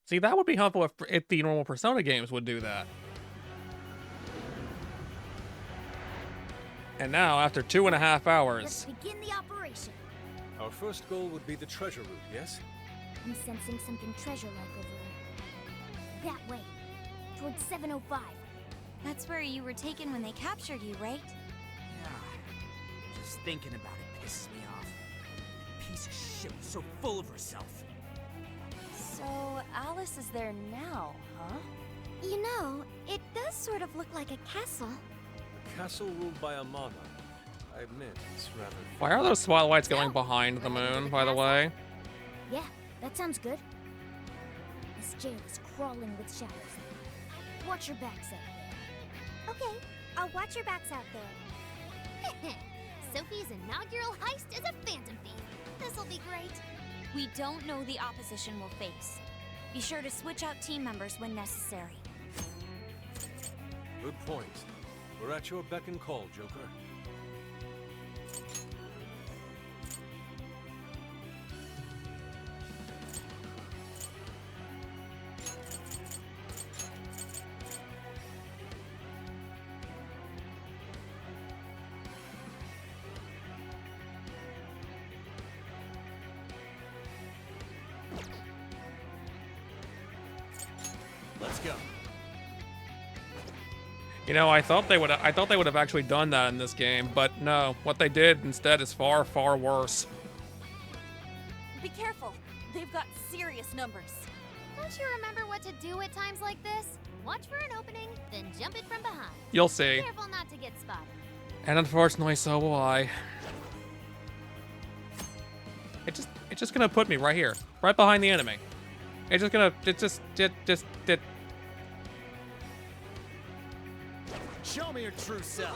See, that would be helpful if the normal Persona games would do that. And now, after 2.5 Let's hours, begin the operation. Our first goal would be the treasure route, yes? I'm sensing something treasure-like over there. That way. Towards 705. That's where you were taken when they captured you, right? Yeah. Just thinking about it pisses me off. That piece of shit was so full of herself. So, Alice is there now, huh? You know, it does sort of look like a castle. A castle ruled by a monarch. I admit, it's rather... why are those spotlights going behind the moon, by the way? Yeah, that sounds good. This jail is crawling with shadows. Watch your backs out there. Okay, I'll watch your backs out there. Sophie's inaugural heist is a phantom thief. This'll be great. We don't know the opposition we'll face. Be sure to switch out team members when necessary. Good point. We're at your beck and call, Joker. Let's go. You know, I thought they would have actually done that in this game, but no. What they did instead is far, far worse. Be careful. They've got serious numbers. Don't you remember what to do at times like this? Watch for an opening, then jump it from behind. You'll see. Careful not to get spotted. And unfortunately, so will I. It's just gonna put me right here, right behind the enemy. It's just gonna, Show me your true self.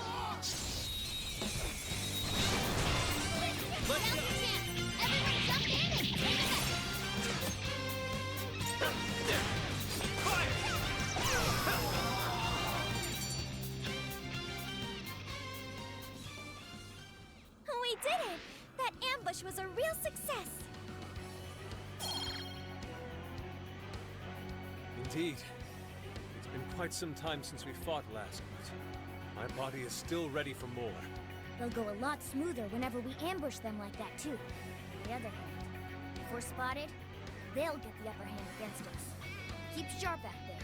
Now's your chance. Everyone jump in and take it. We did it! That ambush was a real success. Indeed. It's been quite some time since we fought last, but my body is still ready for more. They'll go a lot smoother whenever we ambush them like that, too. On the other hand, if we're spotted, they'll get the upper hand against us. Keep sharp out there.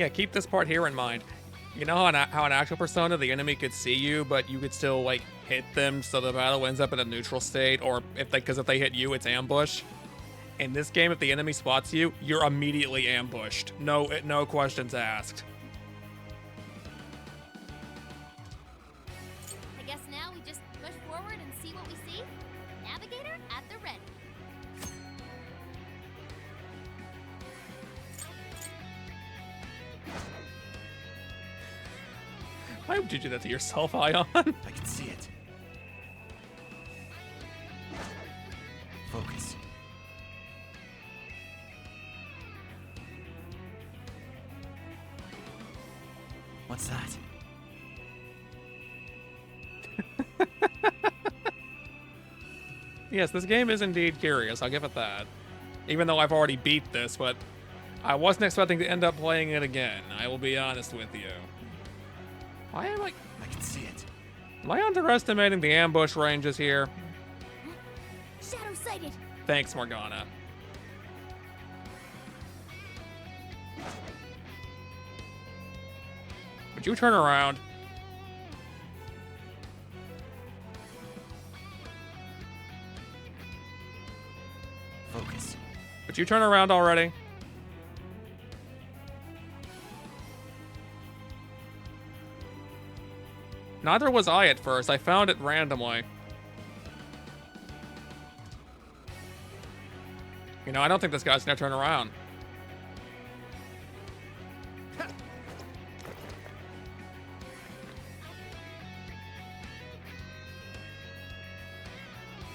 yeah, keep this part here in mind. You know how an actual Persona, the enemy could see you, but you could still, like, hit them so the battle ends up in a neutral state, or because if they hit you, it's ambush. In this game, if the enemy spots you, you're immediately ambushed. No questions asked. I guess now we just push forward and see what we see. Navigator at the ready. Why would you do that to yourself, Ion? I can see it. Focus. What's that? Yes, this game is indeed curious, I'll give it that. Even though I've already beat this, but I wasn't expecting to end up playing it again, I will be honest with you. Why am I... I can see it. Am I underestimating the ambush ranges here? Shadow sighted. Thanks, Morgana. Would you turn around? Focus. Would you turn around already? Neither was I at first. I found it randomly. You know, I don't think this guy's gonna turn around.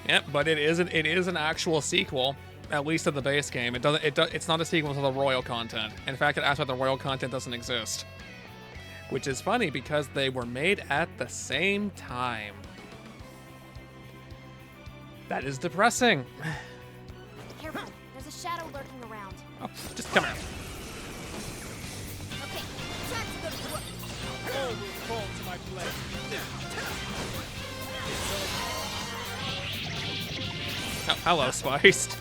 Yep, but it is an actual sequel, at least to the base game. It's not a sequel to the royal content. In fact, it asks why the royal content doesn't exist. Which is funny because they were made at the same time. That is depressing. Careful, there's a shadow lurking around. Oh, just come here. Okay, time to go to work. All will fall to my blade. Oh, hello, Spiced.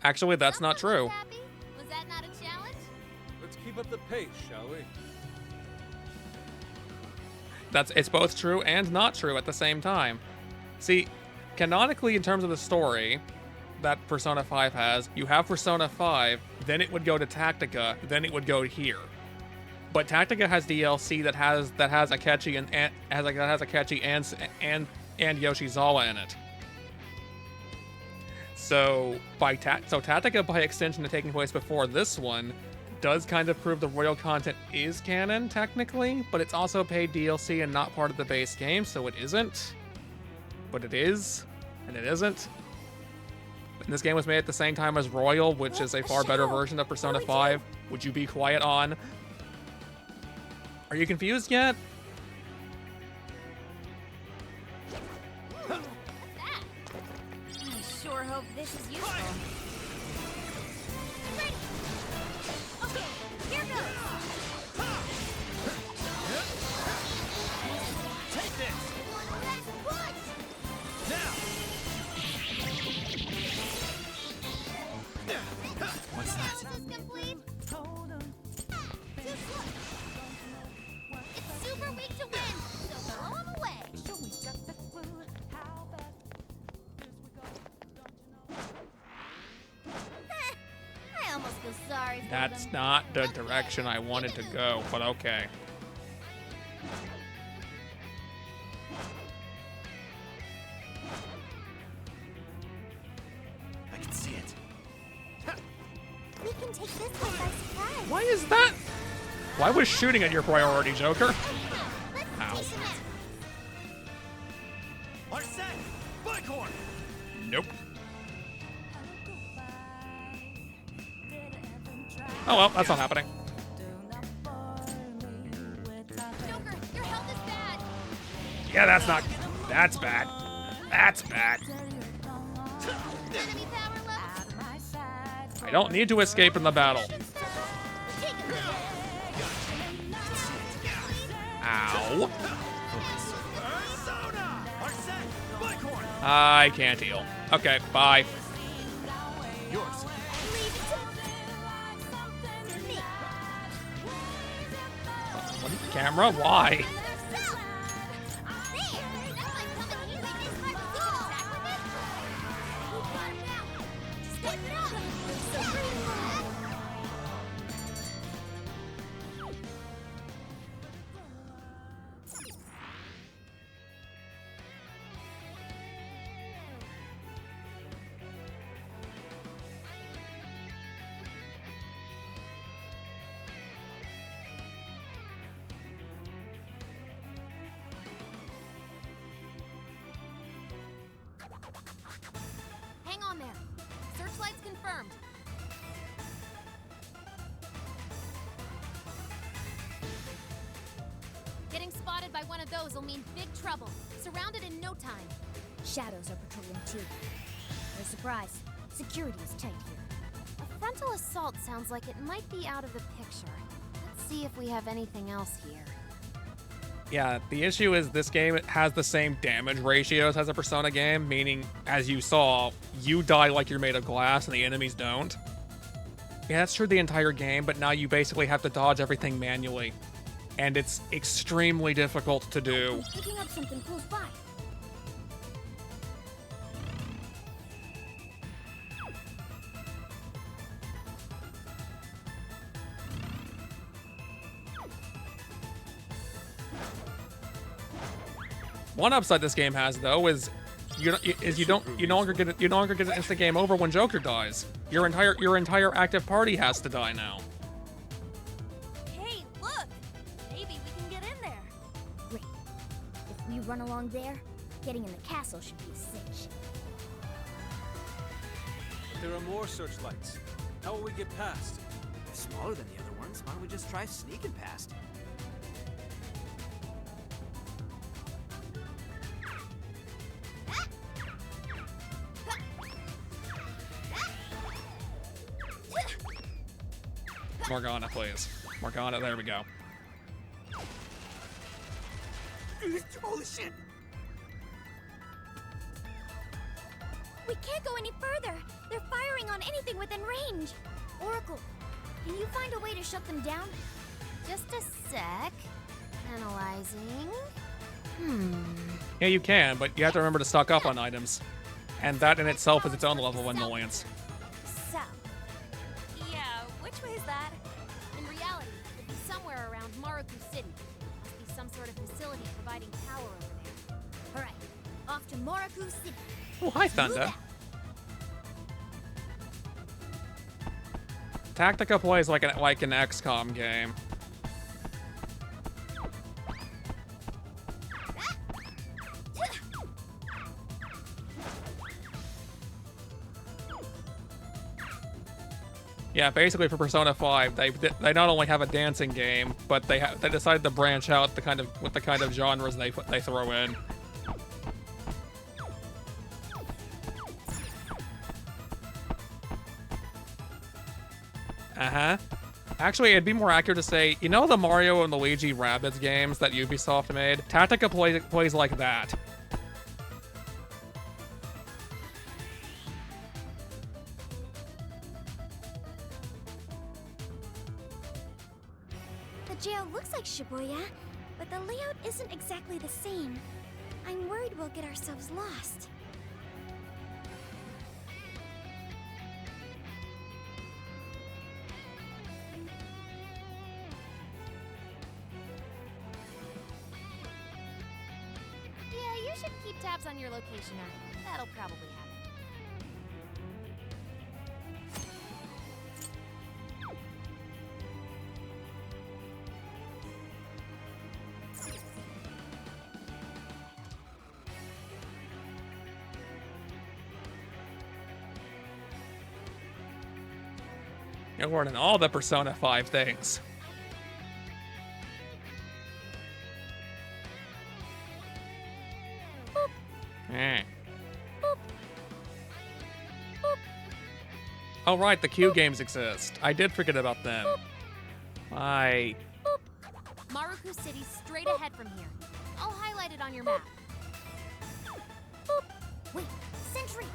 Actually, that's not true. Happy? Was that not a challenge? Let's keep up the pace, shall we? It's both true and not true at the same time. See, canonically, in terms of the story that Persona 5 has, you have Persona 5, then it would go to Tactica, then it would go here. But Tactica has DLC that has Akechi and Yoshizawa in it. So Tactica, by extension, taking place before this one, does kind of prove the royal content is canon technically, but it's also paid DLC and not part of the base game, so it isn't. But it is, and it isn't. And this game was made at the same time as Royal, which is a far better version of Persona 5. Would you be quiet on? Are you confused yet? I sure hope this is useful. Ready! Okay, here goes! Take this! Let's push! What's that? Analysis complete? Just look! It's super weak to win, so blow him away! I almost feel sorry for That's them. not the direction I wanted to go, but okay. I can see it. We can take this one by surprise. Why is that? Why was shooting at your priority, Joker? Let's Ow. teach him that. Are set! Bicorn! Nope. Oh well, that's not happening. Joker, your health is bad. Yeah, that's bad. That's bad. Enemy power level. I don't need to escape from the battle. Take him down. Ow. Persona! Are set! Bicorn! I can't heal. Okay, bye. Yours. Leave it to me. What, camera? Why? Another cell. There. That might come in handy next time we attack with it. We got him now. Step it up. Hang on there. Searchlight's confirmed. Getting spotted by one of those will mean big trouble. Surrounded in no time. Shadows are patrolling too. No surprise. Security is tight here. A frontal assault sounds like it might be out of the picture. Let's see if we have anything else here. Yeah, the issue is this game has the same damage ratios as a Persona game, meaning, as you saw, you die like you're made of glass and the enemies don't. Yeah, that's true the entire game, but now you basically have to dodge everything manually. And it's extremely difficult to do. I'm picking up something close by. One upside this game has, though, is you no longer get an instant game over when Joker dies. Your entire active party has to die now. Hey, look! Maybe we can get in there. Great. If we run along there, getting in the castle should be a cinch. There are more searchlights. How will we get past? They're smaller than the other ones. Why don't we just try sneaking past? Morgana, please. Morgana, there we go. Holy shit! We can't go any further. They're firing on anything within range. Oracle, can you find a way to shut them down? Just a sec. Analyzing. Yeah, you can, but you have to remember to stock up on items. And that in itself is its own level of annoyance. South. Yeah, which way is that? In reality, it'd be somewhere around Maruku City. Must be some sort of facility providing power over there. Alright, off to Maruku City. Oh, hi, Thunder. Tactica plays like an XCOM game. Yeah, basically for Persona 5, they not only have a dancing game, but they decided to branch out with the kind of genres they throw in. Actually, it'd be more accurate to say, you know the Mario and Luigi Rabbids games that Ubisoft made? Tactica plays like that. The jail looks like Shibuya, but the layout isn't exactly the same. I'm worried we'll get ourselves lost. Yeah, you should keep tabs on your location, Earth. That'll probably happen. You're learning all the Persona 5 things. Eh. Oh right, the Q games exist. I did forget about them. Maruku City's straight ahead from here. I'll highlight it on your map. Wait, sentry!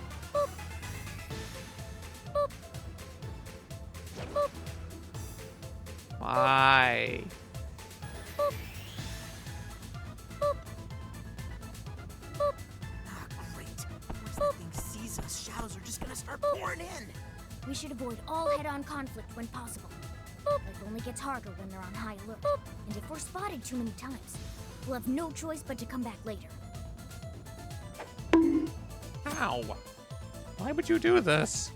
Why? Ah, great. Once that thing sees us, shadows are just gonna start pouring in. We should avoid all head-on conflict when possible. Life only gets harder when they're on high alert. And if we're spotted too many times, we'll have no choice but to come back later. Ow. Why would you do this?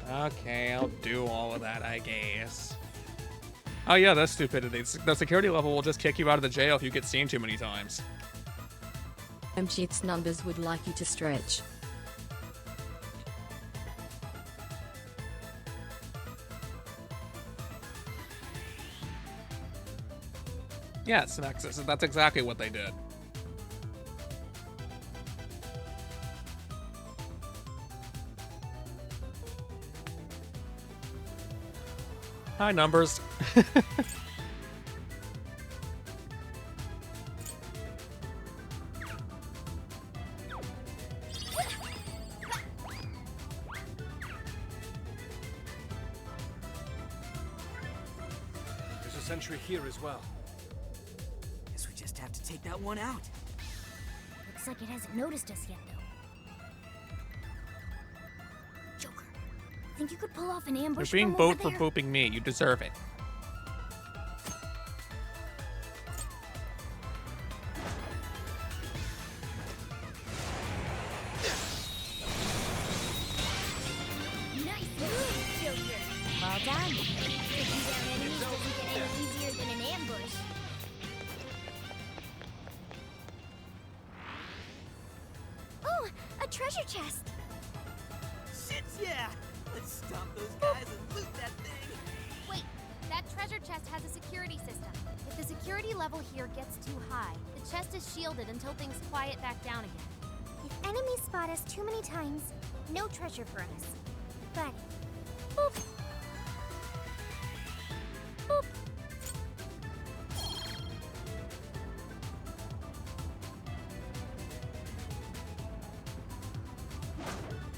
Okay, I'll do all of that, I guess. Oh yeah, that's stupidity. The security level will just kick you out of the jail if you get seen too many times. Cheats numbers would like you to stretch. Yes, Nexus, that's exactly what they did. Hi, numbers. There's a sentry here as well. Guess we just have to take that one out. Looks like it hasn't noticed us yet, though. Joker, think you could pull off an ambush You're being from over booed for there? booping me. You deserve it. Nice move, Joker. Well done. Taking down enemies doesn't get any easier than an ambush. Oh, a treasure chest. Shit, yeah! Let's stomp those guys and loot that thing. Wait, that treasure chest has a security system. If the security level here gets too high, the chest is shielded until things quiet back down again. If enemies spot us too many times, no treasure for us. Got it. Boop. Boop.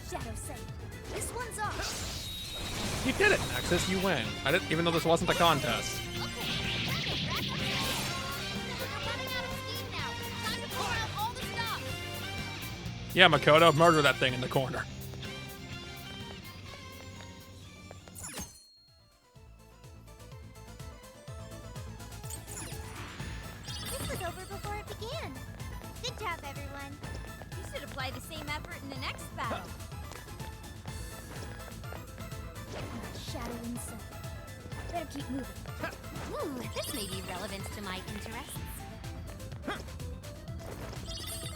Shadow sight. This one's off. You did it, Nexus. You win. I didn't even though this wasn't a contest. Okay, we're running out of steam now. Time to pour out all the stuff. Yeah, Makoto, murder that thing in the corner. This was over before it began. Good job, everyone. You should apply the same effort in the next battle. Shadow inside. Better keep moving. Ooh, this may be relevant to my interests.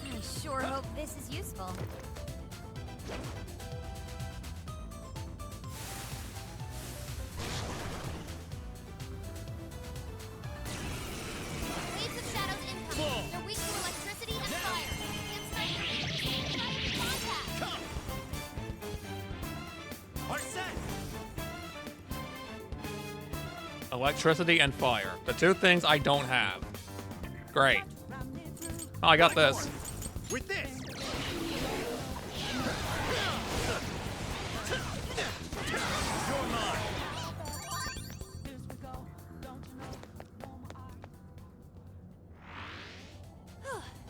I sure hope this is useful. Waves of shadows incoming. They're weak to electricity and fire. Against my contact. Are set! Electricity and fire. The two things I don't have. Great. Oh, I got this. With this! You're mine!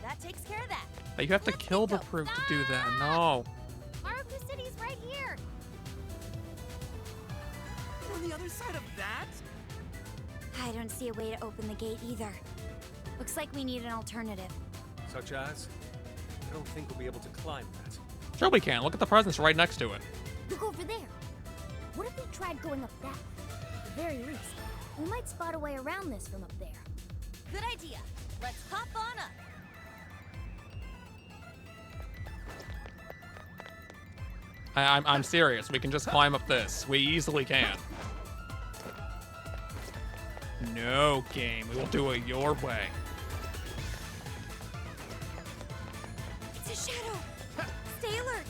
That takes care of that. You have to kill the proof to do that. No. Maruku City's right here. On the other side of that? I don't see a way to open the gate either. Looks like we need an alternative. Such as? I don't think we'll be able to climb that. Sure we can. Look at the presents right next to it. Look over there. What if we tried going up that way? At the very least, we might spot a way around this from up there. Good idea. Let's hop on up. I'm serious. We can just climb up this. We easily can. No, game. We will do it your way. It's a shadow. Stay alert.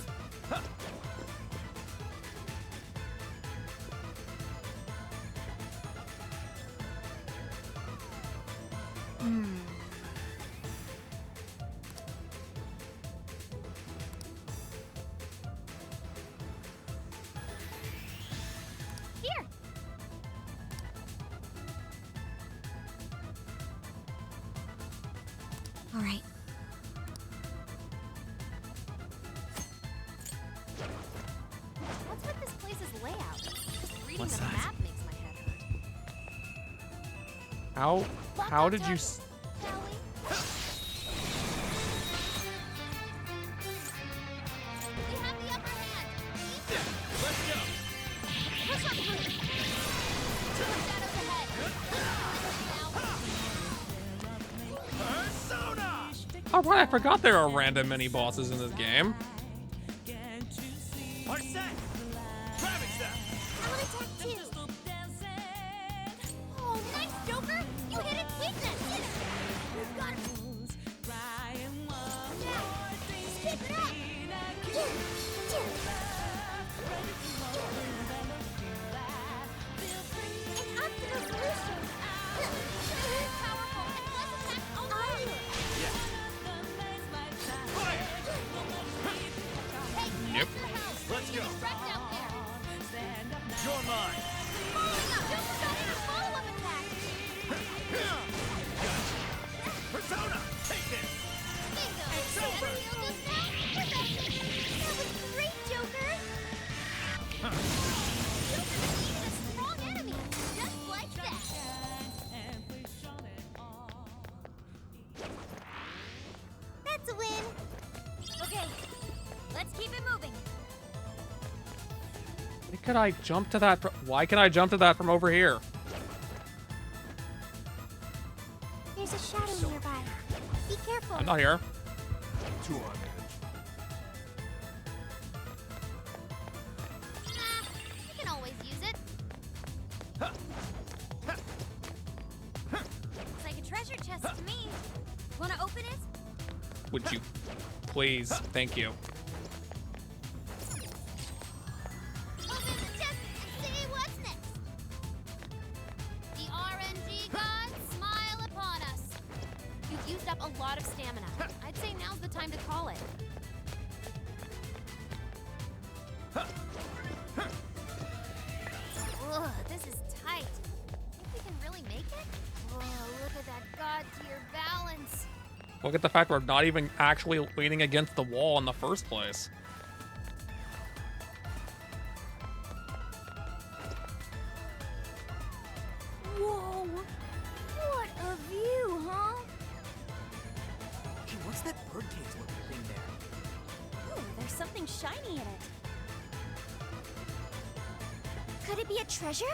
Here. All right. What's with this place's layout? Just reading What's the that? map makes my head hurt. How did you... Shall we? We have the upper hand. Let's go! Push up through. Shadows ahead. Persona! Oh, right. I forgot there are random mini bosses in this game. Are set! Gravity step! Now an attack too. Oh, nice, Joker! You hit its weakness. We've got it. Now, just keep it up. It's up to the solution. Powerful and less attack only. Fire! Hey, Yep. to the house. Let's go. Distract out there. You're mine! Following up. Joker got in a follow-up attack. Persona! Take this! Bingo. It's That over. feel just now? That was great, Joker. Joker defeated a strong enemy, just like that. That's a win. Okay. Let's keep it moving. Why could I jump to that? Why can I jump to that from over here? There's a shadow nearby. Be careful. I'm not here. Too on edge. Nah, you can always use it. Looks like a treasure chest to me. Wanna open it? Would you please? Thank you. Oh, used up a lot of stamina. I'd say now's the time to call it. Ugh, this is tight. Think we can really make it? Oh, look at that god-tier balance. Look at the fact we're not even actually leaning against the wall in the first place. Whoa! What a view, huh? Hey, what's that bird cage looking thing there? Ooh, there's something shiny in it. Could it be a treasure?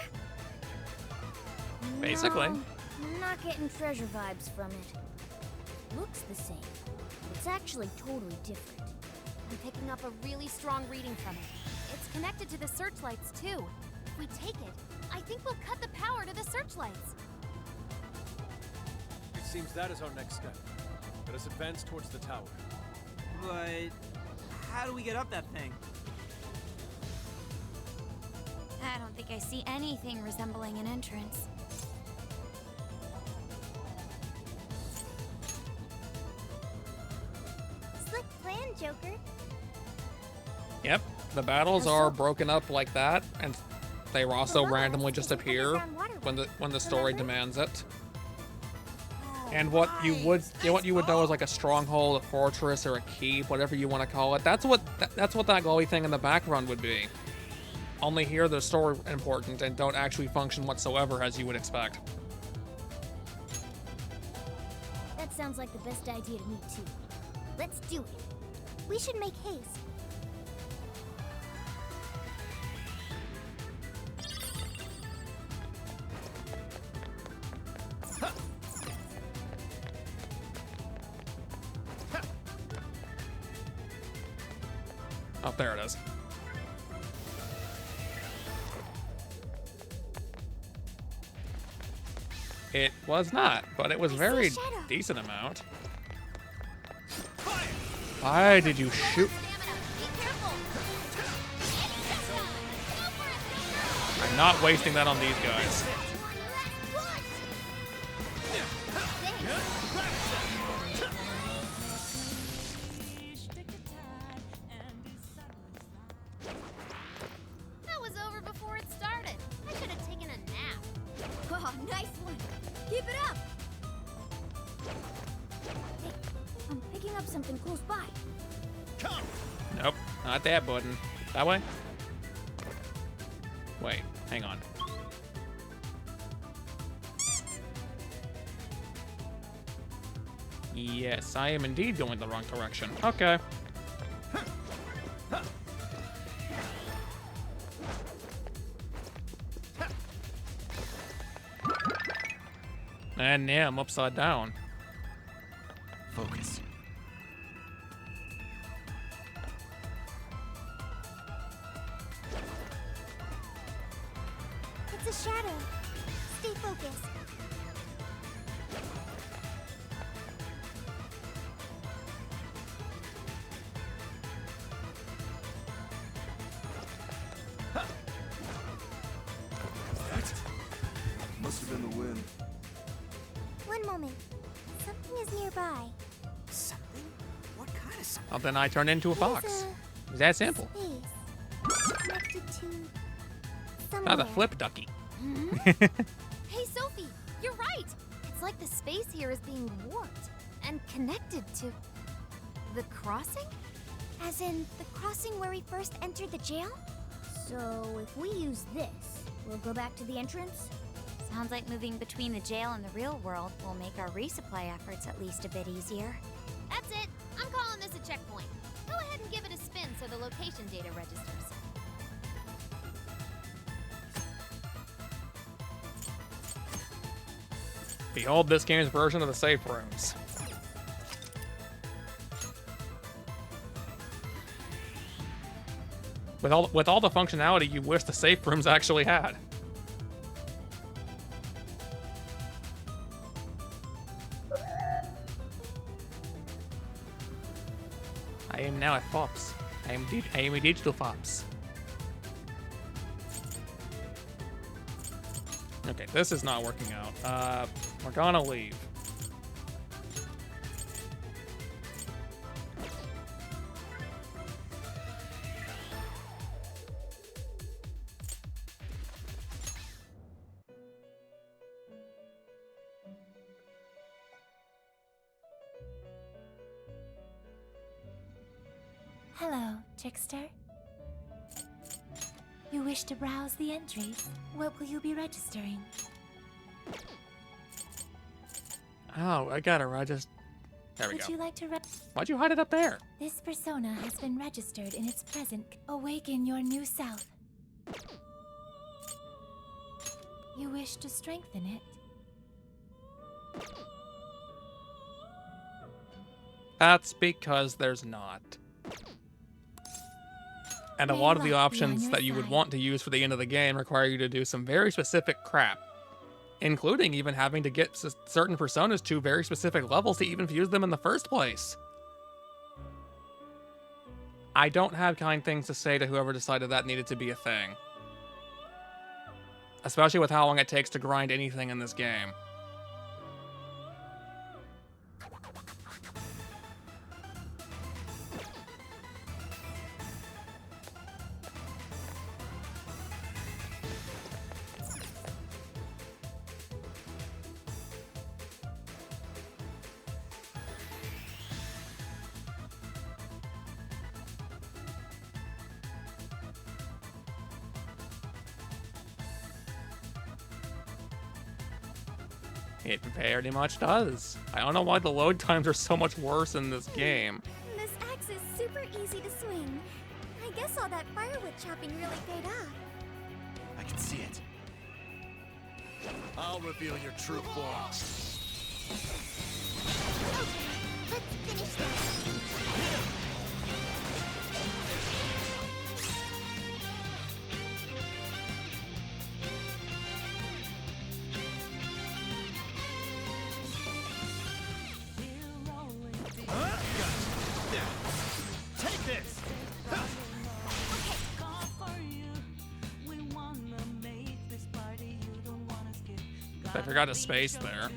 Basically. No, I'm not getting treasure vibes from it. Looks the same, but it's actually totally different. I'm picking up a really strong reading from it. It's connected to the searchlights, too. If we take it, I think we'll cut the power to the searchlights. It seems that is our next step. Let us advance towards the tower. But how do we get up that thing? I don't think I see anything resembling an entrance. Slick plan, Joker. Yep, the battles are broken up like that, and they also randomly just appear when the story demands it. And what you would know is like a stronghold, a fortress, or a keep, whatever you want to call it. That's what that glowy thing in the background would be. Only here the story important and don't actually function whatsoever as you would expect. That sounds like the best idea to me, too. Let's do it. We should make haste. Oh, there it is. It was not, but it was very decent amount. Why did you shoot? I'm not wasting that on these guys. That was over before it started. I should have taken a nap. Oh, nice one. Keep it up. Hey, I'm picking up something close by. Nope, not that button. That way? Wait, hang on. Yes, I am indeed going the wrong direction. Okay. And now I'm upside down. Focus. It's a shadow. Stay focused. Must have been the wind. One moment. Something is nearby. Something? What kind of something? Well, then I turn into a fox. It's that simple. Space. Connected to somewhere. Not a flip ducky. Hey, Sophie, you're right. It's like the space here is being warped and connected to the crossing? As in the crossing where we first entered the jail? So if we use this, we'll go back to the entrance? Sounds like moving between the jail and the real world will make our resupply efforts at least a bit easier. That's it. I'm calling this a checkpoint. Go ahead and give it a spin so the location data registers. Behold this game's version of the safe rooms. With all the functionality you wish the safe rooms actually had. I am now a fops. I am a digital fops. Okay, this is not working out. We're gonna leave. Hello, trickster. You wish to browse the entries. What will you be registering? Oh, I got her. There we Would go. you like to Why'd you hide it up there? This persona has been registered in its present. Awaken your new self. You wish to strengthen it? That's because there's not. And a May lot of the luck be on options your that you would side. want to use for the end of the game require you to do some very specific crap, including even having to get certain personas to very specific levels to even fuse them in the first place. I don't have kind things to say to whoever decided that needed to be a thing. Especially with how long it takes to grind anything in this game. It very much does. I don't know why the load times are so much worse in this game. This axe is super easy to swing. I guess all that firewood chopping really paid off. I can see it. I'll reveal your true form. Okay, let's finish this. Take this! I forgot a space there.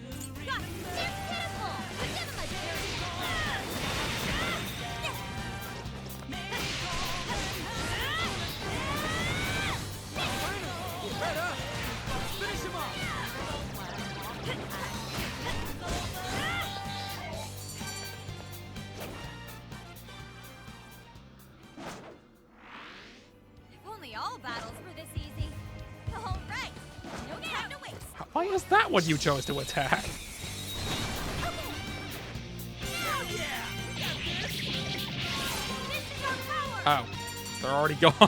If only all battles were this easy. All right, no time to waste. Why is that what you chose to attack? Oh, they're already gone. You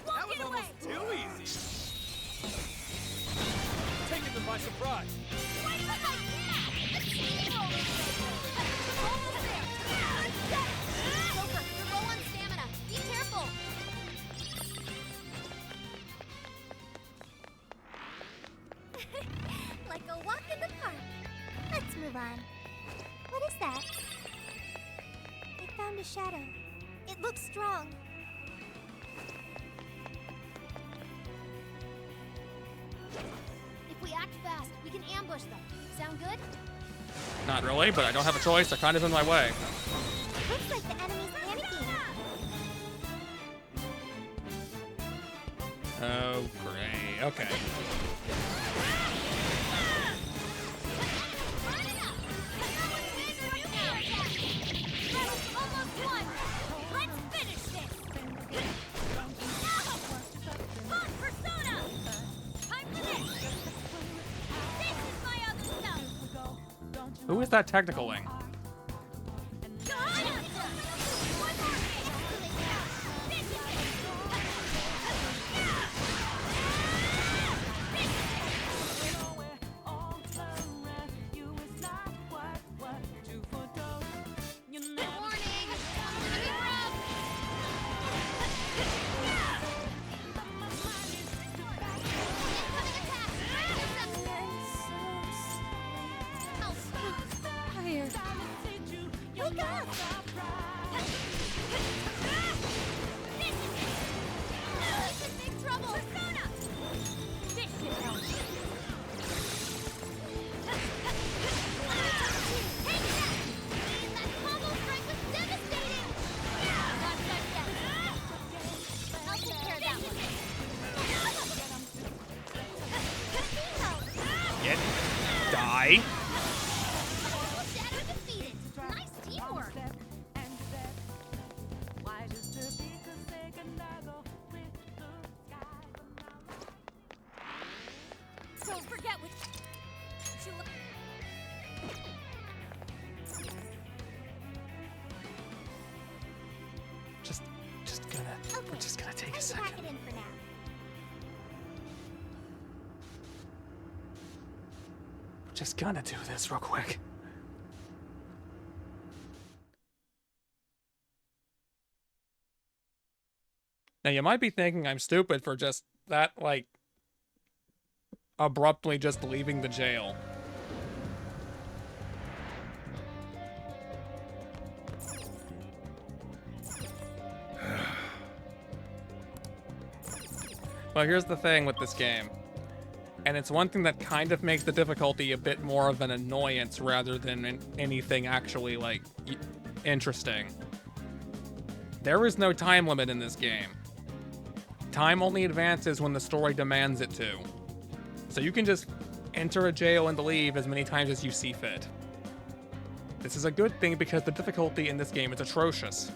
won't get away. Too easy. Taking them by surprise. Wait, but like, almost there. Joker, you're low on stamina. Be careful. Like a walk in the park. Let's move on. What is that? I found a shadow. It looks strong. If we act fast, we can ambush them. Sound good? Not really, but I don't have a choice. They're kind of in my way. Looks like the enemy's panicking. Oh, great. Okay. Almost won. Let's finish this. On Persona. Time for this. This is my other self. Who is that technical wing? Wake up! This is big trouble! Persona. This is how it is. Take that! That combo strike was devastating! Not done yet. I'll take care of that one. Get. Die. Shadow Don't forget what you look. We're just gonna take a I can second. pack it in for now. Just gonna do this real quick. Now you might be thinking I'm stupid for just that, like, abruptly just leaving the jail. Well, here's the thing with this game. And it's one thing that kind of makes the difficulty a bit more of an annoyance rather than anything actually, like, interesting. There is no time limit in this game. Time only advances when the story demands it to. So you can just enter a jail and leave as many times as you see fit. This is a good thing because the difficulty in this game is atrocious.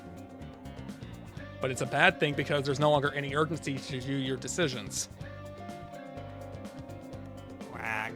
But it's a bad thing because there's no longer any urgency to do your decisions. Whack.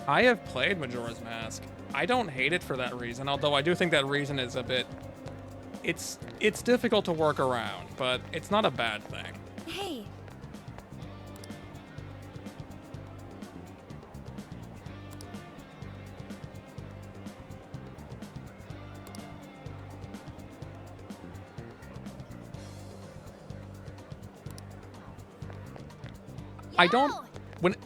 I have played Majora's Mask. I don't hate it for that reason, although I do think that reason is a bit... It's difficult to work around, but it's not a bad thing. Hey, I don't...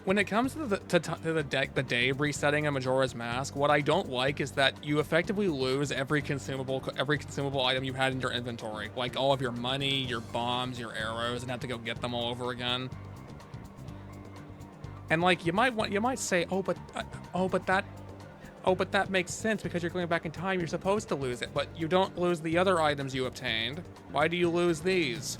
When it comes to the day resetting of Majora's Mask, what I don't like is that you effectively lose every consumable item you had in your inventory, like all of your money, your bombs, your arrows, and have to go get them all over again. And like you might say, but that makes sense because you're going back in time. You're supposed to lose it, but you don't lose the other items you obtained. Why do you lose these?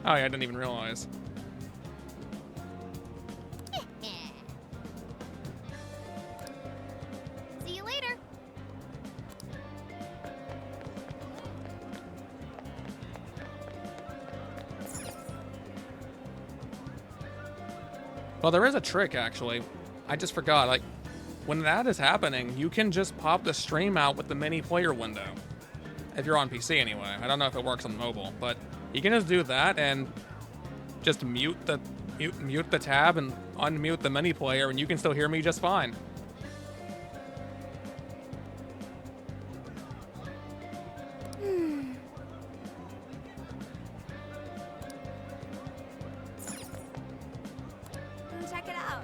Oh yeah, I didn't even realize. See you later. Well, there is a trick, actually. I just forgot. Like, when that is happening, you can just pop the stream out with the mini player window. If you're on PC, anyway. I don't know if it works on mobile, but you can just do that and just mute the tab and unmute the mini player, and you can still hear me just fine. Check it out.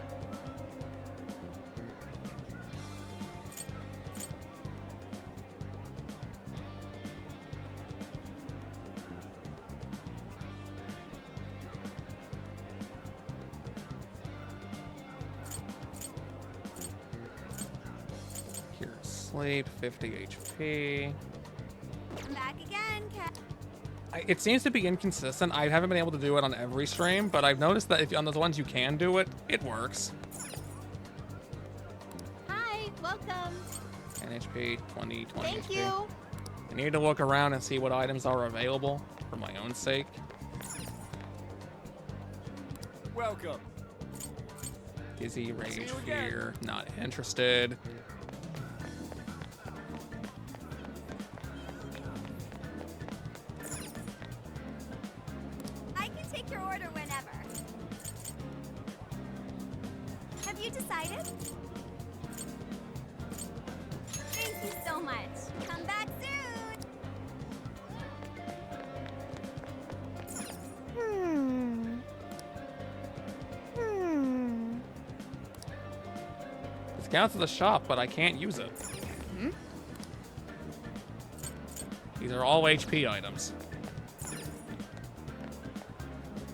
Here, sleep, 50 HP. Back again, Cat. It seems to be inconsistent. I haven't been able to do it on every stream, but I've noticed that if on those ones you can do it, it works. Hi, welcome. 10 HP, 20 Thank HP. you. I need to look around and see what items are available for my own sake. Welcome. Dizzy, Rage, you again. Fear, not interested. I can take your order whenever. Have you decided? Thank you so much. Come back soon. This counts as a shop, but I can't use it. These are all HP items.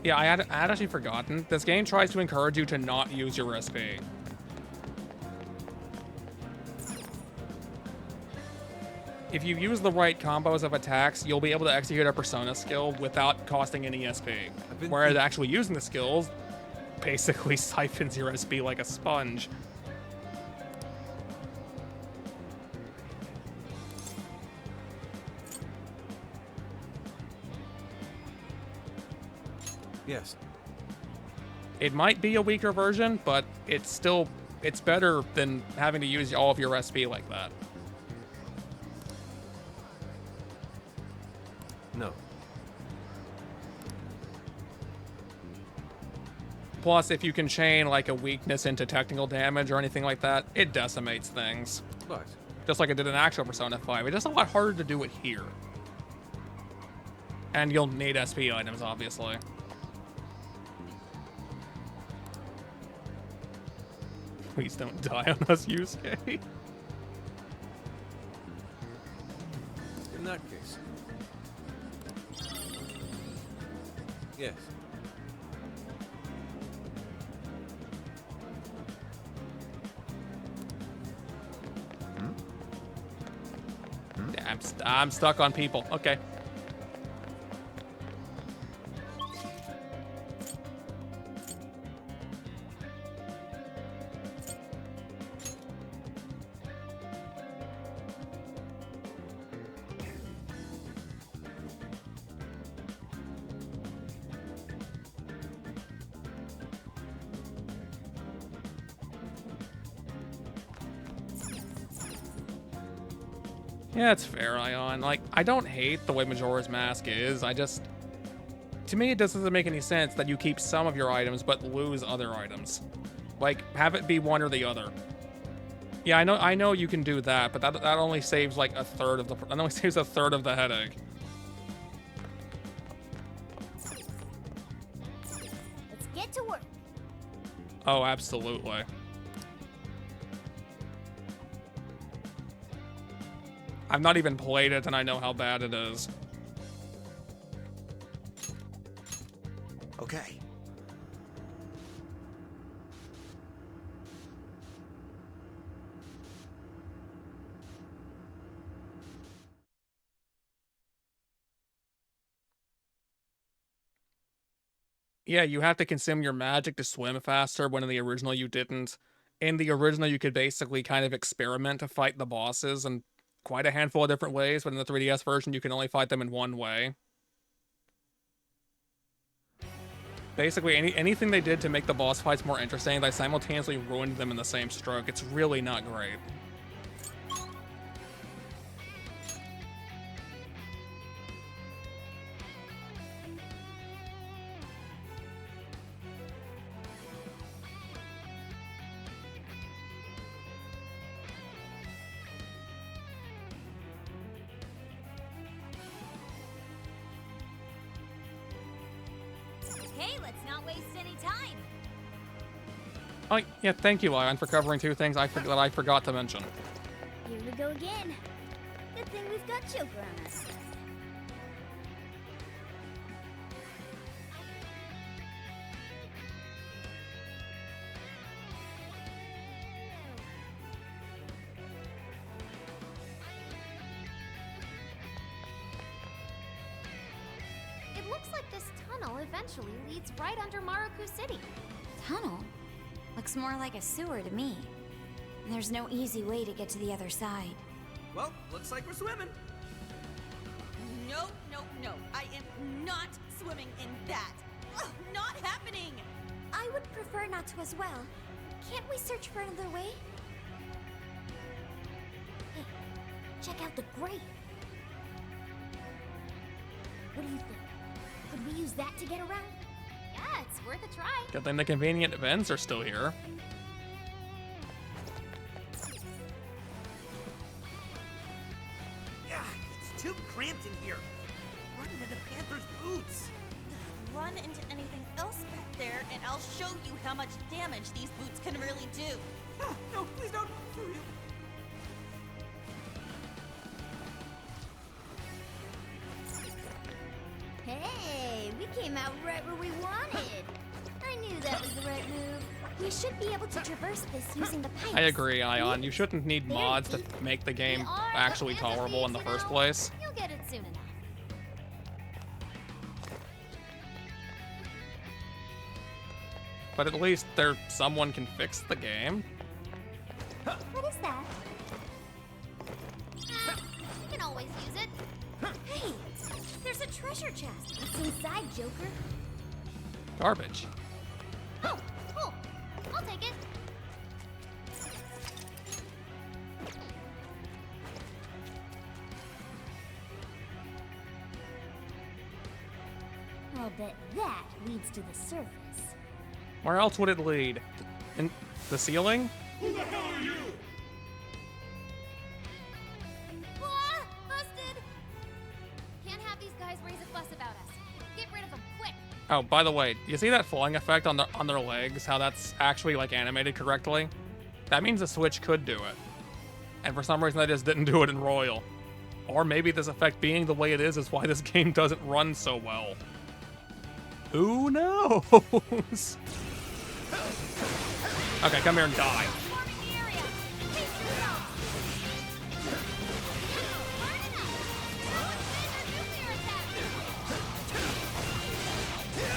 Yeah, I had actually forgotten. This game tries to encourage you to not use your SP. If you use the right combos of attacks, you'll be able to execute a Persona skill without costing any SP. Whereas actually using the skills basically siphons your SP like a sponge. Yes. It might be a weaker version, but it's better than having to use all of your SP like that. No. Plus, if you can chain like a weakness into technical damage or anything like that, it decimates things. But Just like it did in actual Persona 5. It's just a lot harder to do it here. And you'll need SP items, obviously. Please don't die on us, Yusuke. in that case. Yes. Yeah, I'm stuck on people. Okay. Yeah, it's fair, Ion. Like, I don't hate the way Majora's Mask is. To me, it doesn't make any sense that you keep some of your items but lose other items. Like, have it be one or the other. Yeah, I know you can do that, but that only saves like a third of the headache. Let's get to work. Oh, absolutely. I've not even played it, and I know how bad it is. Okay. Yeah, you have to consume your magic to swim faster when in the original you didn't. In the original, you could basically kind of experiment to fight the bosses in quite a handful of different ways, but in the 3DS version, you can only fight them in one way. Basically, anything they did to make the boss fights more interesting, they simultaneously ruined them in the same stroke. It's really not great. Hey, let's not waste any time. Oh, yeah, thank you, Ion, for covering two things that I forgot to mention. Here we go again. Good thing we've got Joker on us. It looks like this tunnel eventually leads right under Maruku City. Tunnel? Looks more like a sewer to me. There's no easy way to get to the other side. Well, looks like we're swimming. No, no, no. I am not swimming in that. Ugh, not happening. I would prefer not to as well. Can't we search for another way? Hey, check out the grate. What do you think? Could we use that to get around? Yeah, it's worth a try. Good thing the convenient events are still here. Yeah, it's too cramped in here. Run into Panther's boots. Run into anything else back there, and I'll show you how much damage these boots can really do. Ah, no, please don't. For real. Hey, we came out right where we wanted. move. We should be able to traverse this using the pipes. I agree, Ion. You shouldn't need mods to make the game actually tolerable in the first place. You'll get it soon enough. But at least someone can fix the game. What is that? You can always use it. Hey, there's a treasure chest. What's inside, Joker? Garbage. Oh, cool. I'll take it. I'll bet that leads to the surface. Where else would it lead? In the ceiling? Ah, busted! Can't have these guys raise a fuss about us. Get rid of them quick. Oh, by the way, you see that flying effect on their legs? How that's actually like animated correctly? That means the Switch could do it. And for some reason they just didn't do it in Royal. Or maybe this effect being the way it is why this game doesn't run so well. Who knows? Okay, come here and die. Swarming the area. Pace yourself. Hard enough. Now it's laser nuclear attack.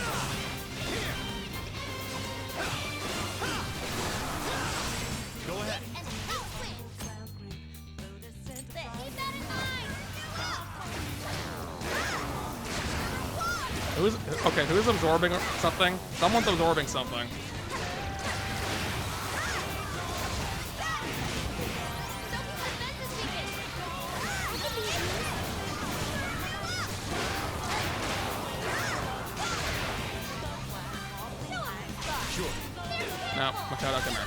Go ahead. And now swing. Keep that in mind. Who's absorbing something? Someone's absorbing something. No, Makoto, come here.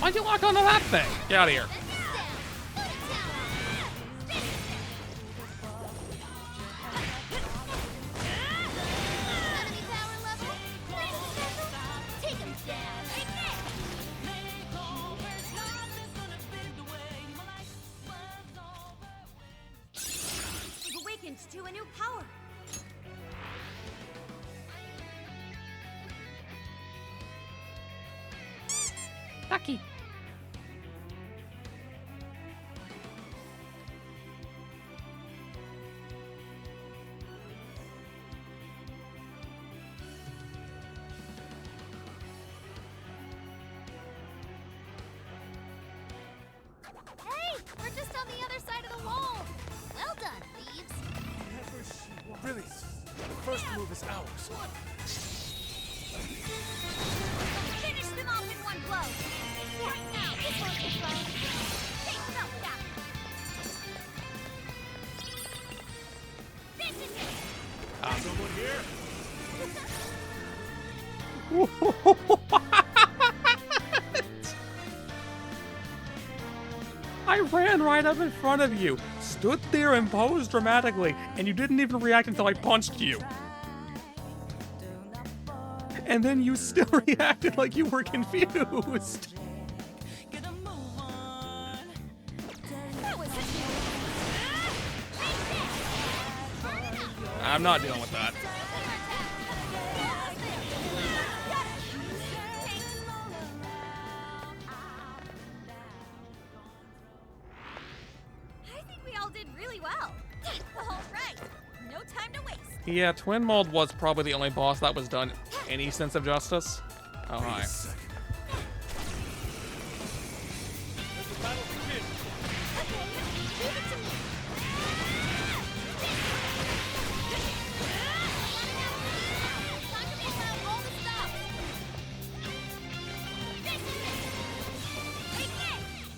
Why'd you lock onto that thing? Get out of here. To a new power. Ducky. Hey, we're just on the other side of the wall. Well done, thieves. Really, the first move is ours. Finish them off in one blow. Right now, this one's control. Take them back. This is it. Someone here? I ran right up in front of you, stood there and posed dramatically, and you didn't even react until I punched you. And then you still reacted like you were confused. I'm not dealing with that. Yeah, Twin Mold was probably the only boss that was done any sense of justice. Oh, hi.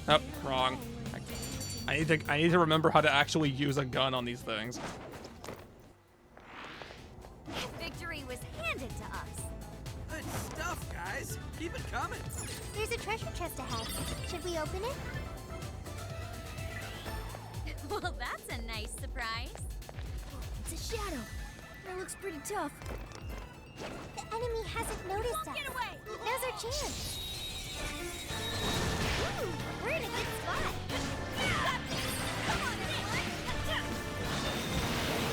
Oh, wrong. I need to remember how to actually use a gun on these things. Victory was handed to us. Good stuff, guys. Keep it coming. There's a treasure chest ahead. Should we open it? Well, that's a nice surprise. It's a shadow. That looks pretty tough. The enemy hasn't noticed us. Get away! Now's our chance. Ooh, we're in a good spot. Come on, everyone!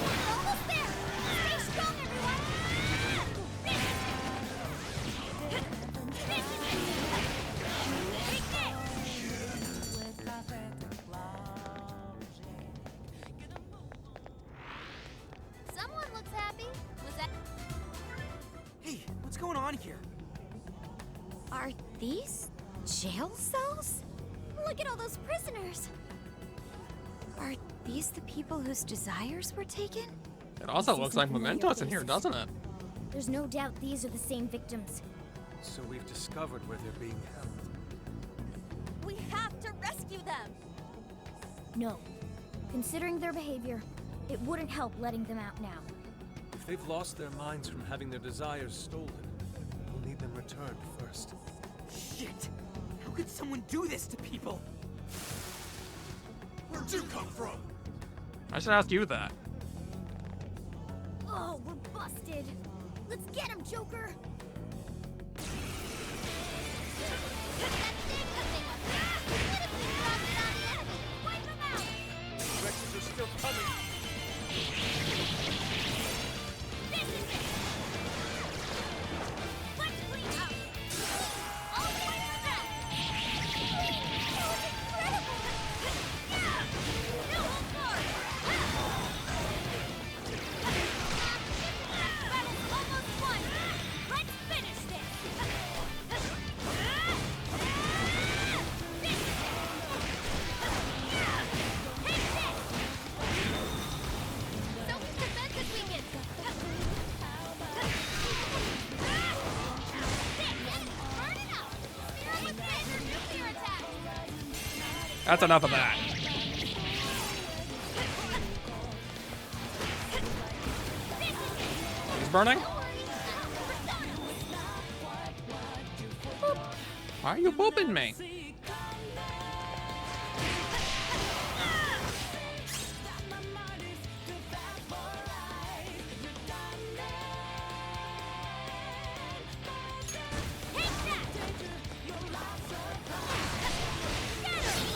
We're almost there. Stay strong, everyone. Someone looks happy. Was that? Hey, what's going on here? Are these jail cells? Look at all those prisoners. Are these the people whose desires were taken? It also see looks some like familiar Mementos in here, faces. doesn't it? There's no doubt these are the same victims. So we've discovered where they're being held. We have to rescue them! No. Considering their behavior, it wouldn't help letting them out now. If they've lost their minds from having their desires stolen, we'll need them returned first. Shit! How could someone do this to people? Where'd you come from? I should ask you that. Oh, we're busted. Let's get him, Joker. Wretches are still coming! This is it! Let's clean up! I'll fight for them! That was incredible. No hold forward! Battle's almost won! Let's finish this! This is it! Take this! Sophie's defense is weakened. Burn it up. Spear him with laser nuclear attack. That's enough of that. He's burning? Why are you booping me?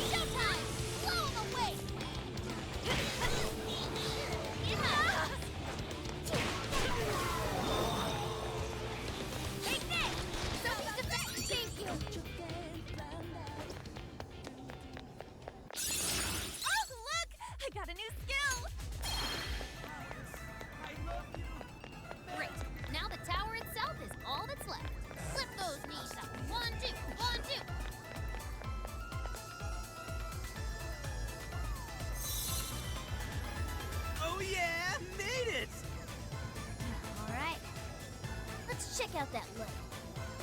Showtime. Blow him away. Take this! Sophie's defense. Thank you. Oh, look! I got a new skill! Great. Now the tower itself is all that's left. Flip those knees up. 1, 2, 1, 2. Oh yeah! Made it! All right. Let's check out that lift.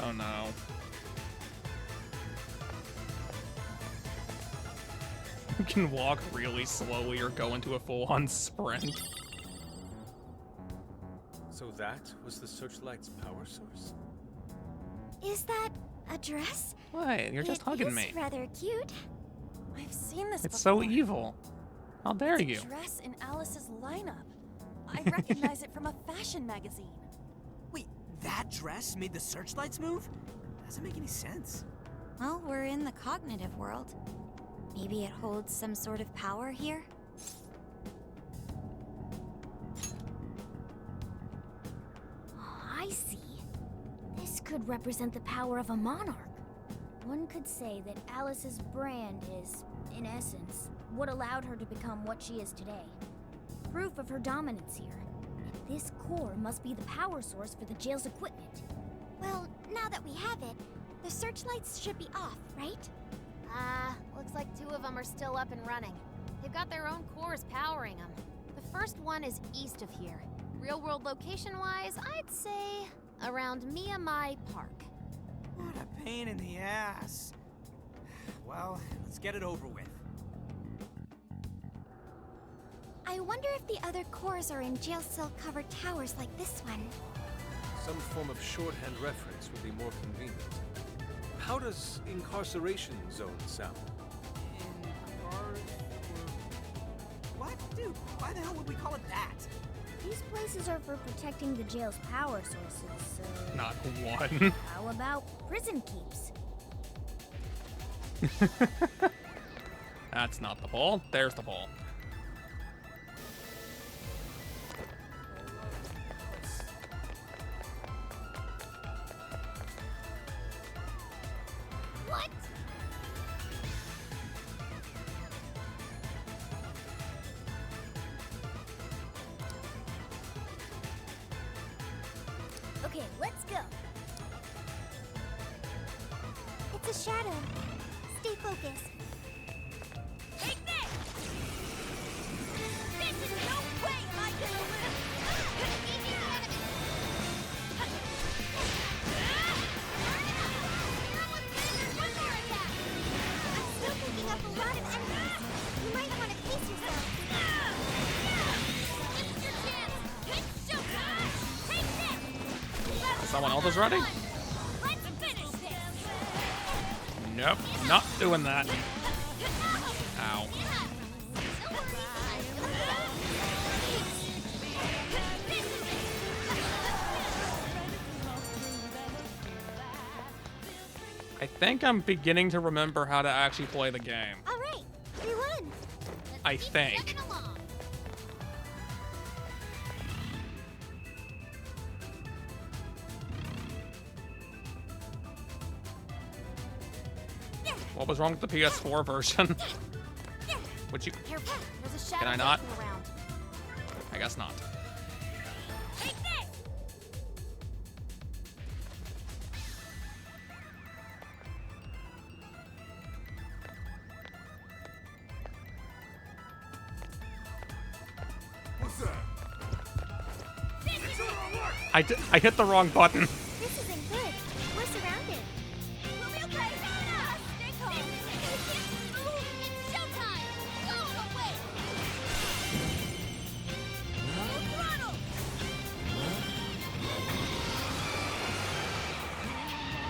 Oh no. You can walk really slowly or go into a full-on sprint. So that was the searchlight's power source? Is that a dress? What? You're just hugging It me. is rather cute. I've seen this It's before. so evil. How dare It's you? a dress in Alice's lineup. I recognize it from a fashion magazine. Wait, that dress made the searchlights move? Doesn't make any sense. Well, we're in the cognitive world. Maybe it holds some sort of power here? Oh, I see. This could represent the power of a monarch. One could say that Alice's brand is, in essence, what allowed her to become what she is today. Proof of her dominance here. And this core must be the power source for the jail's equipment. Well, now that we have it, the searchlights should be off, right? Looks like 2 of them are still up and running. They've got their own cores powering them. The first one is east of here. Real-world location-wise, I'd say around Miyamai Park. What a pain in the ass. Well, let's get it over with. I wonder if the other cores are in jail cell-covered towers like this one. Some form of shorthand reference would be more convenient. How does incarceration zone sound? What? Dude, why the hell would we call it that? These places places are for protecting the jail's power sources, so... Not one. How about prison keeps? That's not the ball. There's the ball. What? Okay, let's go. It's a shadow. Stay focused. Take this! This is no way am I gonna live! Easy enemy! One more attack! I'm still picking up a lot of enemies. You might want to pace yourself. This is your chance! It's showtime! Take this! Someone else is ready? Let's finish this! Nope, not doing that. Ow. I think I'm beginning to remember how to actually play the game. All right, we won. I think. Chugging along. What was wrong with the PS4 version? Would you? Careful, there's a shadow Can I not? lurking around. I guess not. Take this! I hit the wrong button. This isn't good. We're surrounded. We'll be okay! Stay calm! It's showtime! Go away! Full throttle!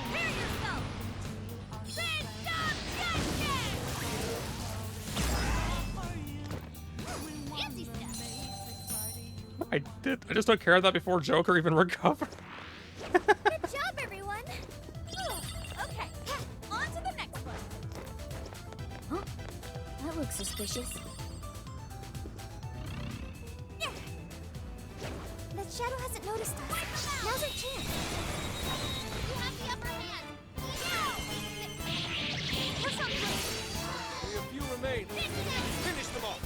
Prepare yourself! Fancy step! I just took care of that before Joker even recovered. Good job, everyone. Okay, on to the next one. Huh? That looks suspicious. That shadow hasn't noticed us. Now's our chance. You have the upper hand. Push on through. Only a few remain. Finish them off.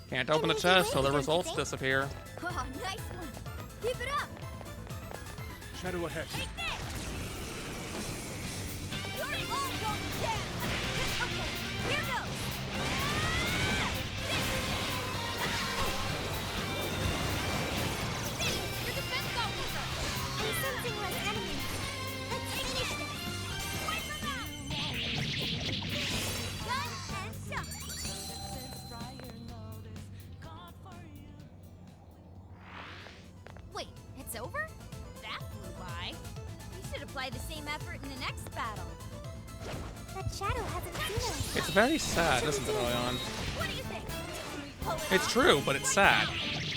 Can't open the chest till the results disappear. Oh, nice one. Keep it up. Shadow ahead. Take this! You're all going down! Okay, here goes! Your defense got weaker! I'm sensing less enemies. Let's finish this. Wait for that! Gun and shot! Wait, it's over? That flew by. We should apply the same effort in the next battle. That shadow hasn't seen us. It's very sad, isn't it, Leon? What do you think? Pull it It's off? true, but it's sad. This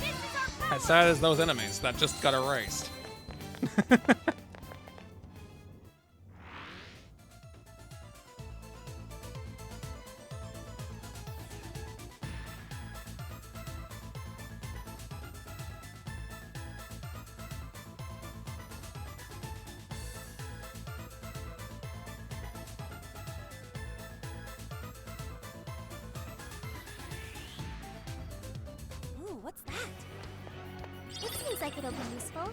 is our As sad as those enemies that just got erased. Ooh, what's that? It seems like it'll be useful.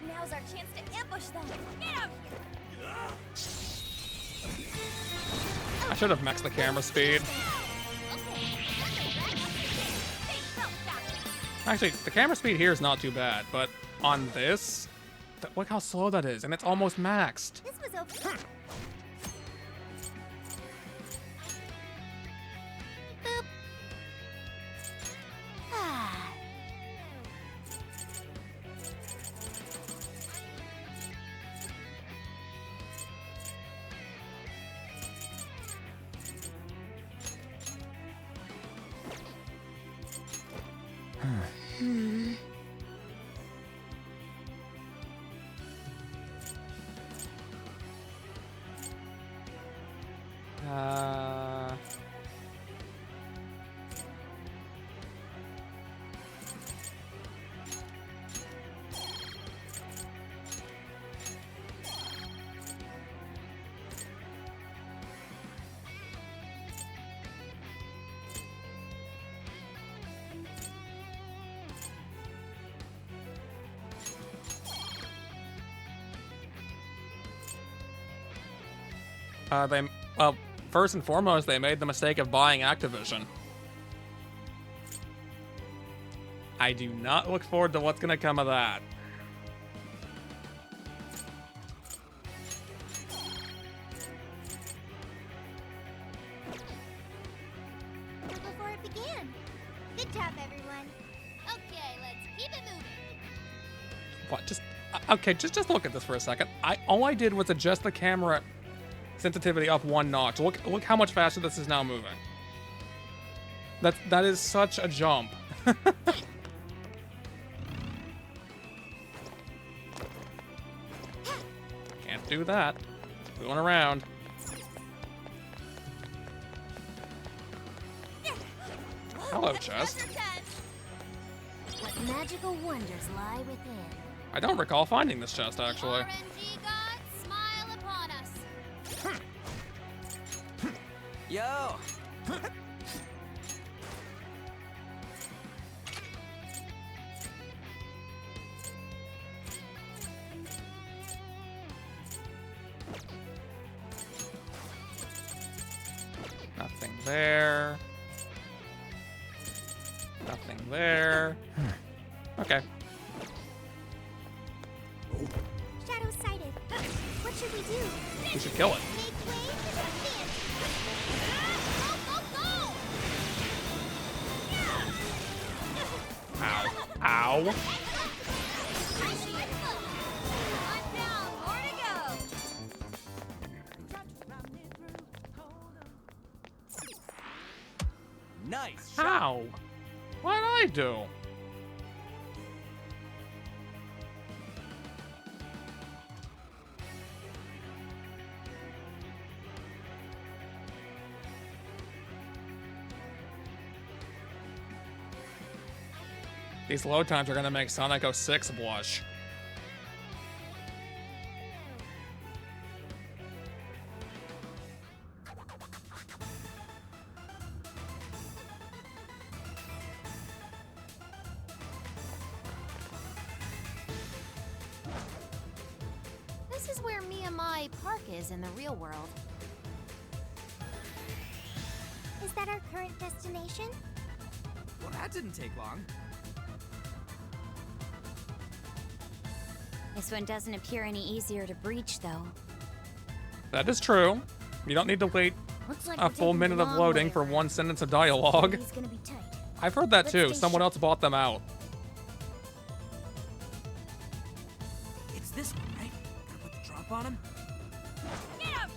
Now's our chance to ambush them. Get out here! I should have maxed the camera speed. Actually, the camera speed here is not too bad, but on this, look how slow that is, and it's almost maxed. This was okay. Boop. Ah. Well, first and foremost, they made the mistake of buying Activision. I do not look forward to what's gonna come of that. Before it began. Good job, everyone. Okay, let's keep it moving. What? Okay, just look at this for a second. All I did was adjust the camera sensitivity up 1 notch. Look how much faster this is now moving. That is such a jump. Can't do that. Going around. Hello, chest. What magical wonders lie within? I don't recall finding this chest, actually. RNG gods, smile upon us. Yo! Nothing there. Nothing there. Okay. Shadow sighted. What should we do? We should kill it. Make way for the dance. Ow. Ow. I'm down. More to go. Nice. How? What did I do? These load times are gonna make Sonic 06 blush. This is where Miyamai Park is in the real world. Is that our current destination? Well, that didn't take long. This one doesn't appear any easier to breach, though. That is true. You don't need to wait Looks like a full minute of loading for 1 sentence of dialogue. He's gonna be tight. I've heard that Let's too. stay Someone else bought them out. It's this one, right? Gotta put the drop on him? Get up!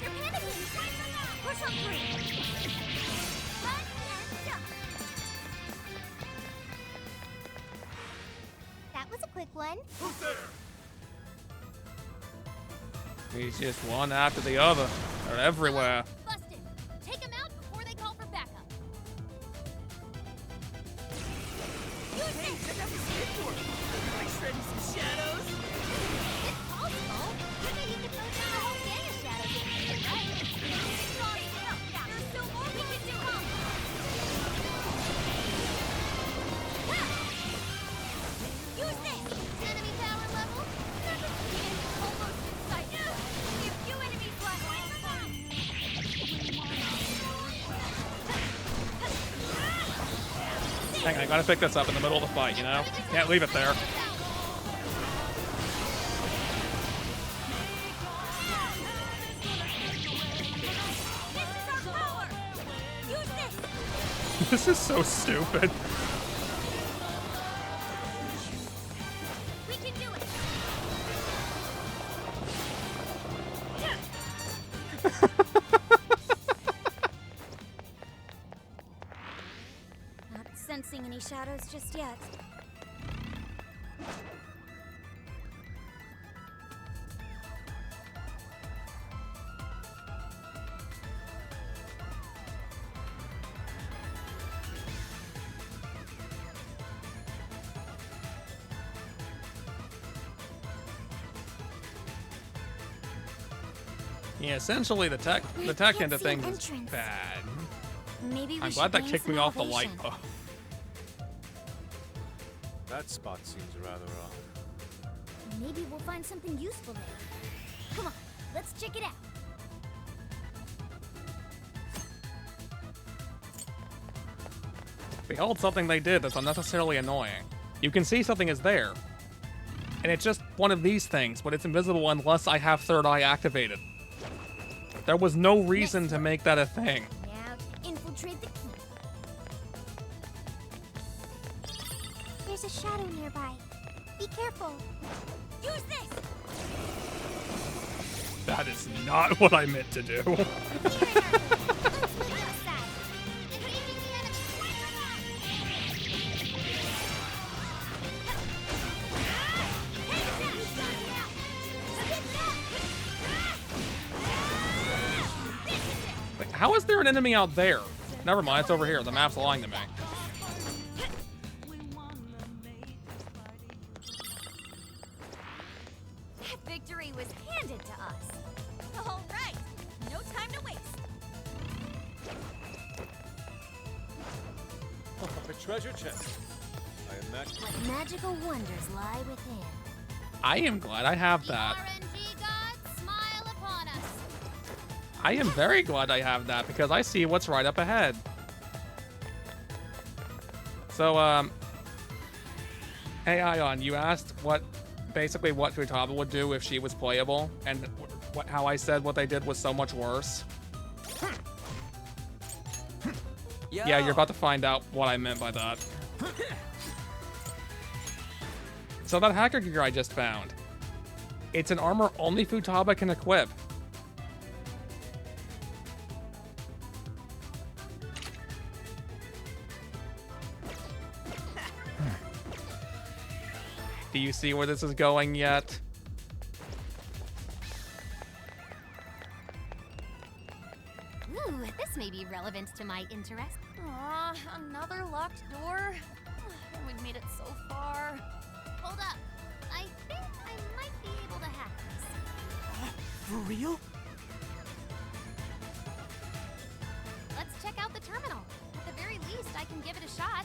You're panicking. Push up 3. Run and jump. That was a quick one. Who's there? He's just one after the other. They're everywhere. Busted. Take them out before they call for backup. Hey, check out the skateboard! Like shredding some shadows? It's possible. Maybe you could throw down a whole gang of shadows if you did it right. Sorry, no, yeah. There's still more we can do. Use this. Enemy power level. Almost in sight. We have few enemies left. Wait for them. Hang on, I gotta pick this up in the middle of the fight, you know? Can't leave it there. This is our power. Use this. This is so stupid. We can do it. shadows just yet. Yeah, essentially the tech end of see an things is entrance. bad. Maybe we I'm should glad that gain kicked some me off the light elevation. post. That spot seems rather odd. Maybe we'll find something useful there. Come on, let's check it out. Behold something they did that's unnecessarily annoying. You can see something is there. And it's just one of these things, but it's invisible unless I have third eye activated. There was no reason to make that a thing. Now to infiltrate the key. There's a shadow nearby. Be careful. Use this! That is not what I meant to do. Like, how is there an enemy out there? Never mind, it's over here. The map's lying to me. That victory was handed to us. All right, no time to waste. Oh, a treasure chest. I imagine. What magical wonders lie within. I am glad I have that. RNG gods, smile upon us. I am very glad I have that because I see what's right up ahead. So, hey Ion, you asked basically what Futaba would do if she was playable, and how I said what they did was so much worse. Yeah, you're about to find out what I meant by that. So that hacker gear I just found, it's an armor only Futaba can equip. Do you see where this is going yet? Ooh, this may be relevant to my interest. Aw, another locked door? And we've made it so far. Hold up. I think I might be able to hack this. For real? Let's check out the terminal. At the very least, I can give it a shot.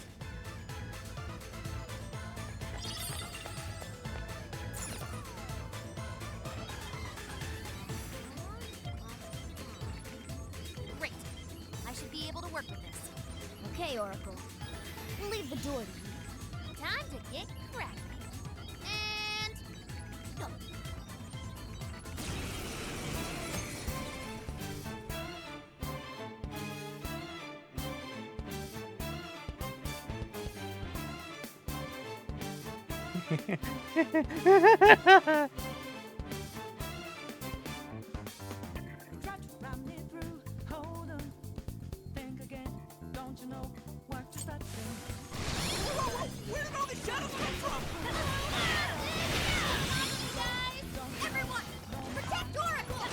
Great. I should be able to work with this. Okay, Oracle. We'll leave the door to you. Time to get cracking. And go. Where did all these shadows come from? Guys, everyone, protect Oracle!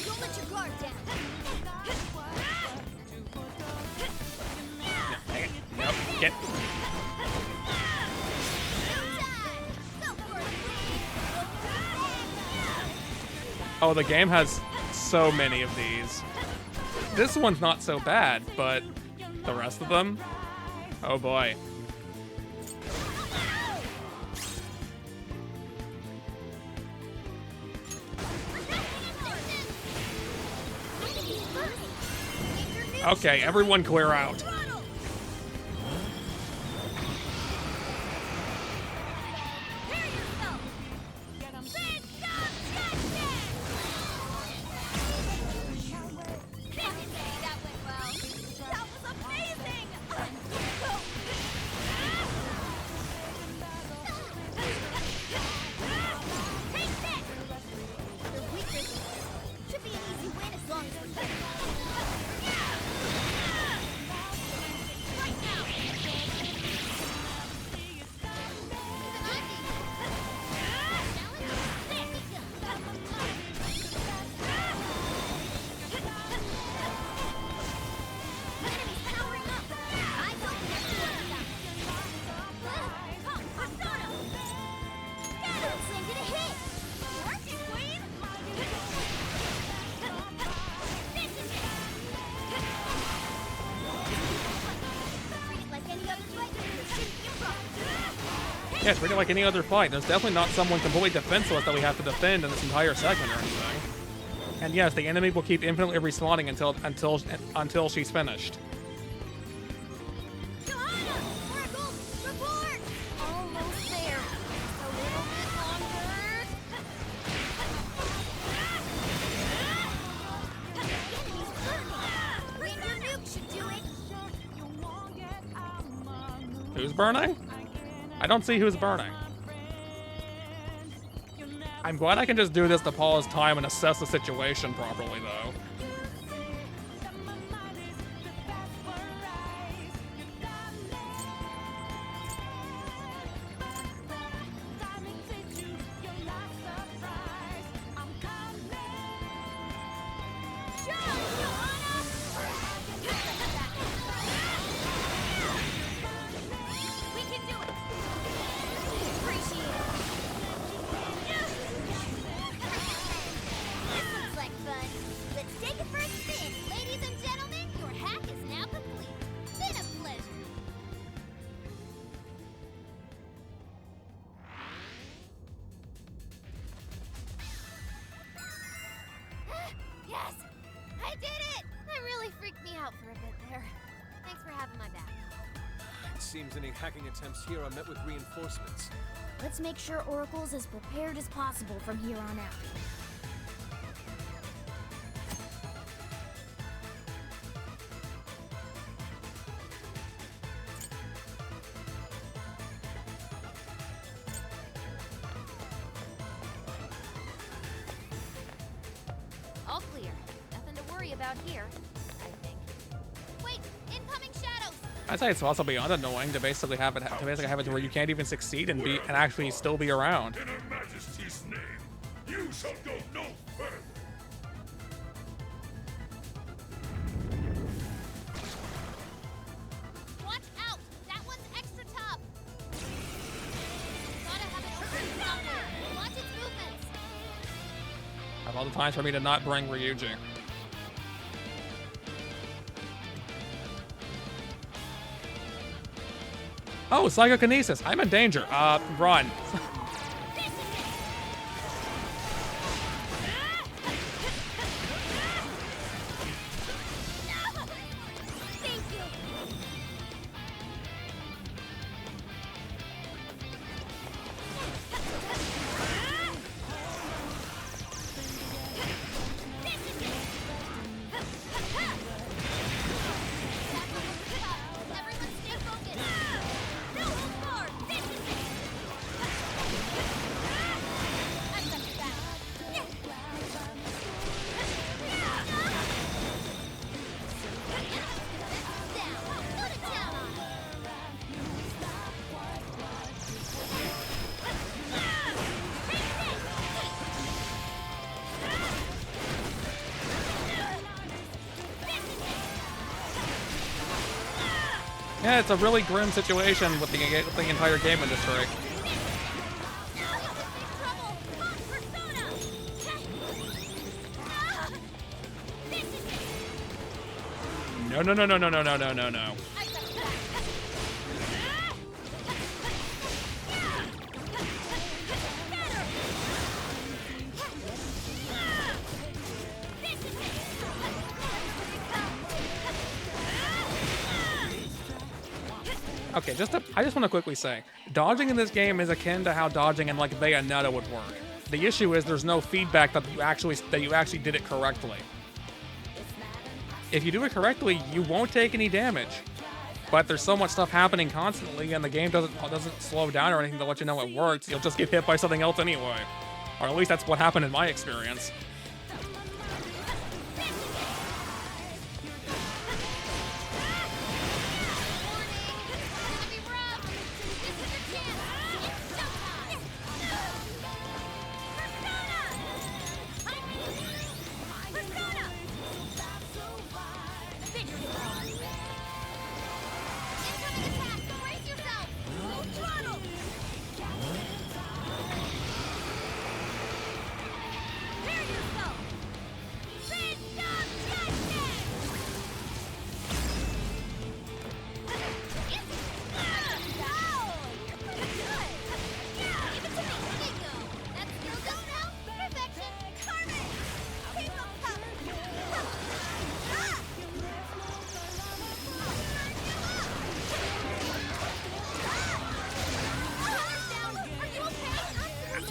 Don't let your guard down. Nope, get. Oh, the game has so many of these. This one's not so bad, but the rest of them? Oh boy. Okay, everyone clear out. Yeah, treat it like any other fight. There's definitely not someone completely defenseless that we have to defend in this entire segment or anything. And yes, the enemy will keep infinitely respawning until she's finished. Almost there. Just a little bit longer. Bring your nuke should do it. Who's burning? I don't see who's burning. I'm glad I can just do this to pause time and assess the situation properly, though. We can do it. Appreciate it. This looks like fun. Let's take it for a spin. Ladies and gentlemen, your hack is now complete. Been a pleasure. Yes! I did it! That really freaked me out for a bit there. Thanks for having my back. It seems any hacking attempts here are met with reinforcements. Let's make sure Oracle's as prepared as possible from here on out. All clear. Nothing to worry about here, I think. Wait! Incoming shadows! I'd say it's also beyond annoying to basically have it to where you can't even succeed and actually still be around. In Her Majesty's name, you shall go no further. Watch out! That one's extra tough! Gotta have it open somewhere. Watch its movements. Of all the times for me to not bring Ryuji. Oh, psychokinesis. I'm in danger. Run. Thank you! Everyone stay focused! No, more! This is it! I got your back! Down! Put it down on it! Yeah, it's a really grim situation with the entire game industry. No, no, no, no, no, no, no, no, no, no. Okay, I just want to quickly say, dodging in this game is akin to how dodging in like Bayonetta would work. The issue is there's no feedback that you actually did it correctly. If you do it correctly, you won't take any damage. But there's so much stuff happening constantly, and the game doesn't slow down or anything to let you know it works. You'll just get hit by something else anyway. Or at least that's what happened in my experience.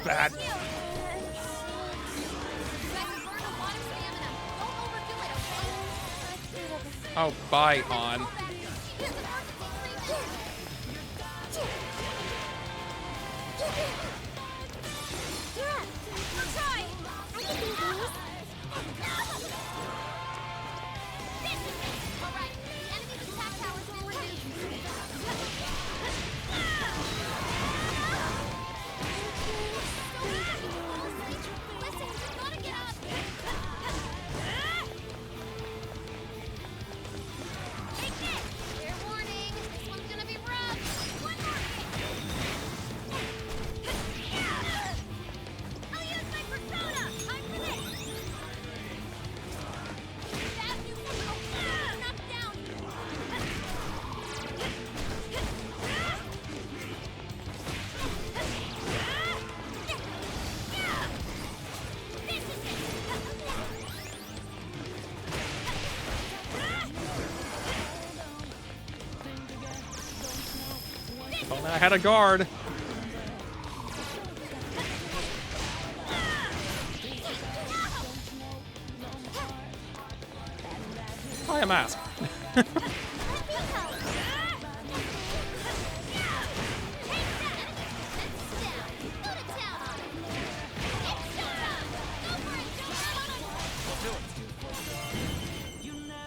that. You guys have burned a lot of stamina. Don't overdo it, okay? Oh, bye, On. She doesn't work to take 3 minutes. Yeah, I'll try. I can do these. This is it. All right, the enemy's attack power's been reduced. Listen, you gotta get up. Take this. Fair warning. This one's gonna be rough. One more. I'll use my persona. Time for this. Stab you. Knock down. This is Oh, I had a guard. Buy a mask.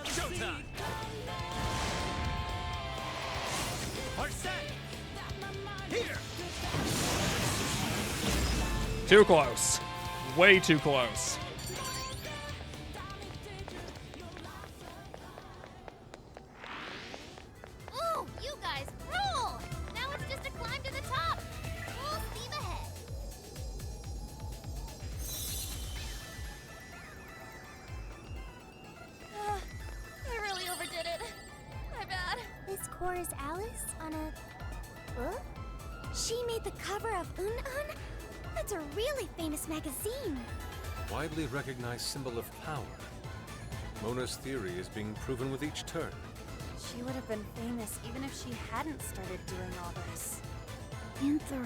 Showtime! Heart set! Here! Too close. Way too close. Ooh, you guys rule! Now it's just a climb to the top. Full steam ahead. I really overdid it. My bad. This core is Alice on a book? She made the cover of Un-Un? That's a really famous magazine. Widely recognized symbol of power. Mona's theory is being proven with each turn. She would have been famous even if she hadn't started doing all this. Panther.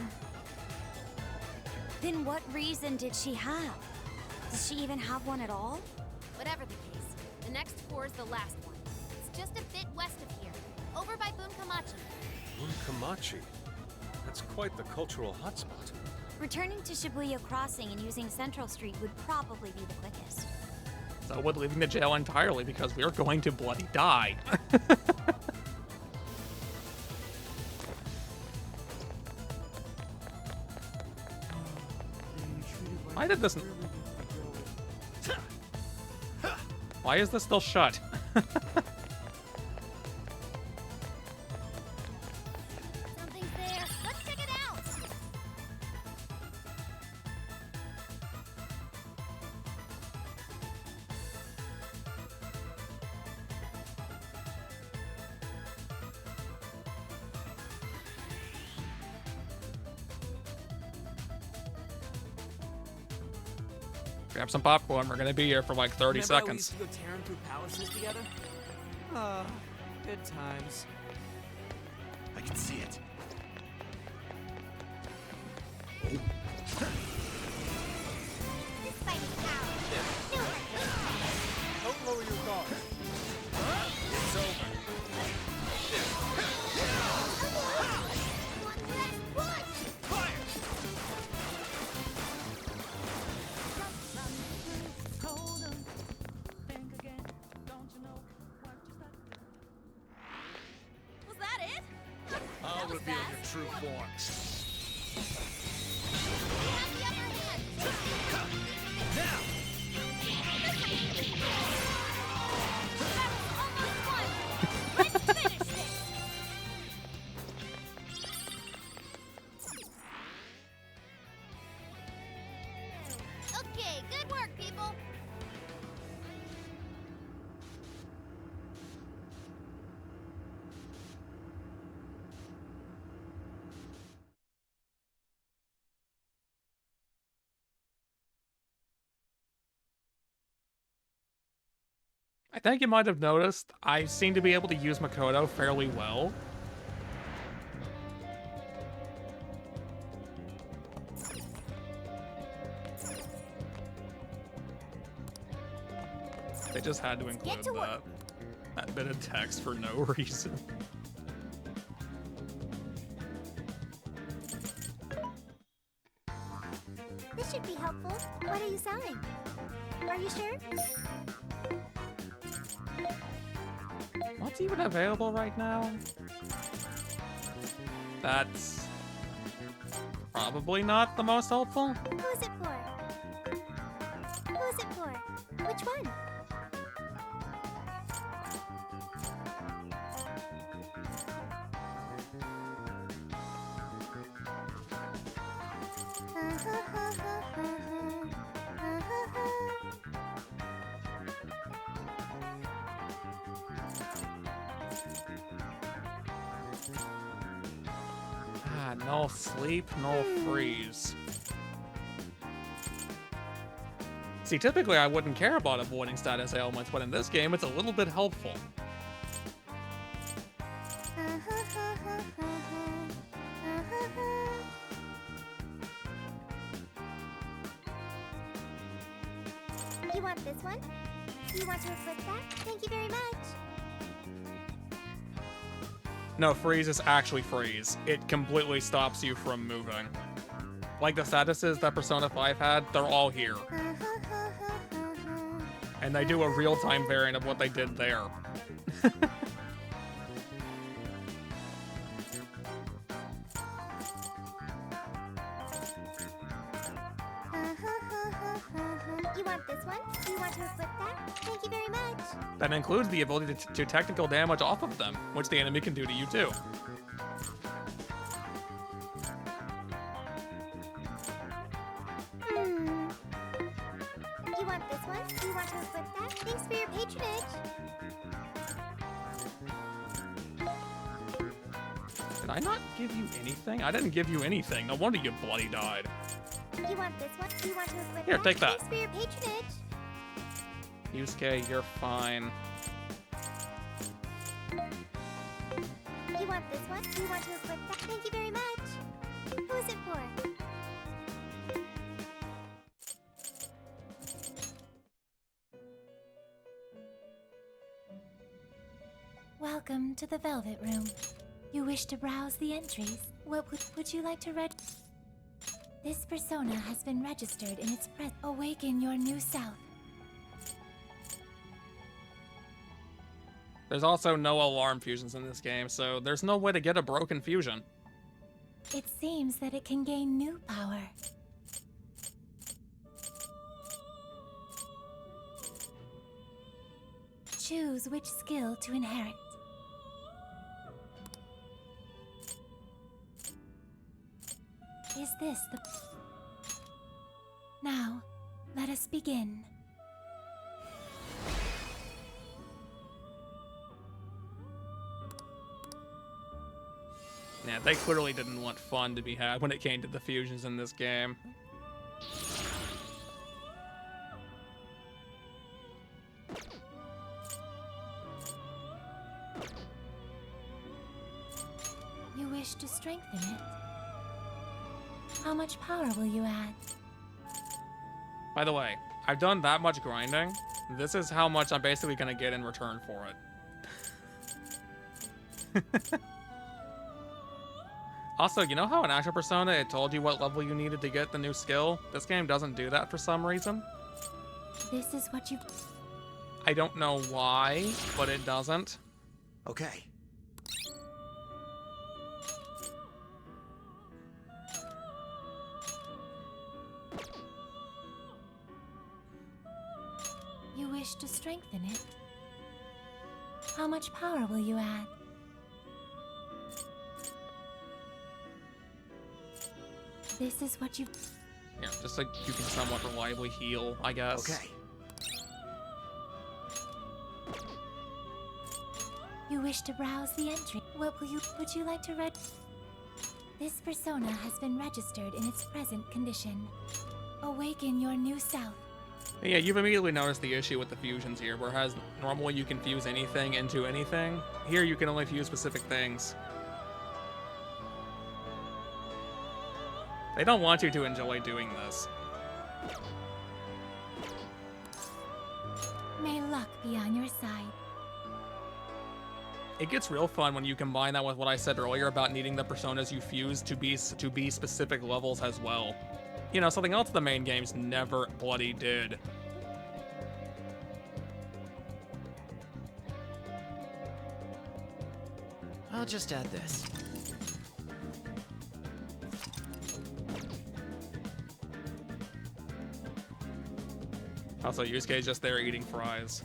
Then what reason did she have? Does she even have one at all? Whatever the case, the next core is the last one. It's just a bit west of here, over by Bunkamachi. Bunkamachi? That's quite the cultural hotspot. Returning to Shibuya Crossing and using Central Street would probably be the quickest. So would leaving the jail entirely because we are going to bloody die. Why did this... Why is this still shut? Something's there. Let's check it out. Grab some popcorn. We're gonna be here for like 30 Remember how we seconds. used to go tearing through palaces together? Good times. I can see it. This fight is ours. Don't lower your guard. It's over. One last push! Fire! Was that it? I'll was reveal your fast. true form. We have the upper hand. Now! That was almost fun. Let's finish this. Okay, good work, people. I think you might have noticed I seem to be able to use Makoto fairly well. just had to include that bit of text for no reason. This should be helpful. What are you selling? Are you sure? What's even available right now? That's probably not the most helpful. Who is it for? Who is it for? Which one? No sleep, no freeze. See, typically I wouldn't care about avoiding status ailments, but in this game it's a little bit helpful. You want this one? You want to equip that? Thank you very much. No, freeze is actually freeze. It completely stops you from moving. Like the statuses that Persona 5 had, they're all here. And they do a real-time variant of what they did there. You want this one? You want to equip that? Thank you very much. That includes the ability to do technical damage off of them, which the enemy can do to you too. You want this one? You want to equip that? Thanks for your patronage. Did I not give you anything? I didn't give you anything. No wonder you bloody died. You want this one? You want to equip Here, that? take that. Thanks for your patronage. Yusuke, you're fine. You want this one? You want to equip that? Thank you very much. Who is it for? Welcome to the Velvet Room. You wish to browse the entries. What would you like to read? This persona has been registered in its present. Awaken your new self. There's also no alarm fusions in this game, so there's no way to get a broken fusion. It seems that it can gain new power. Choose which skill to inherit. Is this the... Now, let us begin. Yeah, they clearly didn't want fun to be had when it came to the fusions in this game. You wish to strengthen it? How much power will you add? By the way, I've done that much grinding. This is how much I'm basically gonna get in return for it. Also, you know how in Actual Persona it told you what level you needed to get the new skill? This game doesn't do that for some reason. This is what you... I don't know why, but it doesn't. Okay. You wish to strengthen it? How much power will you add? This is what you... Yeah, just so you can somewhat reliably heal, I guess. Okay. You wish to browse the entry. What would you like to read? This persona has been registered in its present condition. Awaken your new self. Yeah, you've immediately noticed the issue with the fusions here, whereas normally you can fuse anything into anything. Here you can only fuse specific things. They don't want you to enjoy doing this. May luck be on your side. It gets real fun when you combine that with what I said earlier about needing the personas you fuse to be specific levels as well. You know, something else the main games never bloody did. I'll just add this. Also, Yusuke's just there eating fries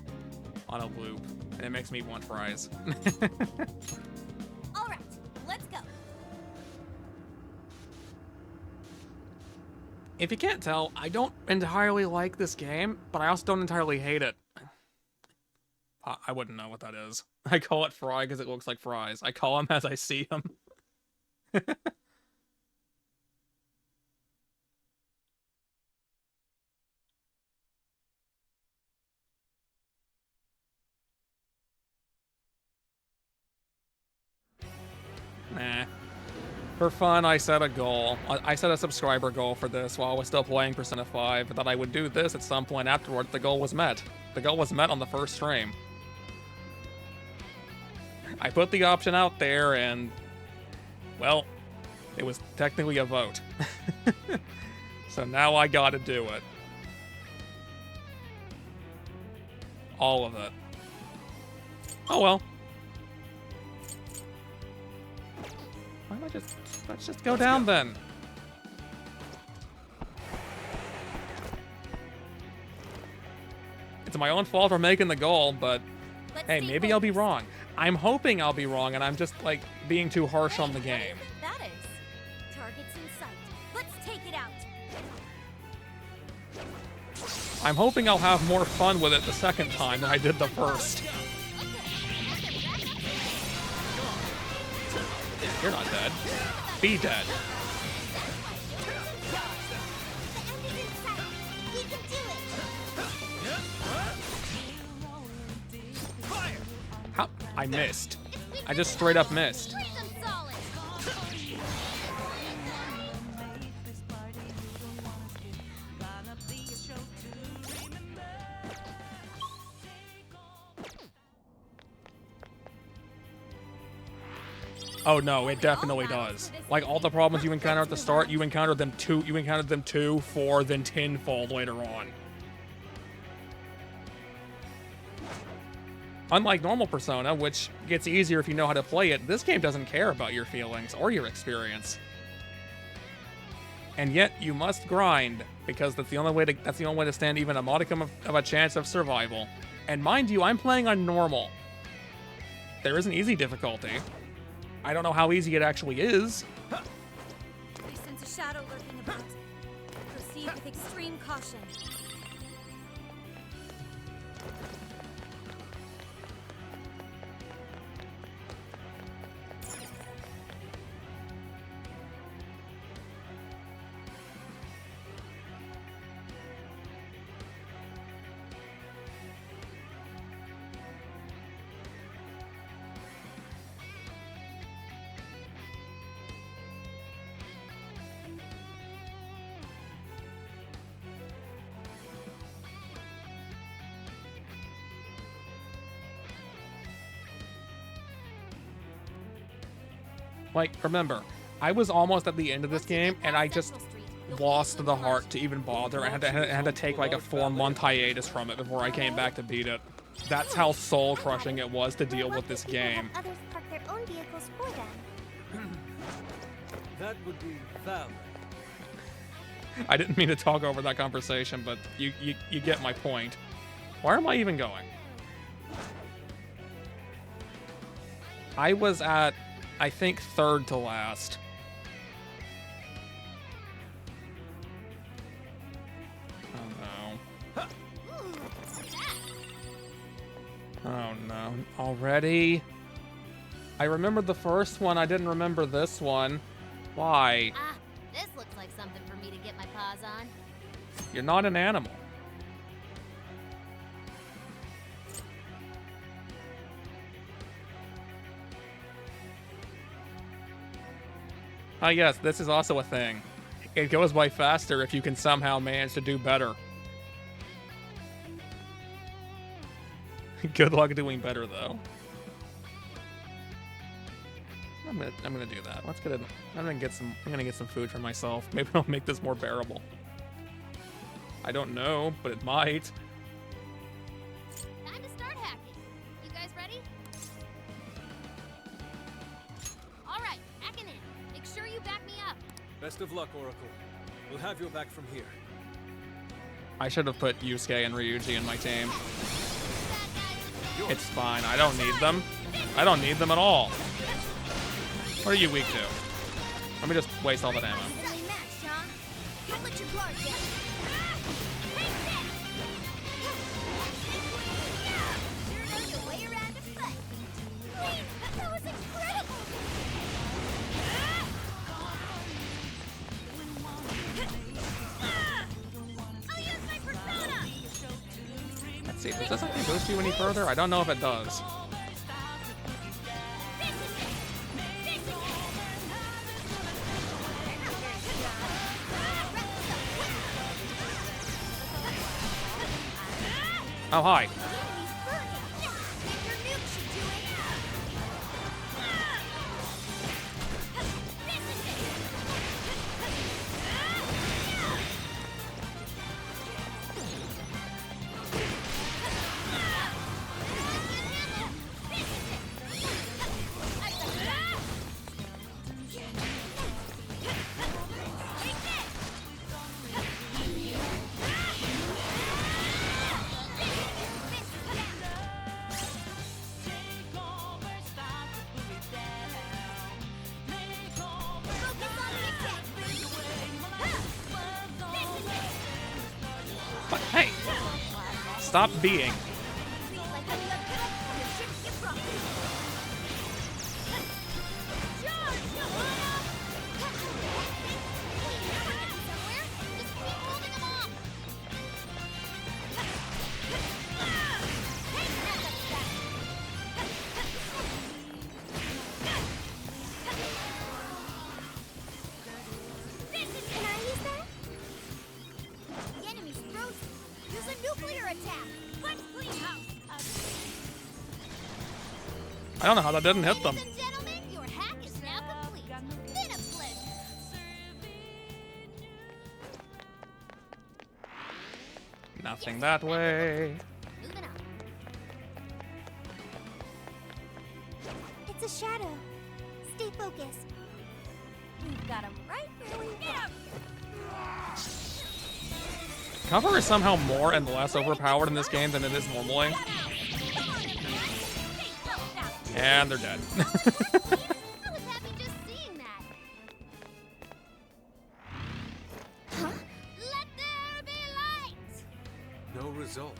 on a loop, and it makes me want fries. All right, let's go. If you can't tell, I don't entirely like this game, but I also don't entirely hate it. I wouldn't know what that is. I call it fry because it looks like fries. I call them as I see them. Nah. For fun, I set a goal. I set a subscriber goal for this while I was still playing Persona 5, that I would do this at some point afterward. The goal was met. The goal was met on the first stream. I put the option out there and, well, it was technically a vote. So now I gotta do it. All of it. Oh well. Why don't I just... Let's just go down then. It's my own fault for making the goal, but hey, maybe I'll be wrong. I'm hoping I'll be wrong, and I'm just, like, being too harsh on the game. That is. Target's in sight. Let's take it out. I'm hoping I'll have more fun with it the second time than I did the first. You're not dead. Be dead. How? I missed. I just straight up missed. Oh no, it definitely does. Like all the problems you encounter at the start, you encountered them 2, 4, then tenfold later on. Unlike normal Persona, which gets easier if you know how to play it, this game doesn't care about your feelings or your experience. And yet you must grind, because that's the only way to stand even a modicum of a chance of survival. And mind you, I'm playing on normal. There is an easy difficulty. I don't know how easy it actually is. I sense a shadow lurking about. Proceed with extreme caution. Like, remember, I was almost at the end of this game, and I just lost the heart to even bother. I had to take like a 4-month hiatus from it before I came back to beat it. That's how soul-crushing it was to deal with this game. Others park their own vehicles for them. That would be valid. I didn't mean to talk over that conversation, but you get my point. Where am I even going? I was at, I think, 3rd to last. Oh no. Oh no. Already? I remembered the first one, I didn't remember this one. Why? Ah, this looks like something for me to get my paws on. You're not an animal. Ah yes, this is also a thing. It goes by faster if you can somehow manage to do better. Good luck doing better, though. I'm gonna do that. Let's get it. I'm gonna get some food for myself. Maybe I'll make this more bearable. I don't know, but it might. Time to start hacking. You guys ready? All right, hacking in. Make sure you back me up. Best of luck, Oracle. We'll have your back from here. I should have put Yusuke and Ryuji in my team. It's fine. I don't need them. I don't need them at all. What are you weak to? Let me just waste all that ammo. Friendly match, huh? Don't let your guard down. Sure know your way around a fight. Wait, that was incredible! I'll use my persona! Let's see. Does this actually boost you any further? I don't know if it does. Oh, hi. But hey, stop being. Can I use that? The enemy's frozen. Use a nuclear attack. Let's clean house! I don't know how that didn't hit them. Ladies and gentlemen, your hack is now complete. Been a pleasure. Nothing that way. Moving on. It's a shadow. Stay focused. We've got him right where we want him. Cover is somehow more and less overpowered in this game than it is normally. And they're dead. I was happy just seeing that. Huh? Let there be light! No result.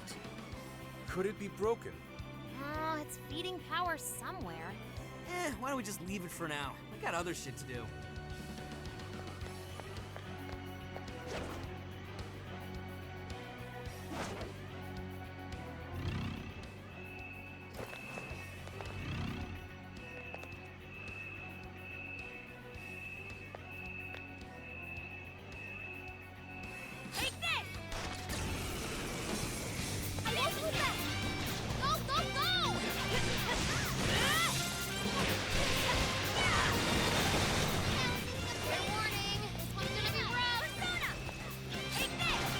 Could it be broken? Oh, it's feeding power somewhere. Why don't we just leave it for now? We got other shit to do. Take this! I won't do that! Go, go, go! Fair warning, this one's gonna be rough. Persona! Take this!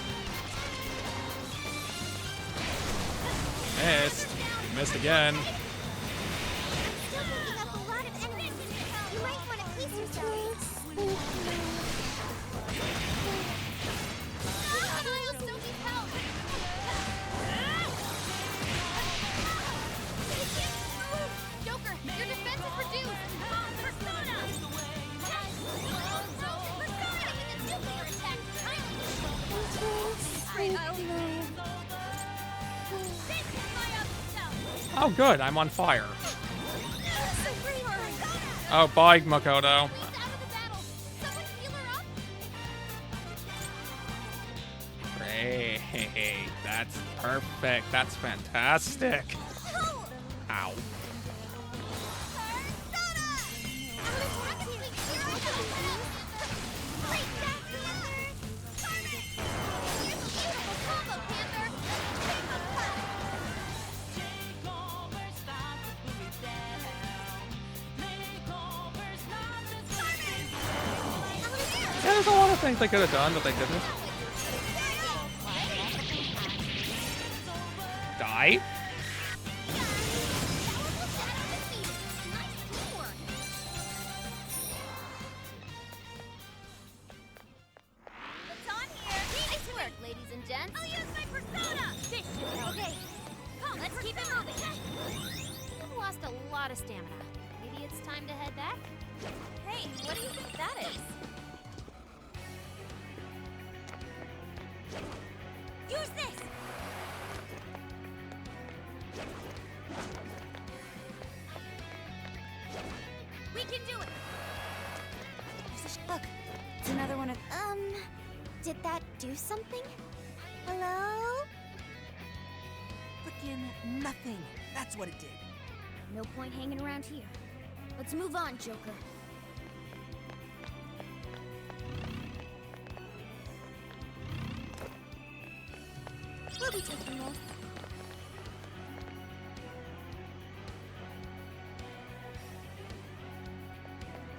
Missed. Missed again. Still picking up a lot of enemies. You might want to piece yourself. I'll still need help. Joker, your defense is reduced. Persona! Nuclear attack. This is my other self! Oh, good. I'm on fire. Oh, bye, Makoto. Out of the battle. Someone heal her up. Great. That's perfect. That's fantastic. Ow. Yeah, there's a lot of things they could have done, but they didn't. Die? What's on here? Nice work, ladies and gents. I'll use my persona! This should help. Okay. Come, let's keep it moving. You've lost a lot of stamina. Maybe it's time to head back? Hey, what do you think that is? Use this! We can do it! Look, it's another one of. Did that do something? Hello? Frickin' nothing. That's what it did. No point hanging around here. Let's move on, Joker. We'll be taking this.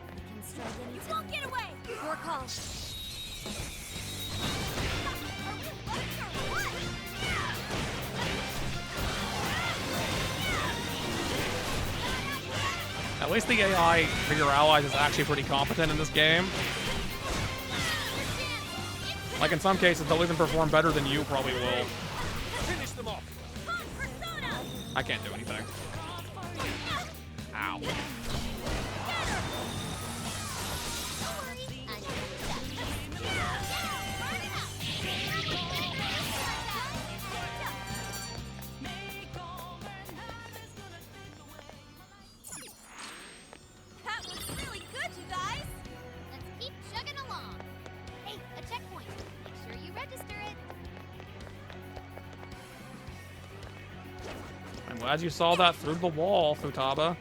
We can strike any You time. won't get away! Your call. At least the AI for your allies is actually pretty competent in this game. Like in some cases, they'll even perform better than you probably will. Finish them off. I can't do anything. Ow. That was really good, you guys! Let's keep chugging along. Hey, a checkpoint. Make sure you register it. I'm glad you saw that through the wall, Futaba.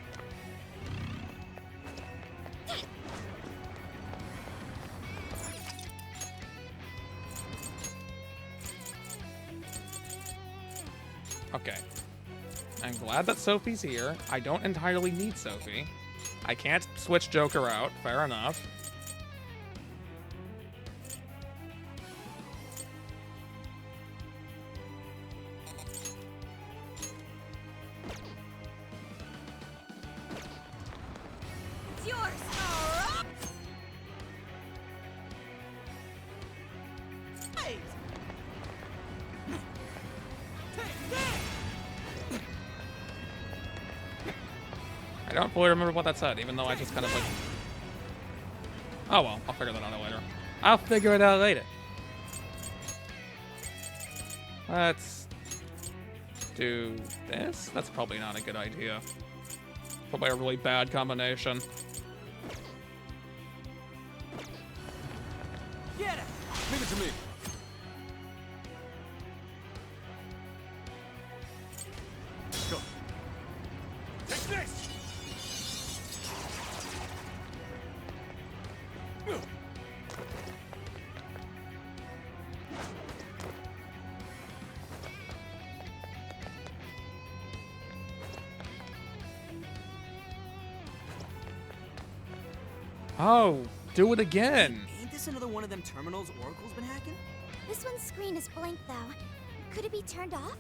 Okay. I'm glad that Sophie's here. I don't entirely need Sophie. I can't switch Joker out. Fair enough. It's yours! I don't fully remember what that said, even though I just kind of like... Oh well, I'll figure that out later. I'll figure it out later. Let's do this. That's probably not a good idea. Probably a really bad combination. Get it! Leave it to me. Go. Take this! Oh, do it again. Ain't this another one of them terminals Oracle's been hacking? This one's screen is blank, though. Could it be turned off?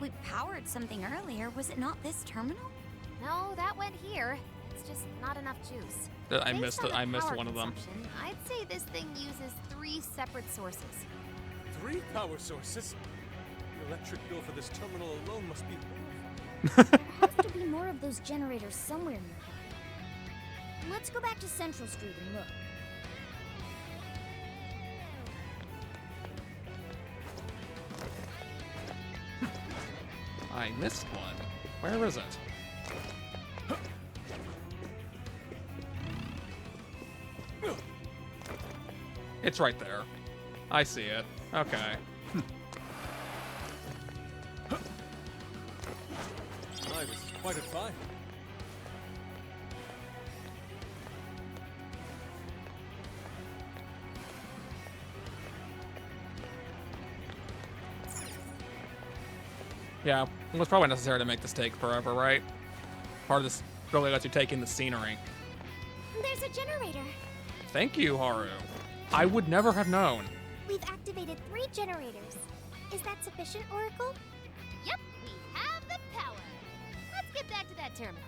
We powered something earlier. Was it not this terminal? No, that went here. It's just not enough juice. I Based missed on it. the I missed power one of them. consumption, I'd say this thing uses 3 separate sources. 3 power sources? The electric bill for this terminal alone must be horrifying. There has to be more of those generators somewhere nearby. Let's go back to Central Street and look. I missed one. Where is it? It's right there. I see it. Okay. My, this is quite a find. Yeah, it was probably necessary to make this take forever, right? Part of this really lets you take in the scenery. There's a generator. Thank you, Haru. I would never have known. We've activated 3 generators. Is that sufficient, Oracle? Yep, we have the power. Let's get back to that terminal.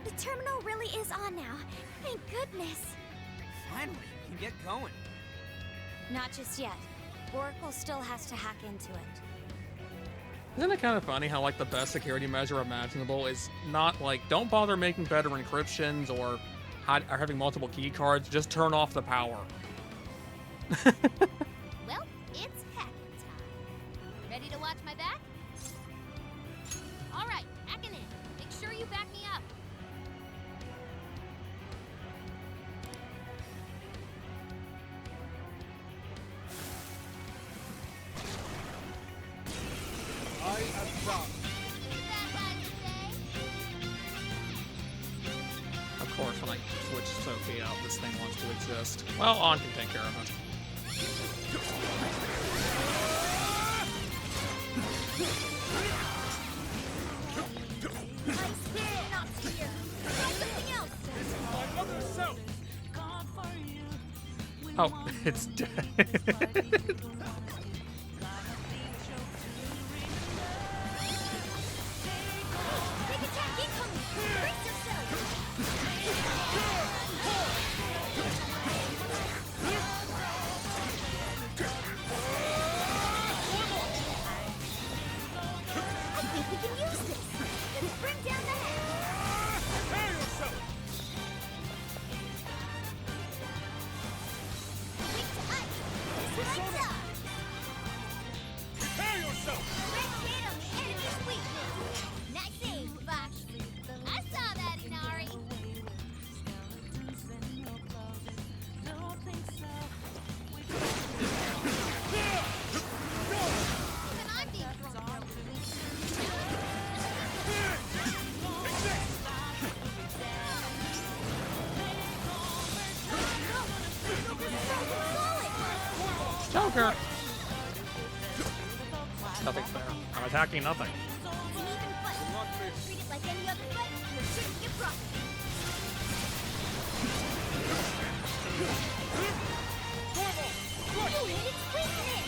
The terminal really is on now. Thank goodness. Finally, we can get going. Not just yet. Oracle still has to hack into it. Isn't it kind of funny how, like, the best security measure imaginable is not, like, don't bother making better encryptions or having multiple key cards, just turn off the power. Well, it's hacking time. Ready to watch my back? All right, hacking in. Make sure you back me up. I am done. Of course, when I switch Sophie out, this thing wants to exist. Well, On can take care of it. Oh, it's dead. Joker! Nothing's there. I'm attacking nothing. Treat it like any other fight, and it shouldn't get rough. You hit its weakness!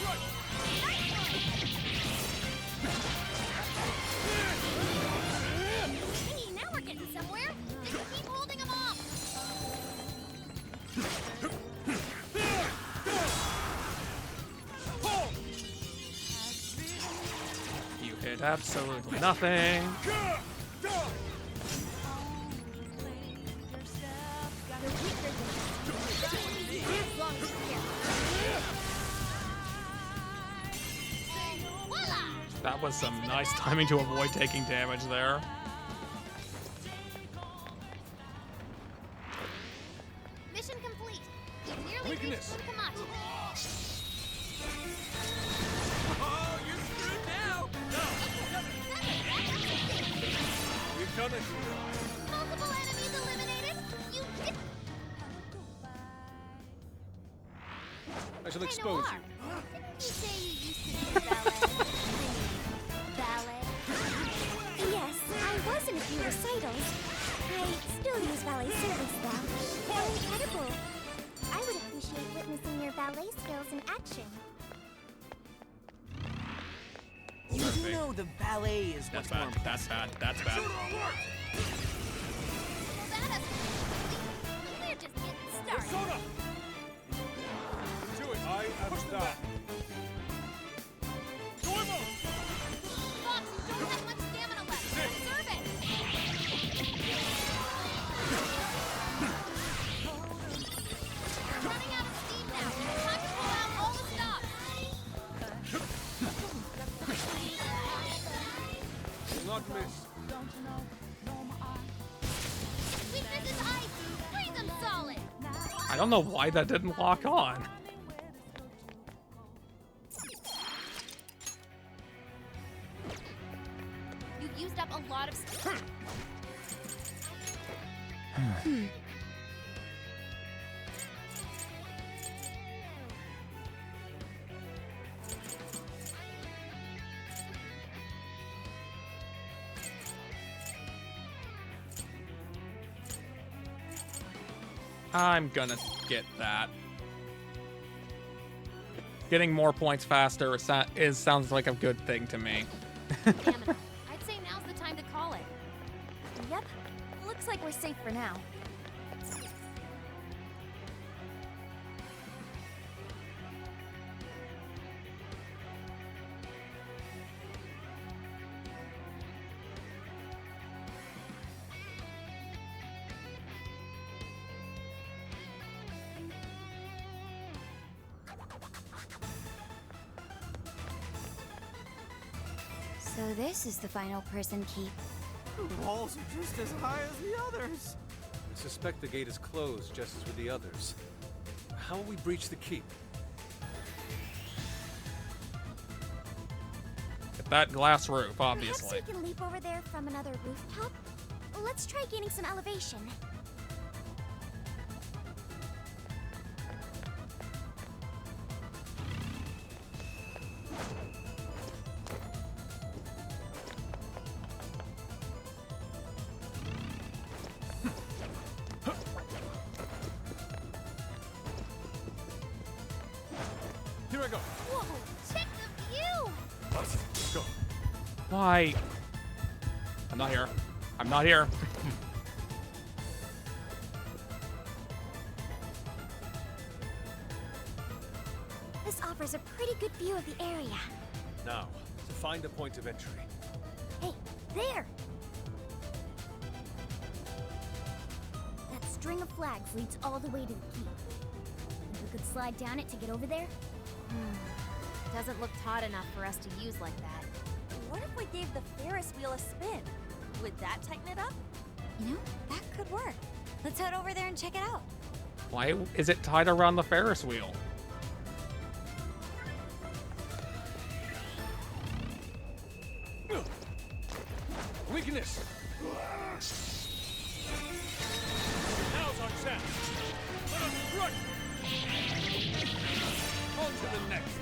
Hey, now we're getting somewhere. Just keep holding them off. You hit absolutely nothing. That was some nice timing to avoid taking damage there. Mission complete. We've nearly Weakness. reached Uncomachi. Oh, you're screwed now! We've done it. Multiple enemies eliminated. You did. I shall Hey, expose Noir. you. Didn't you say you used to do ballet? Yes, I was in a few recitals. I still use valet service, though. Oh, incredible. I would appreciate witnessing your ballet skills in action. You do know the ballet is That's much more bad. That's bad. That's bad. Well, that doesn't we're just getting started. Persona! Do it. I am done. Fox, you don't have much stamina left. Conserve it. We're running out of steam now. Time to pull out all the stops. Will not miss. Weakness is ice. Freeze them solid. I don't know why that didn't lock on. You've used up a lot of I'm gonna get that. Getting more points faster sounds like a good thing to me. Stamina. I'd say now's the time to call it. Yep. Looks like we're safe for now. So this is the final prison keep. The walls are just as high as the others. I suspect the gate is closed just as with the others. How will we breach the keep? Get that glass roof, obviously. Perhaps we can leap over there from another rooftop? Let's try gaining some elevation. Here I go. Whoa! Check the view! Let's go. Why? I'm not here. I'm not here. This offers a pretty good view of the area. Now, to find a point of entry. Hey, there! That string of flags leads all the way to the keep. Think we could slide down it to get over there? Doesn't look taut enough for us to use like that. What if we gave the Ferris wheel a spin? Would that tighten it up? You know, that could work. Let's head over there and check it out. Why is it tied around the Ferris wheel? Weakness! Now's our chance! Let us strike! On to the next!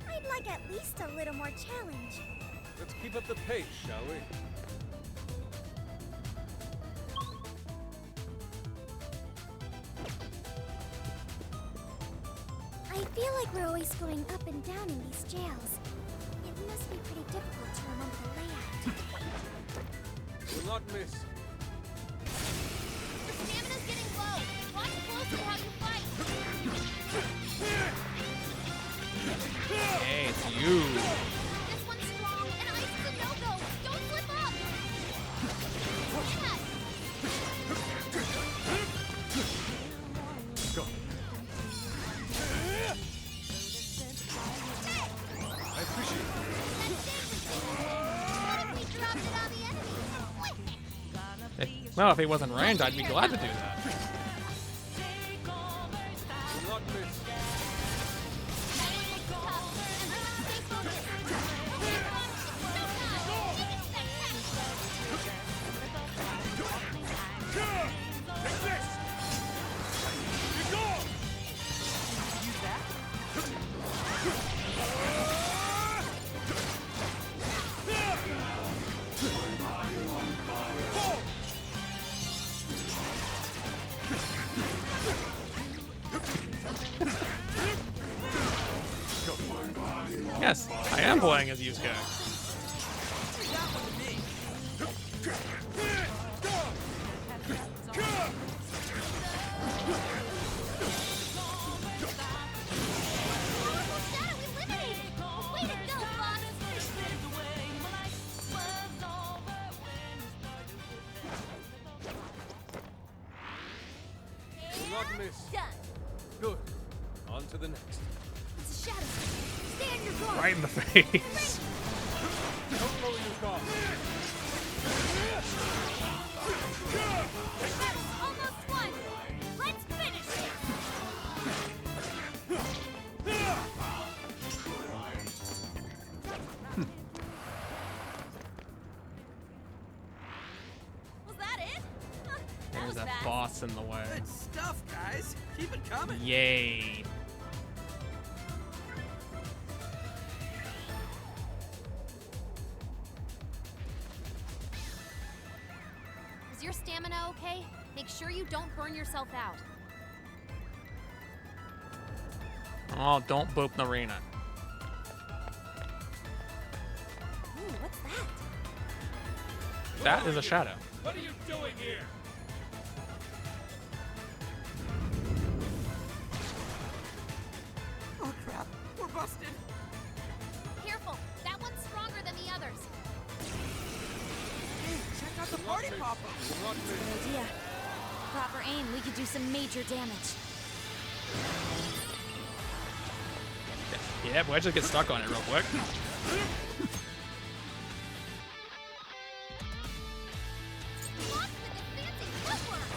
I'd like at least a little more challenge. Let's keep up the pace, shall we? I feel like we're always going up and down in these jails. It must be pretty difficult to remember the layout. Will not miss. Your stamina's getting low. Watch closely how you fight. Hey, it's you. This one's strong, and ice is a no-go. Don't slip up. Yes. Go. I appreciate it. What if we dropped it on the enemy? Well, if he wasn't ranged, I'd be glad to do that. Will not miss. Take this! Be gone! Yes, I am playing as Yusuke. Will not miss. Done. Good. On to the next. It's a shadow. Stay on your guard. Right in the face. Don't lower your guard. Almost won! Let's finish it! Was that it? Huh, that There's was a fast. boss in the way. Good stuff, guys. Keep it coming. Yay. Is your stamina okay? Make sure you don't burn yourself out. Oh, don't boop Narina. Ooh, what's that? That is a shadow. What are you doing here? Oh crap, we're busted. Careful, that one's stronger than the others. Hey, check out the party popper. Good idea. Proper aim, we could do some major damage. Yeah, we'll just get stuck on it real quick. Lost with the fancy footwork.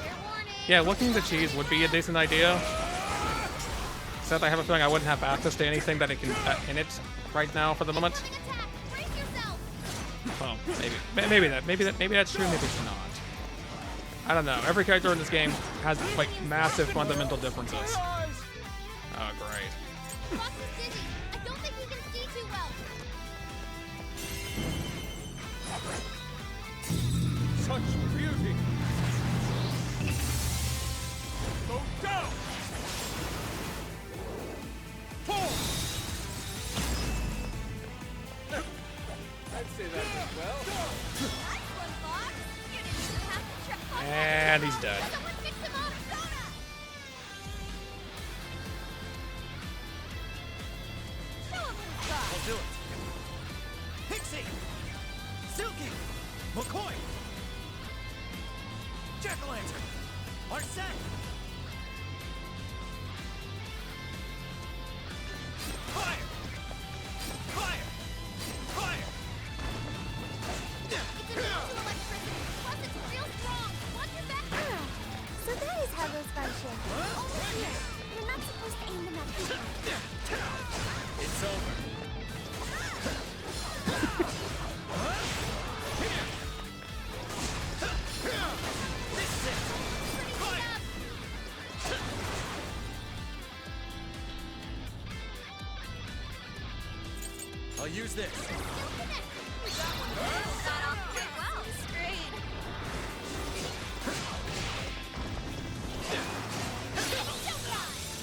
Fair warning. Yeah, looking to cheese would be a decent idea. Except I have a feeling I wouldn't have access to anything that it can in it right now for the moment. Incoming attack. Brace yourself. Well, maybe that's true, maybe it's not. I don't know. Every character in this game has like massive fundamental differences. Oh, great. Boss is dizzy. I don't think he can see too well. Such beauty! Go down! I'd say that as well. Nice one, Fox. You didn't even have to trip on And he's dead. Someone fix him up. Soda! Show him who's boss. I'll do it. Pixie! Silky! McCoy! Jack-o'-lantern! Arsene! Fire! Fire! Fire! It's immune to electricity. Plus, it's real strong. Watch your back. So that is how those guns shoot. Only here. You're not supposed to aim them at people. It's over. This is it. Fire! I'll use this. Got off pretty well. Great.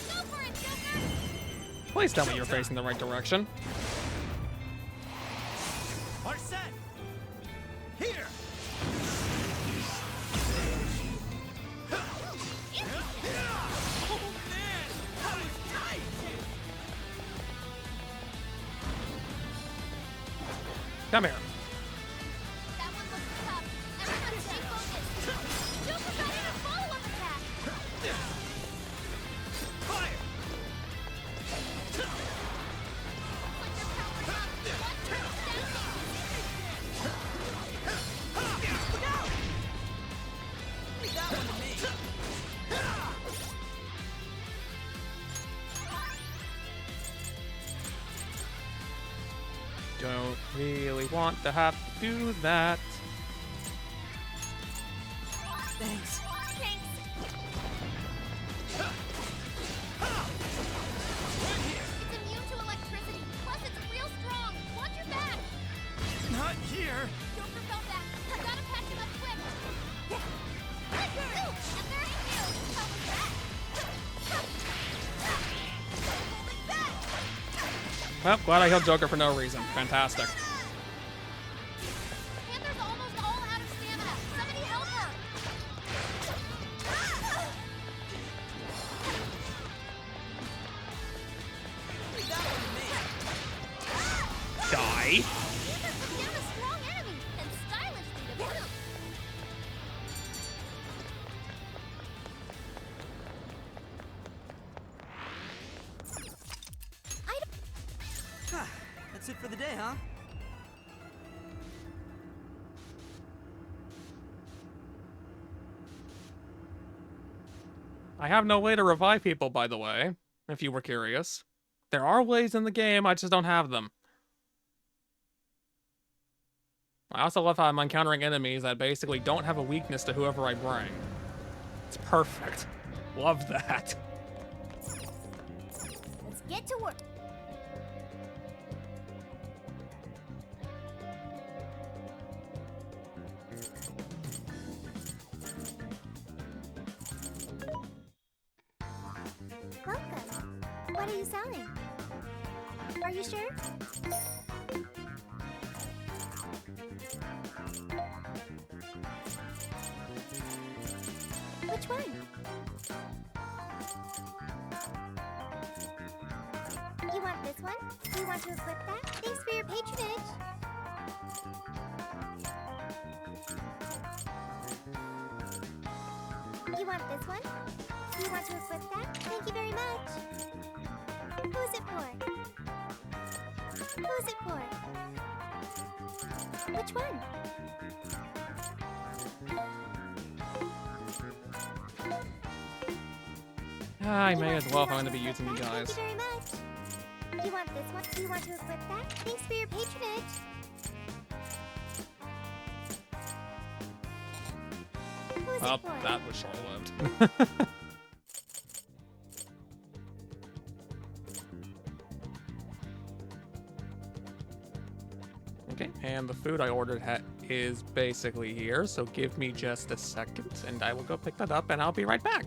Go for it, Joker. Please tell me you're facing the right direction. Arsene! Here! Oh man! That was tight! Come here. That one looks tough. Everyone stay focused. Joker got in a follow-up attack. Fire! Like they're powering up. One turn Look out! Leave that one to me. Don't really want to have to do that. Thanks. It's immune to electricity. Plus, it's real strong. Watch your back. Not here! Joker felt that. I gotta patch him up quick. And there's you. How was that? Holding back. Well, glad I healed Joker for no reason. Fantastic. Panther's almost all out of stamina. Somebody help her. Leave that one to me. Die. Panther took down a strong enemy, and stylishly to boot. That's it for the day, huh? I have no way to revive people, by the way, if you were curious. There are ways in the game, I just don't have them. I also love how I'm encountering enemies that basically don't have a weakness to whoever I bring. It's perfect. Love that. Get to work. Welcome. What are you selling? Are you sure? Which one? You want this one? Do you want to equip that? Thanks for your patronage. You want this one? Do you want to equip that? Thank you very much. Who's it for? Who's it for? Which one? I may as well if I'm going to be using you guys. Thank you very much. You want this one? Do you want to equip that? Thanks for your patronage. Who's Well, it for? that was short-lived. Okay, and the food I ordered is basically here, so give me just a second, and I will go pick that up, and I'll be right back.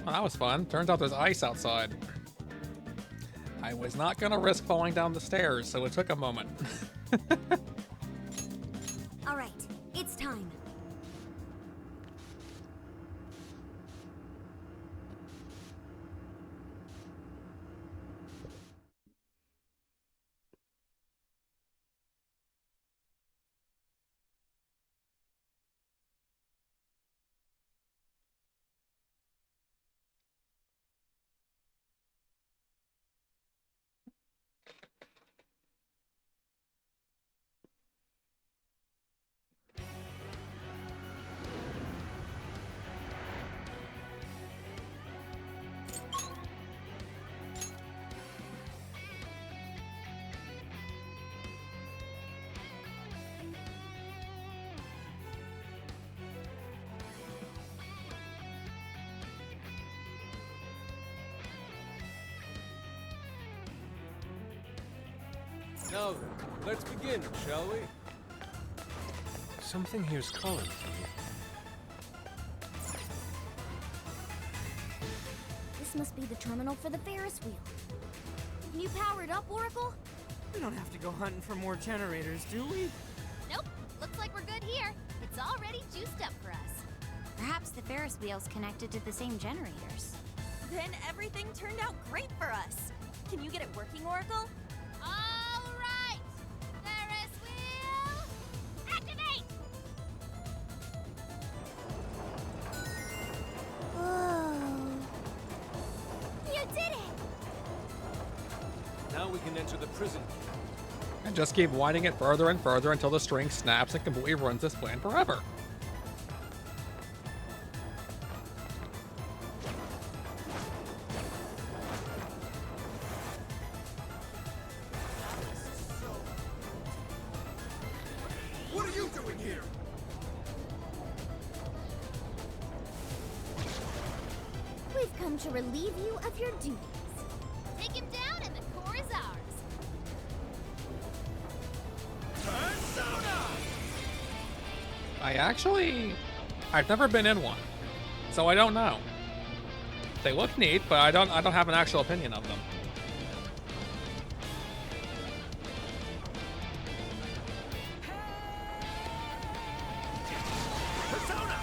Well, that was fun. Turns out there's ice outside. I was not gonna risk falling down the stairs, so it took a moment. All right, it's time. Now then, let's begin, shall we? Something here's calling to me. This must be the terminal for the Ferris wheel. Can you power it up, Oracle? We don't have to go hunting for more generators, do we? Nope. Looks like we're good here. It's already juiced up for us. Perhaps the Ferris wheel's connected to the same generators. Then everything turned out great for us. Can you get it working, Oracle? All right! Ferris wheel, activate! Whoa. You did it! Now we can enter the prison. And just keep winding it further and further until the string snaps and completely ruins this plan forever. What are you doing here? We've come to relieve you of your duties. Take him down and the core is ours. Persona! I've never been in one, so I don't know. They look neat, but I don't have an actual opinion of them. Persona!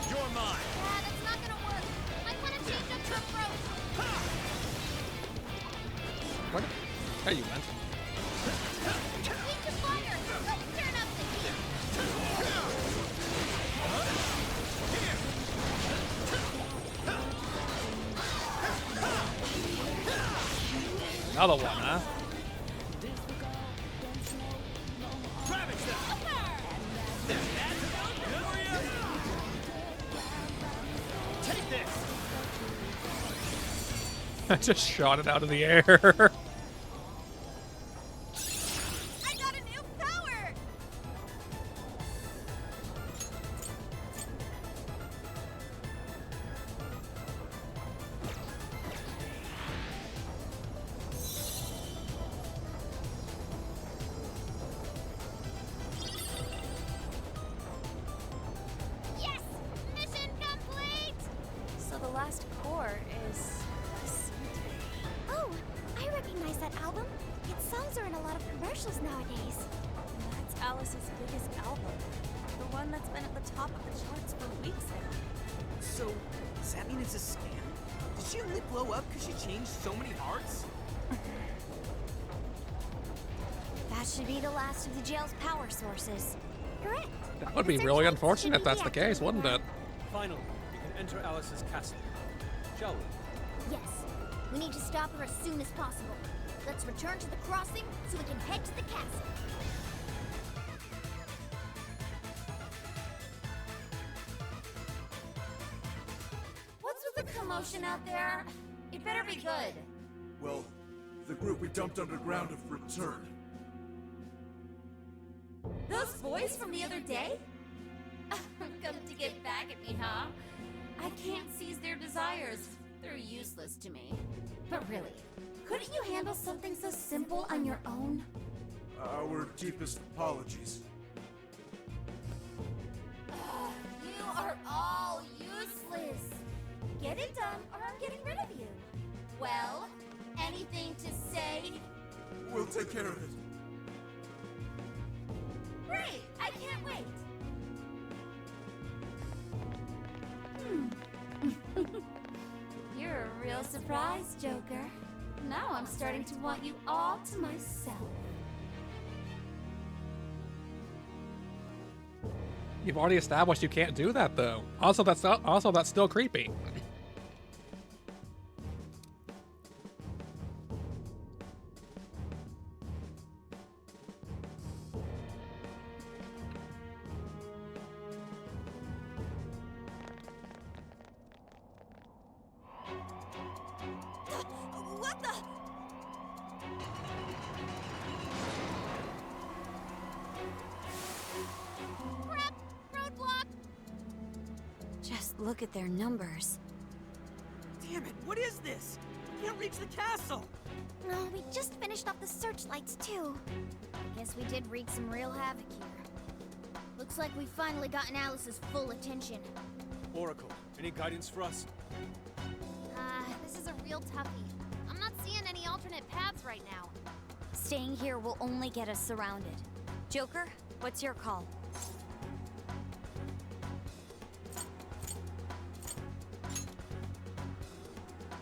You're mine! Yeah, that's not gonna work. Might wanna change up your approach. What? There you went. Need to fire. Let's turn up the heat. Another one, huh? Ravage them! Take this! I just shot it out of the air. I got a new power! Yes! Mission complete! So the last core is... Oh, I recognize that album. Its songs are in a lot of commercials nowadays. That's Alice's biggest album. The one that's been at the top of the charts for weeks now. So, does that mean it's a scam? Did she only blow up because she changed so many hearts? That should be the last of the jail's power sources. Correct. That would be really unfortunate if that's the case, wouldn't it? Finally, we can enter Alice's castle. Shall we? Yes. We need to stop her as soon as possible. Let's return to the crossing so we can head to the castle. What's with the commotion out there? It better be good. Well, the group we dumped underground have returned. Those boys from the other day? Come to get back at me, huh? I can't seize their desires. They're useless to me. But really, couldn't you handle something so simple on your own? Our deepest apologies. You are all useless. Get it done. Well, anything to say? We'll take care of it. Great! I can't wait! You're a real surprise, Joker. Now I'm starting to want you all to myself. You've already established you can't do that, though. Also, that's still creepy. What the? Crap! Roadblock! Just look at their numbers. Damn it, what is this? We can't reach the castle. No, we just finished off the searchlights, too. Guess we did wreak some real havoc here. Looks like we've finally gotten Alice's full attention. Oracle, any guidance for us? This is a real toughie. I'm not seeing any alternate paths right now. Staying here will only get us surrounded. Joker, what's your call?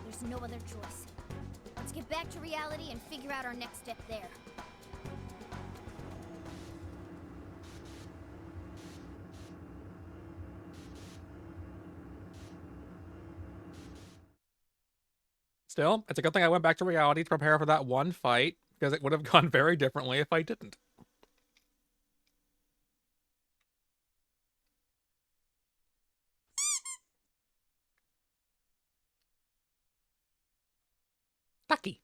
There's no other choice. Let's get back to reality and figure out our next step there. Still, it's a good thing I went back to reality to prepare for that one fight, because it would have gone very differently if I didn't. Ducky.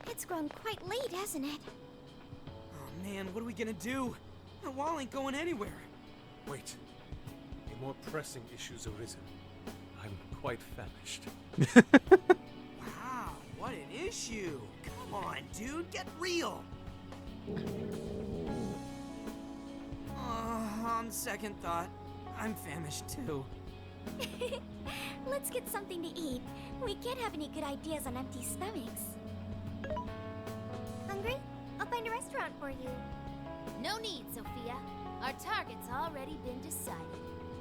It's grown quite late, hasn't it? Oh man, what are we gonna do? That wall ain't going anywhere. Wait. A more pressing issue's arisen. I'm quite famished. Wow, what an issue. Come on, dude, get real. On second thought, I'm famished too. Let's get something to eat. We can't have any good ideas on empty stomachs. Hungry? I'll find a restaurant for you. No need, Sophia. Our target's already been decided.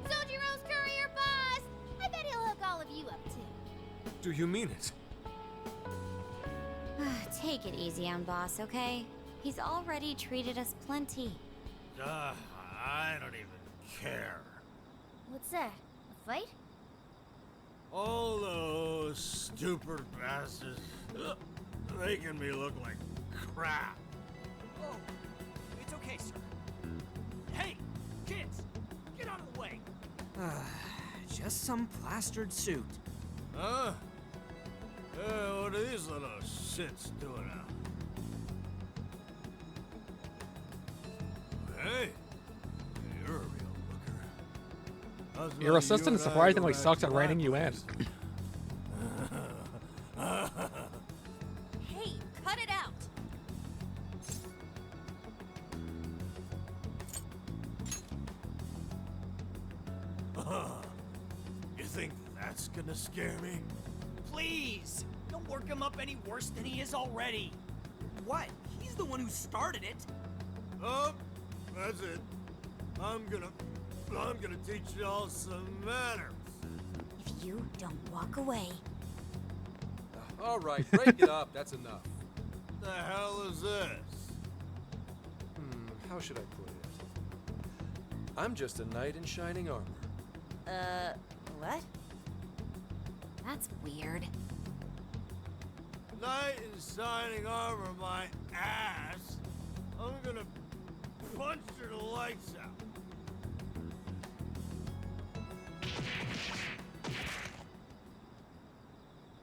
Sojiro's courier boss! I bet he'll hook all of you up too. Do you mean it? Take it easy on Boss, okay? He's already treated us plenty. I don't even care. What's that? A fight? All those stupid bastards making me look like crap. Oh, it's okay, sir. Hey, kids, get out of the way. Just some plastered suit. Huh? What are these little shits doing out? Hey, you're a real looker. How's Your about assistant you and I surprisingly go back sucks to at my reining you in. place? Hey, cut it out! You think that's gonna scare me? Please, don't work him up any worse than he is already. What? He's the one who started it. Oh, that's it. I'm gonna teach y'all some manners. If you don't walk away. All right, break it up. That's enough. The hell is this? How should I put it? I'm just a knight in shining armor. What? That's weird. Knight in shining armor, my ass. I'm gonna punch your lights out.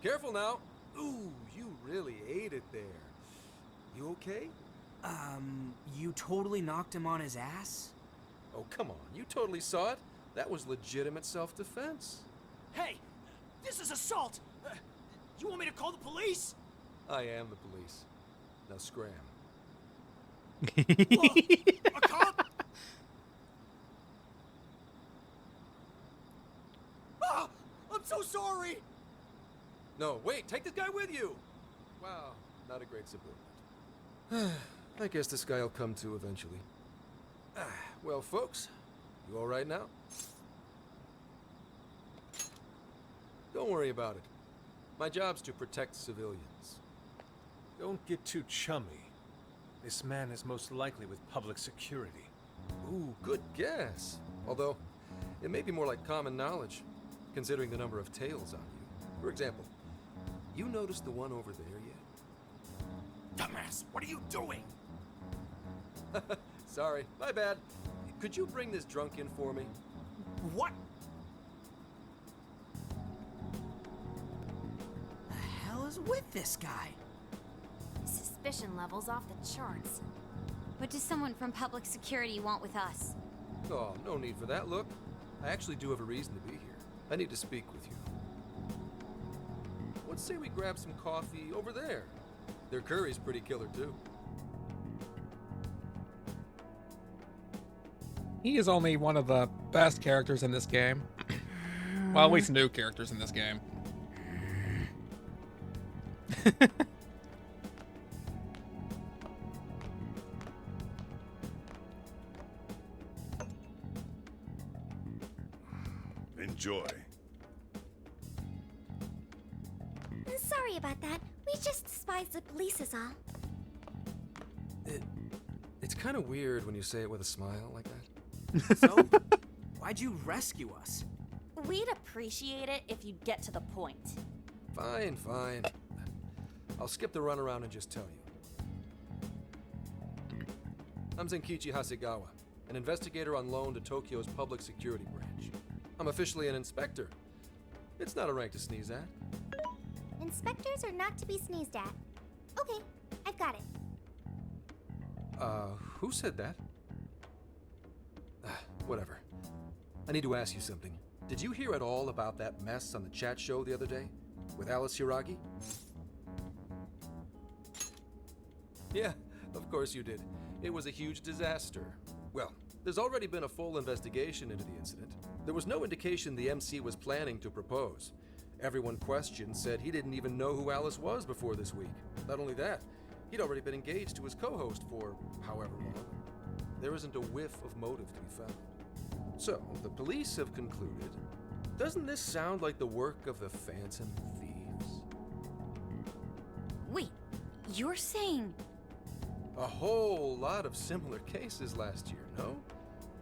Careful now. Ooh, you really ate it there. You okay? You totally knocked him on his ass? Oh, come on. You totally saw it. That was legitimate self-defense. Hey, this is assault. You want me to call the police? I am the police. Now scram. Whoa, a cop? Ah, I'm so sorry. No, wait, take this guy with you! Wow, not a great subordinate. I guess this guy will come to eventually. Well, folks, you all right now? Don't worry about it. My job's to protect civilians. Don't get too chummy. This man is most likely with public security. Ooh, good guess. Although, it may be more like common knowledge, considering the number of tails on you. For example, you noticed the one over there yet? Dumbass, what are you doing? Sorry, my bad. Could you bring this drunk in for me? What? The hell is with this guy? Suspicion levels off the charts. What does someone from public security want with us? Oh, no need for that. Look, I actually do have a reason to be here. I need to speak with you. Let's say we grab some coffee over there. Their curry's pretty killer, too. He is only one of the best characters in this game. Well, at least new characters in this game. Enjoy. Sorry about that. We just despised the police is all. It's kind of weird when you say it with a smile like that. So, why'd you rescue us? We'd appreciate it if you'd get to the point. Fine, fine. I'll skip the runaround and just tell you. I'm Zenkichi Hasegawa, an investigator on loan to Tokyo's public security branch. I'm officially an inspector. It's not a rank to sneeze at. Inspectors are not to be sneezed at. Okay, I've got it. Who said that? Whatever. I need to ask you something. Did you hear at all about that mess on the chat show the other day? With Alice Hiragi? Yeah, of course you did. It was a huge disaster. Well, there's already been a full investigation into the incident. There was no indication the MC was planning to propose. Everyone questioned said he didn't even know who Alice was before this week. Not only that, he'd already been engaged to his co-host for however long. There isn't a whiff of motive to be found. So, the police have concluded, doesn't this sound like the work of the Phantom Thieves? Wait, you're saying... A whole lot of similar cases last year, no?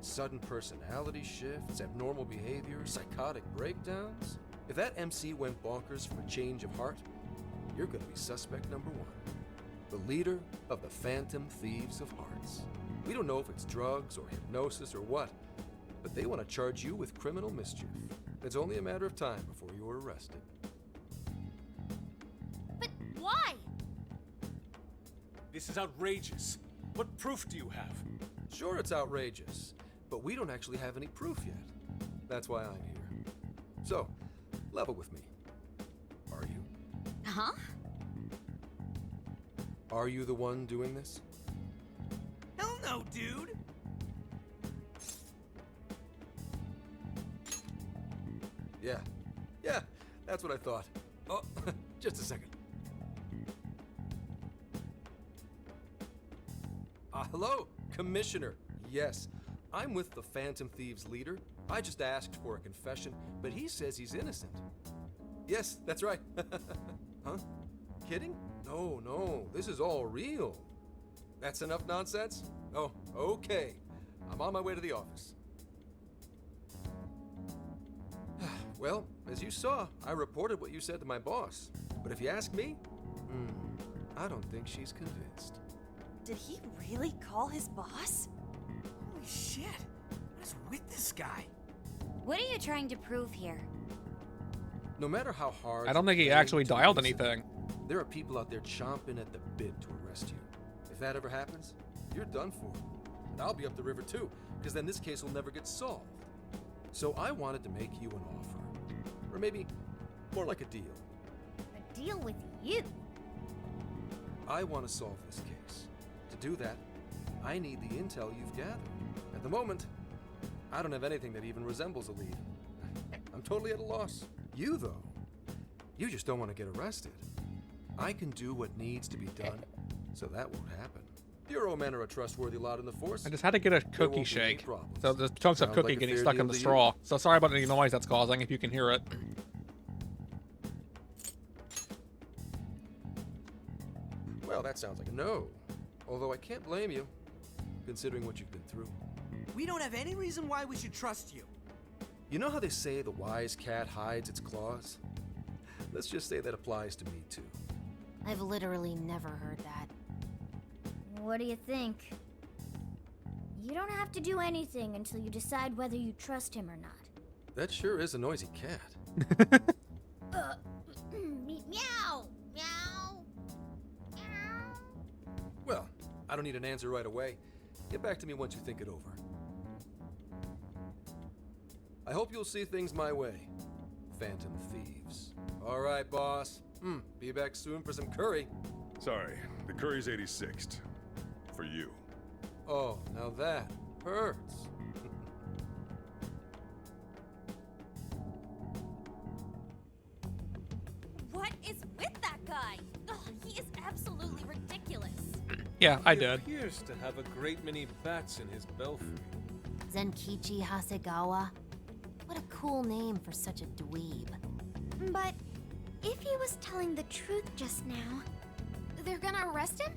Sudden personality shifts, abnormal behavior, psychotic breakdowns. If that MC went bonkers from a change of heart, you're gonna be suspect number one. The leader of the Phantom Thieves of Hearts. We don't know if it's drugs or hypnosis or what, but they want to charge you with criminal mischief. It's only a matter of time before you're arrested. But why? This is outrageous. What proof do you have? Sure, it's outrageous, but we don't actually have any proof yet. That's why I'm here. So, level with me. Are you? Huh? Are you the one doing this? Hell no, dude. Yeah, that's what I thought. Oh, just a second. Hello, Commissioner. Yes, I'm with the Phantom Thieves leader. I just asked for a confession, but he says he's innocent. Yes, that's right. Huh? Kidding? No, this is all real. That's enough nonsense? Oh, okay. I'm on my way to the office. Well, as you saw, I reported what you said to my boss. But if you ask me, I don't think she's convinced. Did he really call his boss? Holy shit. What is with this guy? What are you trying to prove here? No matter how hard... I don't think he actually dialed anything. There are people out there chomping at the bit to arrest you. If that ever happens, you're done for. And I'll be up the river too, because then this case will never get solved. So I wanted to make you an offer. Or maybe more like a deal. A deal with you? I want to solve this case. To do that, I need the intel you've gathered. At the moment, I don't have anything that even resembles a lead. I'm totally at a loss. You, though, you just don't want to get arrested. I can do what needs to be done, so that won't happen. Bureau men are a trustworthy lot in the force. I just had to get a There cookie won't be any shake. problems. So there's chunks of Sounds cookie like a getting fair stuck deal in the to you? straw. So sorry about any noise that's causing, if you can hear it. Well, that sounds like a no. Although I can't blame you, considering what you've been through. We don't have any reason why we should trust you. You know how they say the wise cat hides its claws? Let's just say that applies to me, too. I've literally never heard that. What do you think? You don't have to do anything until you decide whether you trust him or not. That sure is a noisy cat. Meow! Meow! Well, I don't need an answer right away. Get back to me once you think it over. I hope you'll see things my way, Phantom Thieves. All right, boss. Be back soon for some curry. Sorry, the curry's 86th. For you. Oh, now that hurts. What is with that guy? Ugh, he is absolutely ridiculous. Yeah, I He did. appears to have a great many bats in his belfry. Zenkichi Hasegawa? What a cool name for such a dweeb. But if he was telling the truth just now, They're gonna arrest him?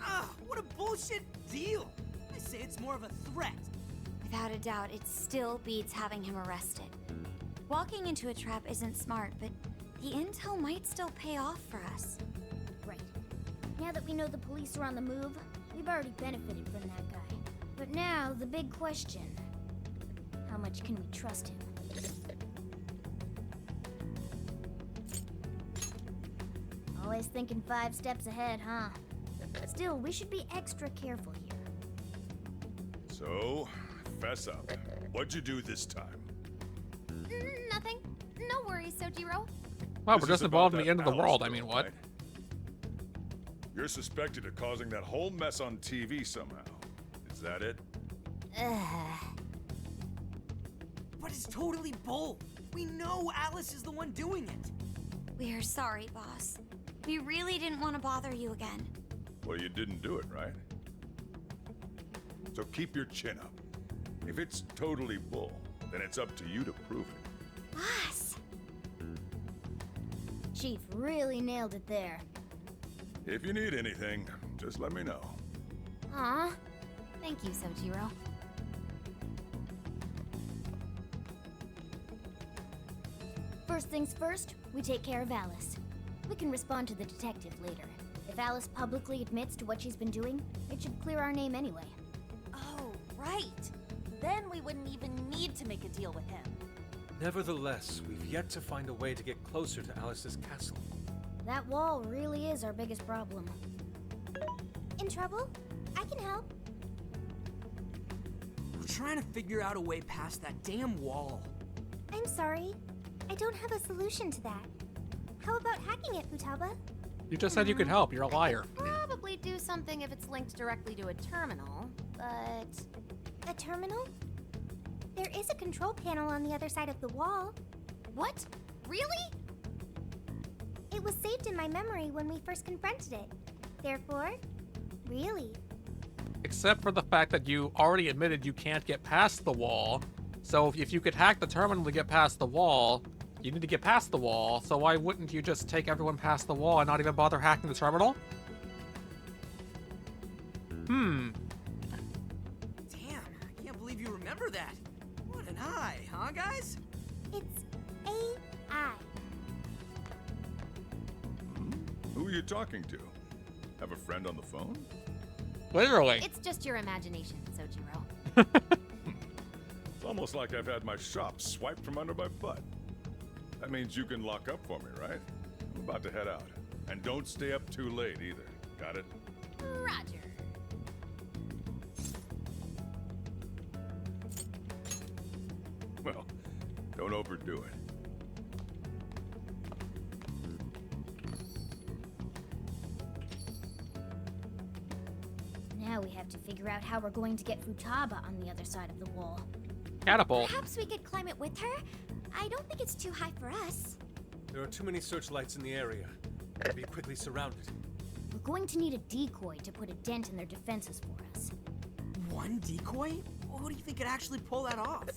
Ah, what a bullshit deal. I say it's more of a threat. Without a doubt, it still beats having him arrested. Walking into a trap isn't smart, but the intel might still pay off for us. right. Now that we know the police are on the move, we've already benefited from that guy. But now, the big question. How much can we trust him? Always thinking 5 steps ahead, huh? Still, we should be extra careful here. So, fess up. What'd you do this time? Nothing. No worries, Sojiro. Wow, This we're just is involved in about the end of the that world. I Alice mean, girl, what? right? You're suspected of causing that whole mess on TV somehow. Is that it? But it's totally bull. We know Alice is the one doing it. We are sorry, boss. We really didn't want to bother you again. Well, you didn't do it, right? So keep your chin up. If it's totally bull, then it's up to you to prove it. Boss! Chief really nailed it there. If you need anything, just let me know. Aw. Thank you, Sojiro. First things first, we take care of Alice. We can respond to the detective later. If Alice publicly admits to what she's been doing, it should clear our name anyway. Oh, right. Then we wouldn't even need to make a deal with him. Nevertheless, we've yet to find a way to get closer to Alice's castle. That wall really is our biggest problem. In trouble? I can help. We're trying to figure out a way past that damn wall. I'm sorry. I don't have a solution to that. How about hacking it, Futaba? You just said you could help. You're a liar. Probably do something if it's linked directly to a terminal, but... A terminal? There is a control panel on the other side of the wall. What? Really? It was saved in my memory when we first confronted it. Therefore, really. Except for the fact that you already admitted you can't get past the wall. So if you could hack the terminal to get past the wall, you need to get past the wall. So why wouldn't you just take everyone past the wall and not even bother hacking the terminal? Damn, I can't believe you remember that. What an eye, huh, guys? It's AI. Who are you talking to? Have a friend on the phone? Literally. It's just your imagination, Sojiro. It's almost like I've had my shop swiped from under my butt. That means you can lock up for me, right? I'm about to head out. And don't stay up too late either. Got it? Roger. Well, don't overdo it. Now we have to figure out how we're going to get Futaba on the other side of the wall. Catapult. Perhaps we could climb it with her? I don't think it's too high for us. There are too many searchlights in the area. We'll be quickly surrounded. We're going to need a decoy to put a dent in their defenses for us. One decoy? Who do you think could actually pull that off?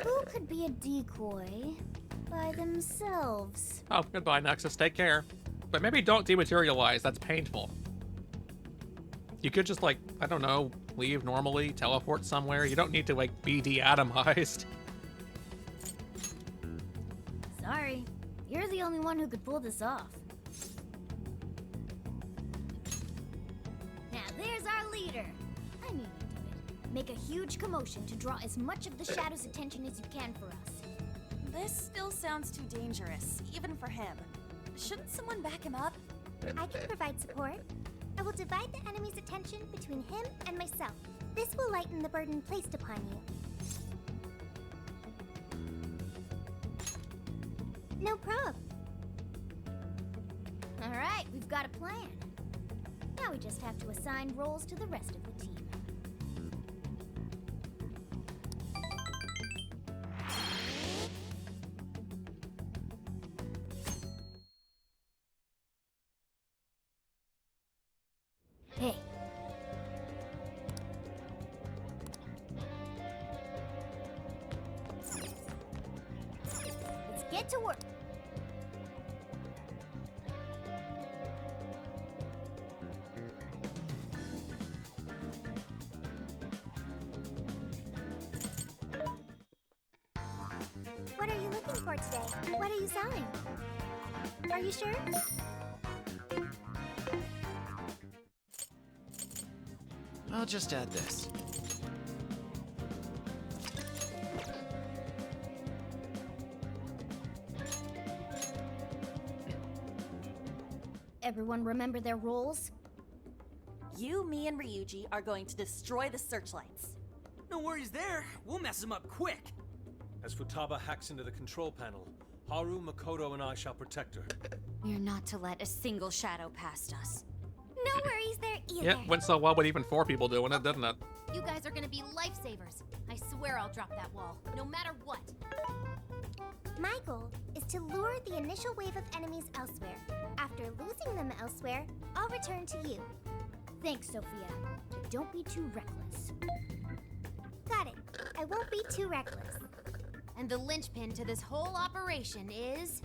Who could be a decoy by themselves? Oh, goodbye, Nexus. Take care. But maybe don't dematerialize. That's painful. You could just, like, I don't know, leave normally, teleport somewhere. You don't need to, like, be de-atomized. Sorry, you're the only one who could pull this off. Now there's our leader. I knew you'd do it. Make a huge commotion to draw as much of the Shadow's attention as you can for us. This still sounds too dangerous, even for him. Shouldn't someone back him up? I can provide support. I will divide the enemy's attention between him and myself. This will lighten the burden placed upon you. No prob. All right, we've got a plan. Now we just have to assign roles to the rest of the team. Hey. Let's get to work. What are you looking for today? What are you selling? Are you sure? I'll just add this. Everyone remember their roles? You, me, and Ryuji are going to destroy the searchlights. No worries there. We'll mess him up quick. As Futaba hacks into the control panel, Haru, Makoto, and I shall protect her. We're not to let a single shadow past us. No worries there either. Yeah, went so well with even 4 people doing it, didn't it? You guys are gonna be lifesavers. I swear I'll drop that wall, no matter what. My goal is to lure the initial wave of enemies elsewhere. After losing them elsewhere, I'll return to you. Thanks, Sophia. But don't be too reckless. Got it. I won't be too reckless. And the linchpin to this whole operation is...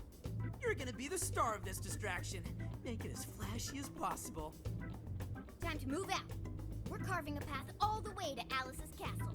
You're gonna be the star of this distraction. Make it as flashy as possible. Time to move out. We're carving a path all the way to Alice's castle.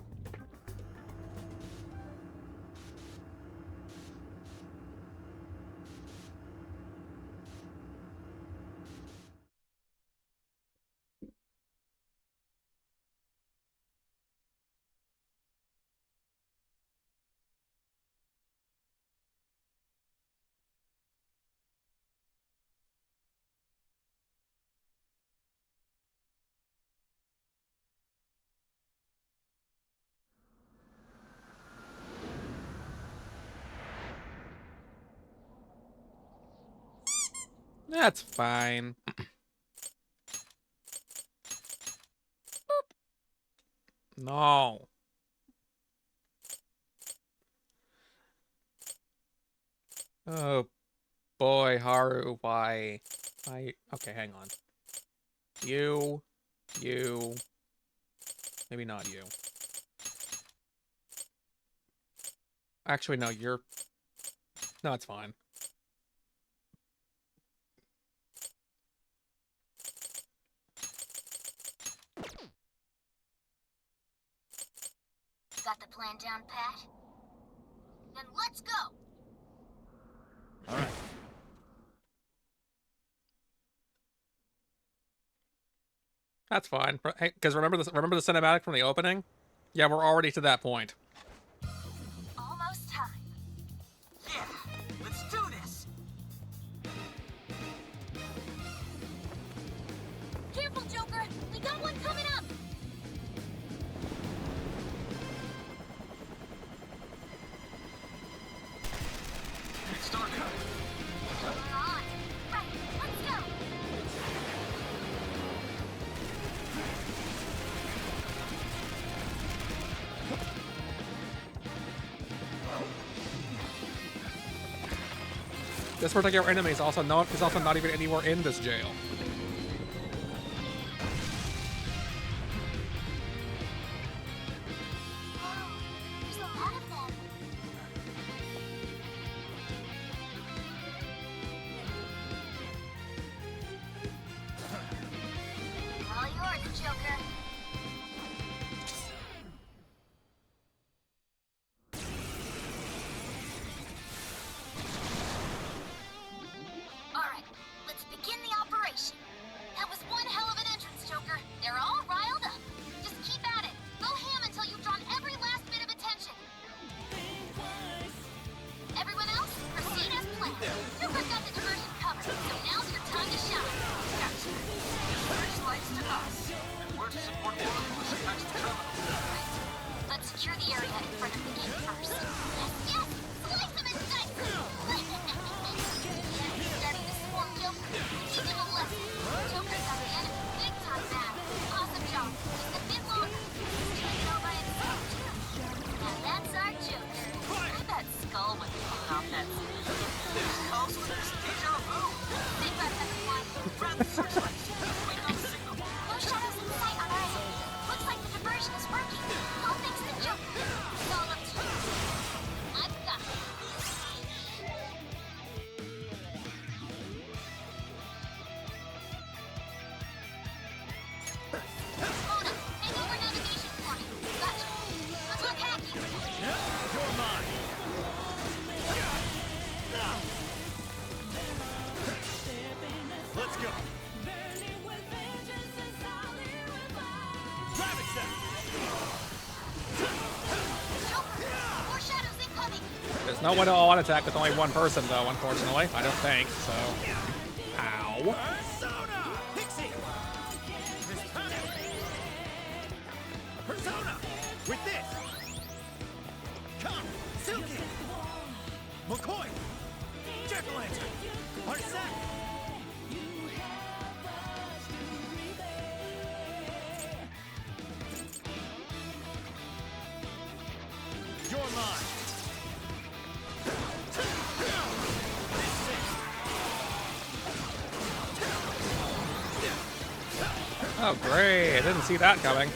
That's fine. No. Oh boy, Haru, why? Okay, hang on. You, maybe not you. Actually, no, you're, no, it's fine. Got the plan down, Pat? Then let's go! All right. That's fine. Because remember the cinematic from the opening? Yeah, we're already to that point. Almost time. Yeah, let's do this. Careful, Joker! We got one coming up! It's dark out. We're on! Right, let's go! This particular enemy is also not even anywhere in this jail. There's a lot of them. All yours, Joker. All right, let's begin the operation. That was one hell of an entrance, Joker. They're all riled up. Just keep at it. Go ham until you've drawn every last bit of attention. Everyone else, proceed as planned. Joker's got the diversion covered, so now's your time to shine. Gotcha. First lights to us. And we're to support the once it past the terminal. Let's secure the area in front of the gate first. Yes, yes! Slice them and dice them! Starting to swarm Joker. Teach him a lesson. Joker's got the enemy big time now. Awesome job. Just a bit longer. He's doing it all by himself, too. Now that's our Joker. I bet Skull would pull off that scene. Also, there's deja vu. Think about everyone. Grab the searchlights. Wait on the signal. No shadows in sight on our end. Looks like the diversion is working. All thanks to Joker. It's all up to you. I've got it. Hold up. Hang over navigation for me. Gotcha. Let's look hacky. You're mine. Let's go. Rabbit set. Joker, more shadows incoming. There's no way to all attack with only one person, though, unfortunately. I don't think, so... Ow. Persona! Pixie! Persona! With this! Come! Silky! McCoy! Jack-o'-lantern! Arsene! You're mine! Oh, great. I didn't see that coming.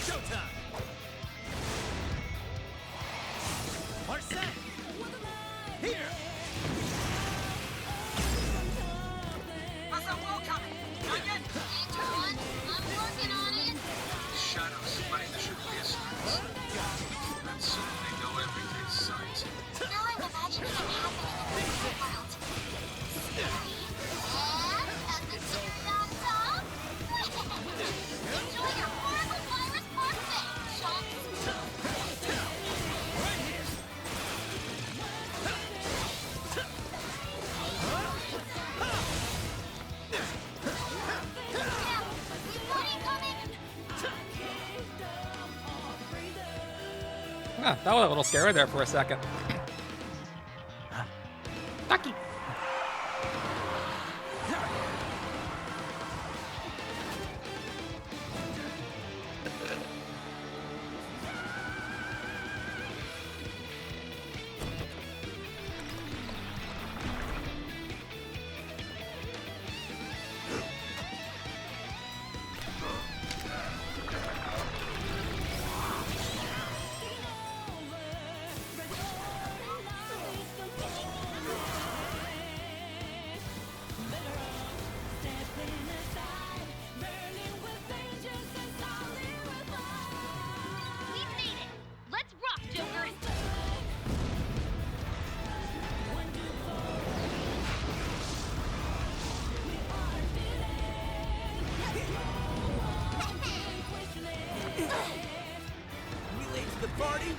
Showtime! Arsene! Here! How's that wall coming? Not yet. I'm working on it. Shadows spreading the Shirley's signs. That's so they know everything's signs. Now I'm imagining it happening in the real world. Scary. And the cherry on top. Enjoy your horrible virus parfait, chumps. Yeah, we've got incoming. Ah, that was a little scary there for a second. Ducky. party?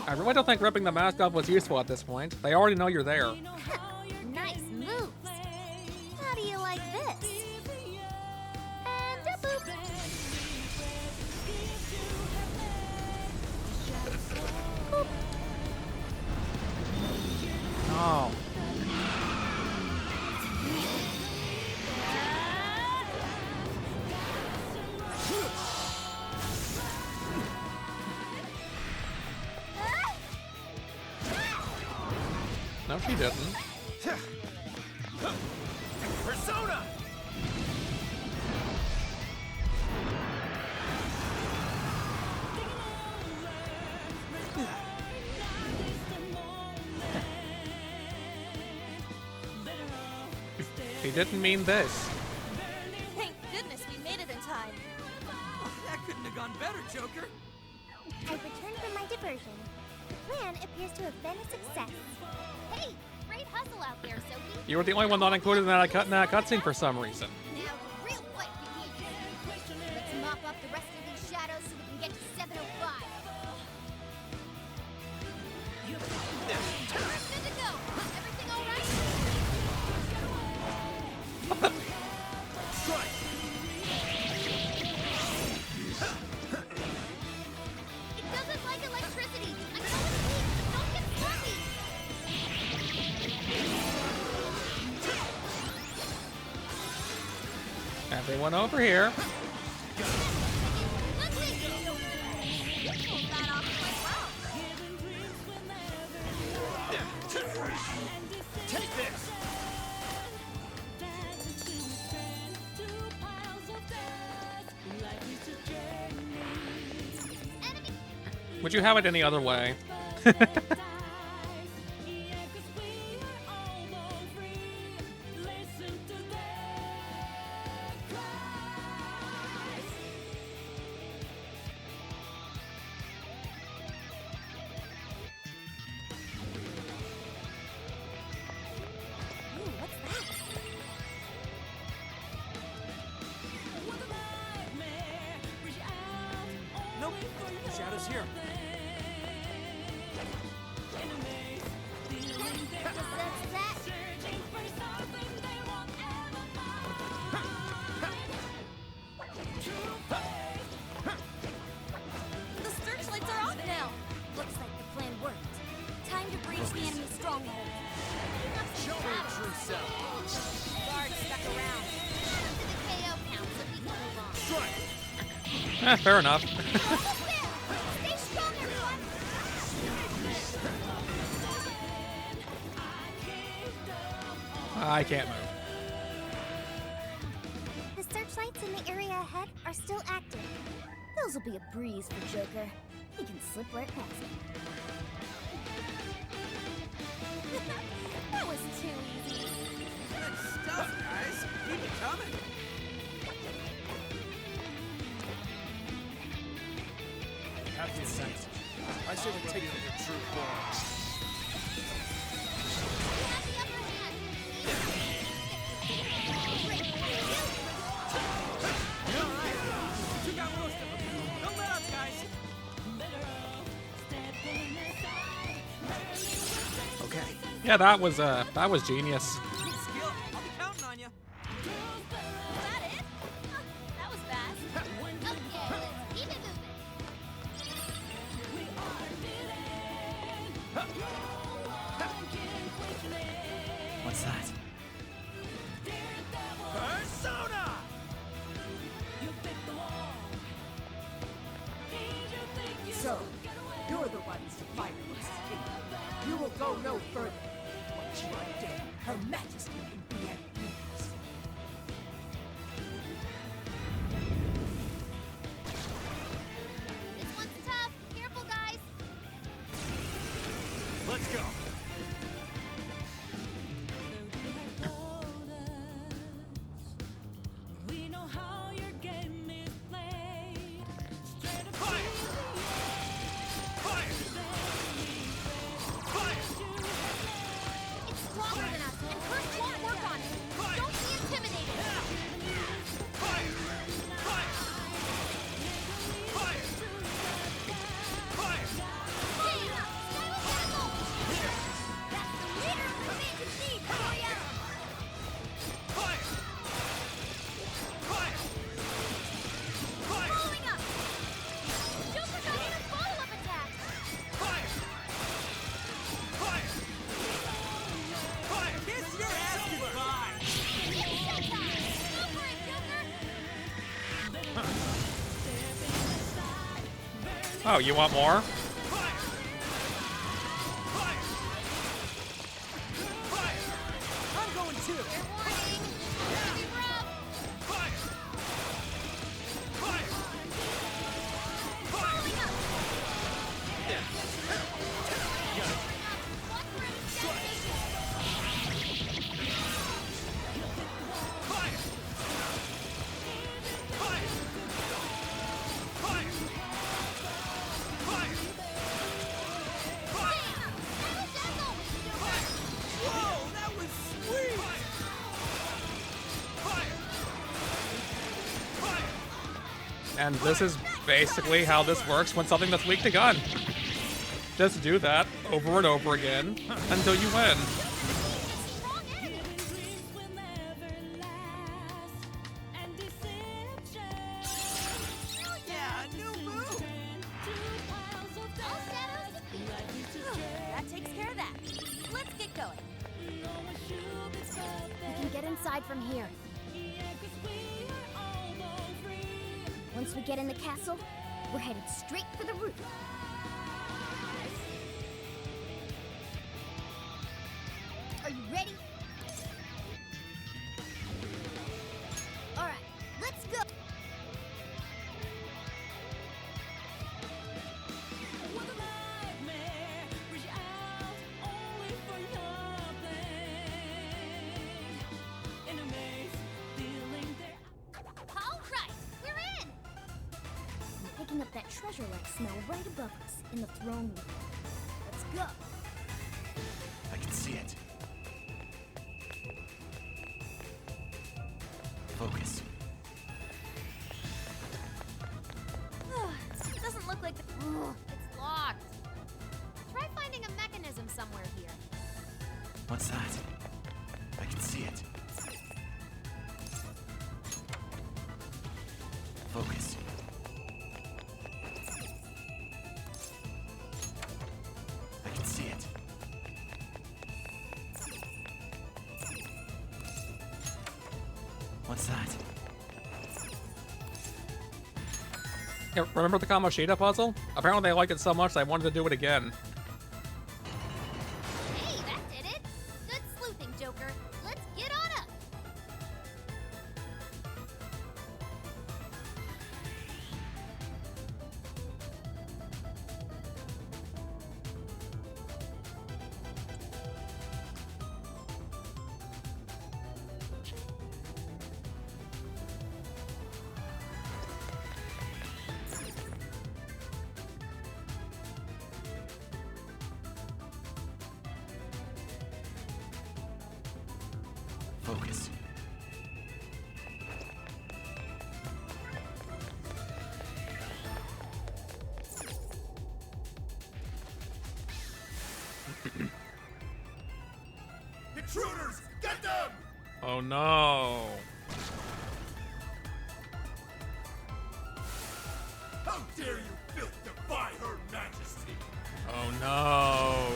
I really don't think ripping the mask off was useful at this point. They already know you're there. Nice moves. How do you like this? And a boop. Boop. Oh. No, she didn't. Persona! She didn't mean this. Thank goodness we made it in time. Oh, that couldn't have gone better, Joker. I've returned from my diversion. The plan appears to have been a success. Hey, great hustle out there, Sophie. You were the only one not included in that cutscene for some reason. Now the real fight begins. Let's mop up the rest of these shadows so we can get to 705. Good to go. Everything all right? It doesn't like electricity. I'm going to leave. Don't get sloppy. Everyone over here. Take this! Would you have it any other way? Nope. Shadow's here. The searchlights are off now. Looks like the plan worked. Time to breach the enemy stronghold. Show me your true self. Guards stuck around. To the KO count so we can move on. Strike! Fair enough. Almost there. Stay strong, everyone. I can't move. The searchlights in the area ahead are still active. Those will be a breeze for Joker. He can slip right past them. That was too easy. Good stuff, guys. Keep it coming. Have the sense. I say we take it to your true form. You got most of them. Don't let up, guys. Okay. Yeah, that was genius. Good skill. I'll be counting on you. Is that it? Huh, that was fast. Okay, let's keep it moving. What's that? Persona! So, you're the ones to fight this king. You will go no further. What you are dead, Her Majesty can be at peace. This one's tough. Careful, guys. Let's go. It's stronger than us, and Curse won't work on it. Don't be intimidated. That's the leader of the fantasy. Hurry up. Following up. Joker got in a follow-up attack. Kiss your ass goodbye! It's showtime. Go for it, Joker. Oh, you want more? I'm going too! Fair warning. It's gonna be rough. Following up. Watch for any devastation. Whoa, that was sweet! And this is basically how this works when something that's weak to gun. Just do that over and over again until you win. Yeah, new move! All shadows defeated. That takes care of that. Let's get going. We can get inside from here. Once we get in the castle, we're headed straight for the roof. Are you ready? All right, let's go. All right, we're in. I'm picking up that treasure-like smell right above us in the throne room. Let's go. I can see it. Focus. It doesn't look like the... it's locked. Try finding a mechanism somewhere here. What's that? I can see it. Focus. I can see it. What's that? Yeah, remember the Kamoshida puzzle? Apparently I liked it so much that I wanted to do it again. Hey, that did it. Good sleuthing, Joker. Let's get on up. Focus. Intruders! Get them! Oh no. How dare you, filth, defy her majesty! Oh no.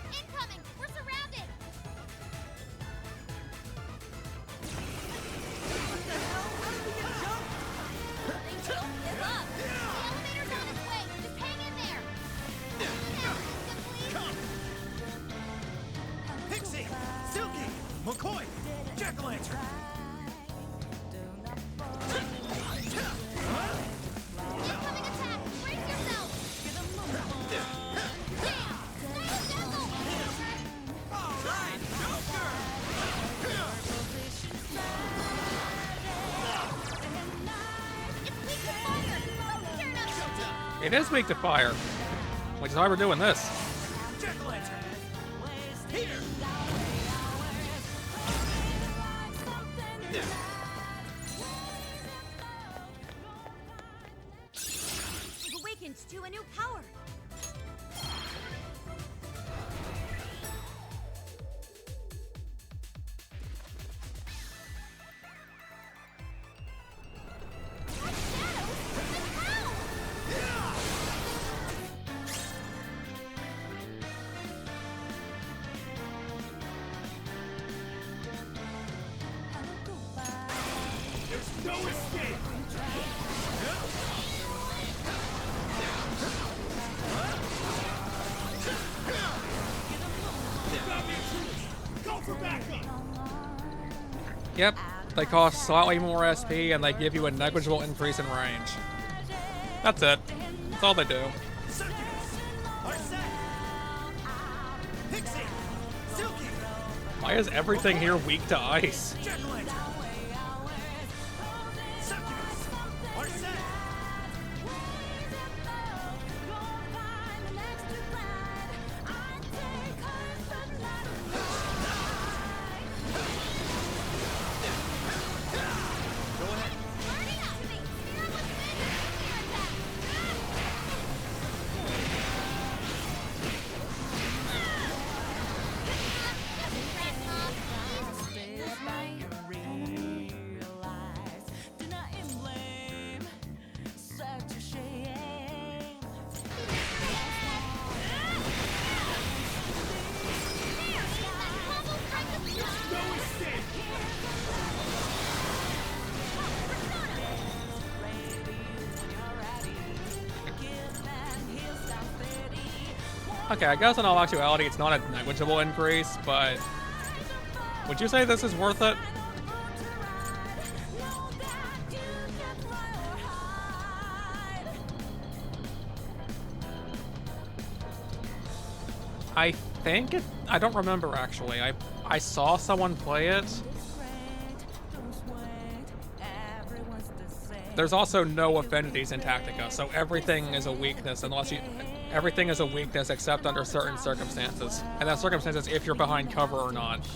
Incoming! We're surrounded! Don't give up! The elevator's on its way! Just hang in there! Pixie! Silky! McCoy! Jack-o'-lantern! Incoming attack! Brace yourself! It is weak to fire, which is why we're doing this. You've awakened to a new power. There's no escape! Go for backup! Yep, they cost slightly more SP and they give you a negligible increase in range. That's it. That's all they do. Why is everything here weak to ice? Okay, I guess in all actuality it's not a negligible increase, but would you say this is worth it? I think it, I don't remember actually. I saw someone play it. There's also no affinities in Tactica, so everything is a weakness unless you... Everything is a weakness except under certain circumstances. And that circumstance is if you're behind cover or not.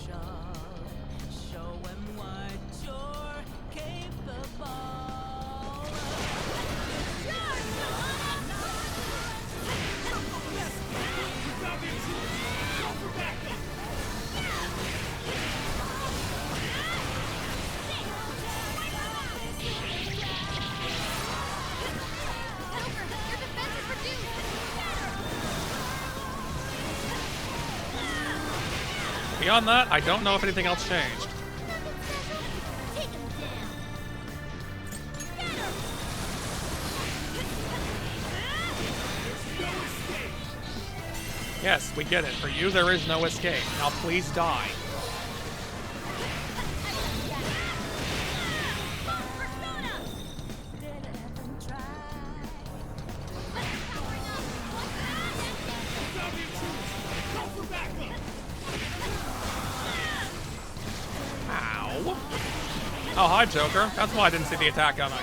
Beyond that, I don't know if anything else changed. Yes, we get it. For you, there is no escape. Now please die. Oh, hi, Joker. That's why I didn't see the attack coming.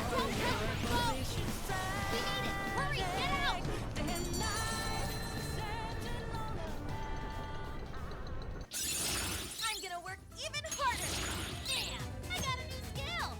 I'm gonna work even harder. Man, I got a new skill.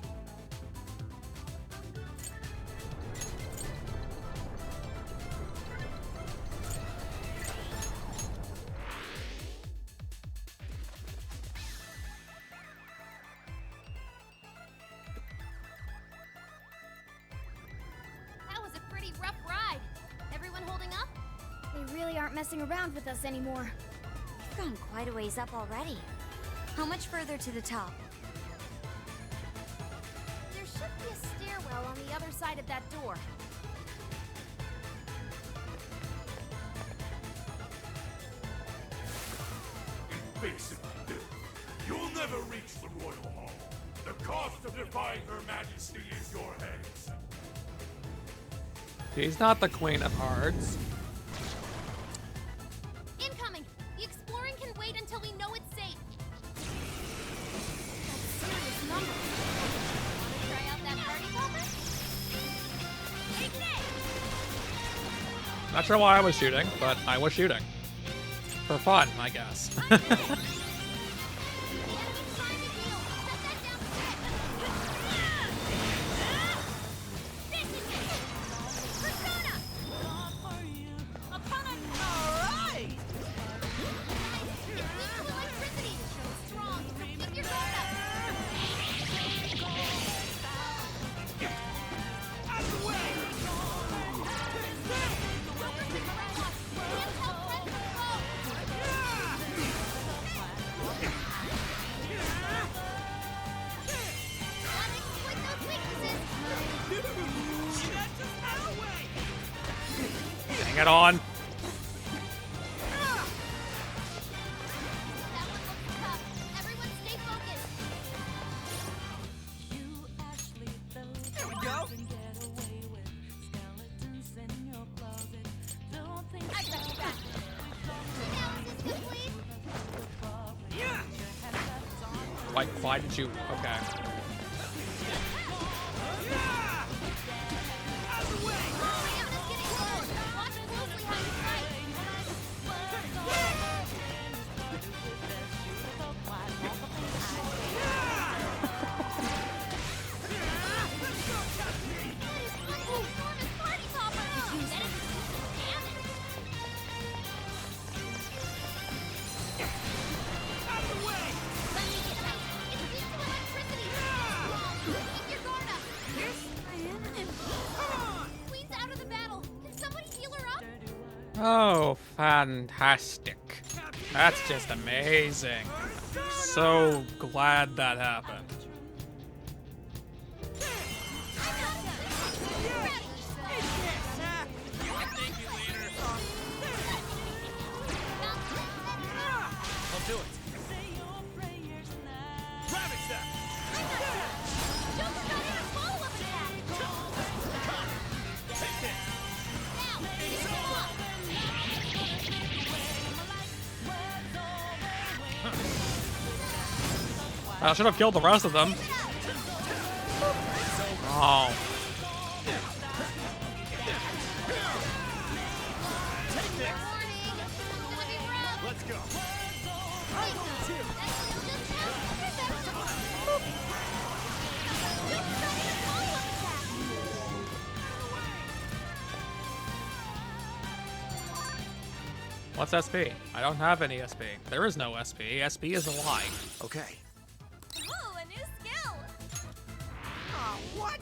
That was a pretty rough ride. Everyone holding up? They really aren't messing around with us anymore. You've gone quite a ways up already. How much further to the top? There should be a stairwell on the other side of that door. Invasive filth. You'll never reach the royal hall. The cost of defying Her Majesty is your heads. She's not the Queen of Hearts. Incoming! The exploring can wait until we know it's safe. That's serious number. Wanna try out that party popper? Take it! Not sure why I was shooting, but I was shooting. For fun, I guess. Hang it on. Why did you? Okay. Oh, fantastic. That's just amazing. So glad that happened. I'll do it. Ravage that! I should have killed the rest of them. Oh. Let's go. What's SP? I don't have any SP. There is no SP. SP is a lie. Okay. Ooh, a new skill! Aw, what?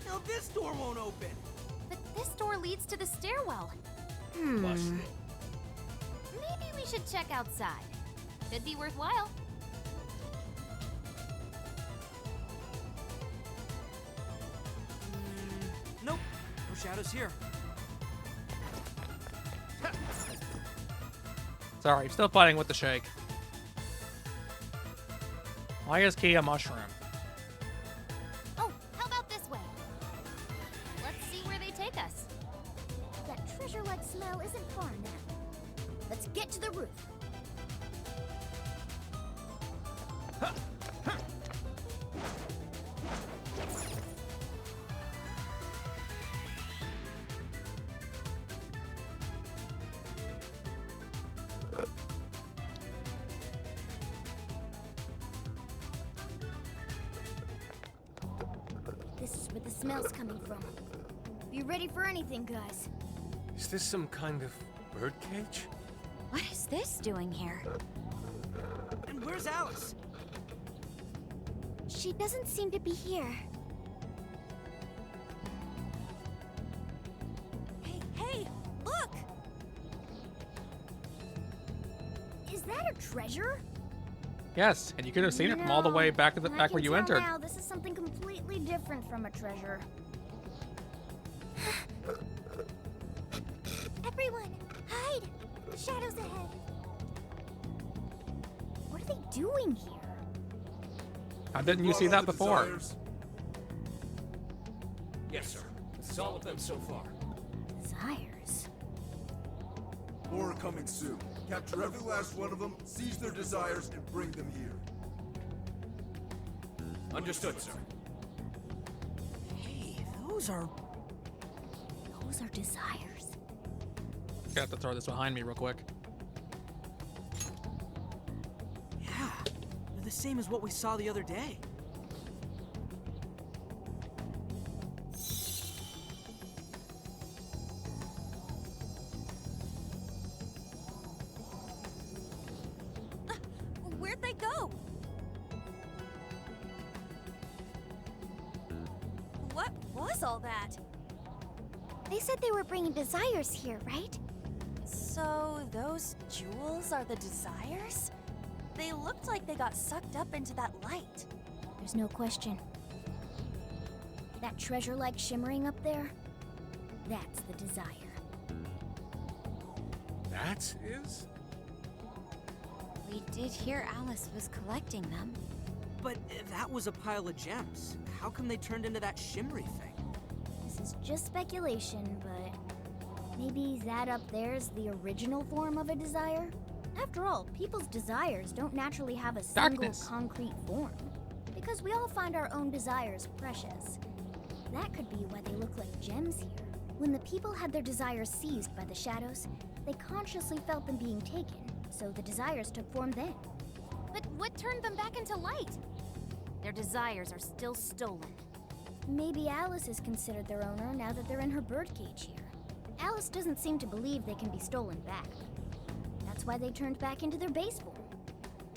No, this door won't open. But this door leads to the stairwell. Busted. Maybe we should check outside. Could be worthwhile. Nope, no shadows here. Sorry, still fighting with the shake. Why is Key a mushroom? Oh, how about this way? Let's see where they take us. That treasure-like smell isn't far now. Let's get to the roof. This is where the smell's coming from. Be ready for anything, guys. Is this some kind of birdcage? What is this doing here? And where's Alice? She doesn't seem to be here. Hey, look! Is that a treasure? Yes, and you could have seen it from all the way back to the back where you entered. Now this is something completely different from a treasure. Everyone, hide! Shadows ahead. What are they doing here? How didn't you see that before? Yes, sir. It's all of them so far. Desires. More are coming soon. Capture every last one of them, seize their desires, and bring them here. Understood, sir. Hey, those are Those are desires. Got to throw this behind me real quick. Yeah, they're the same as what we saw the other day. Where'd they go? What was all that? They said they were bringing desires here, right? So those jewels are the desires? They looked like they got sucked up into that light. There's no question. That treasure-like shimmering up there, that's the desire. That is? We did hear Alice was collecting them. But that was a pile of gems. How come they turned into that shimmery thing? This is just speculation, but maybe that up there's the original form of a desire? After all, people's desires don't naturally have a single concrete form, because we all find our own desires precious. That could be why they look like gems here. When the people had their desires seized by the shadows, they consciously felt them being taken, so the desires took form then. But what turned them back into light? Their desires are still stolen. Maybe Alice is considered their owner now that they're in her birdcage here. Alice doesn't seem to believe they can be stolen back. That's why they turned back into their base form.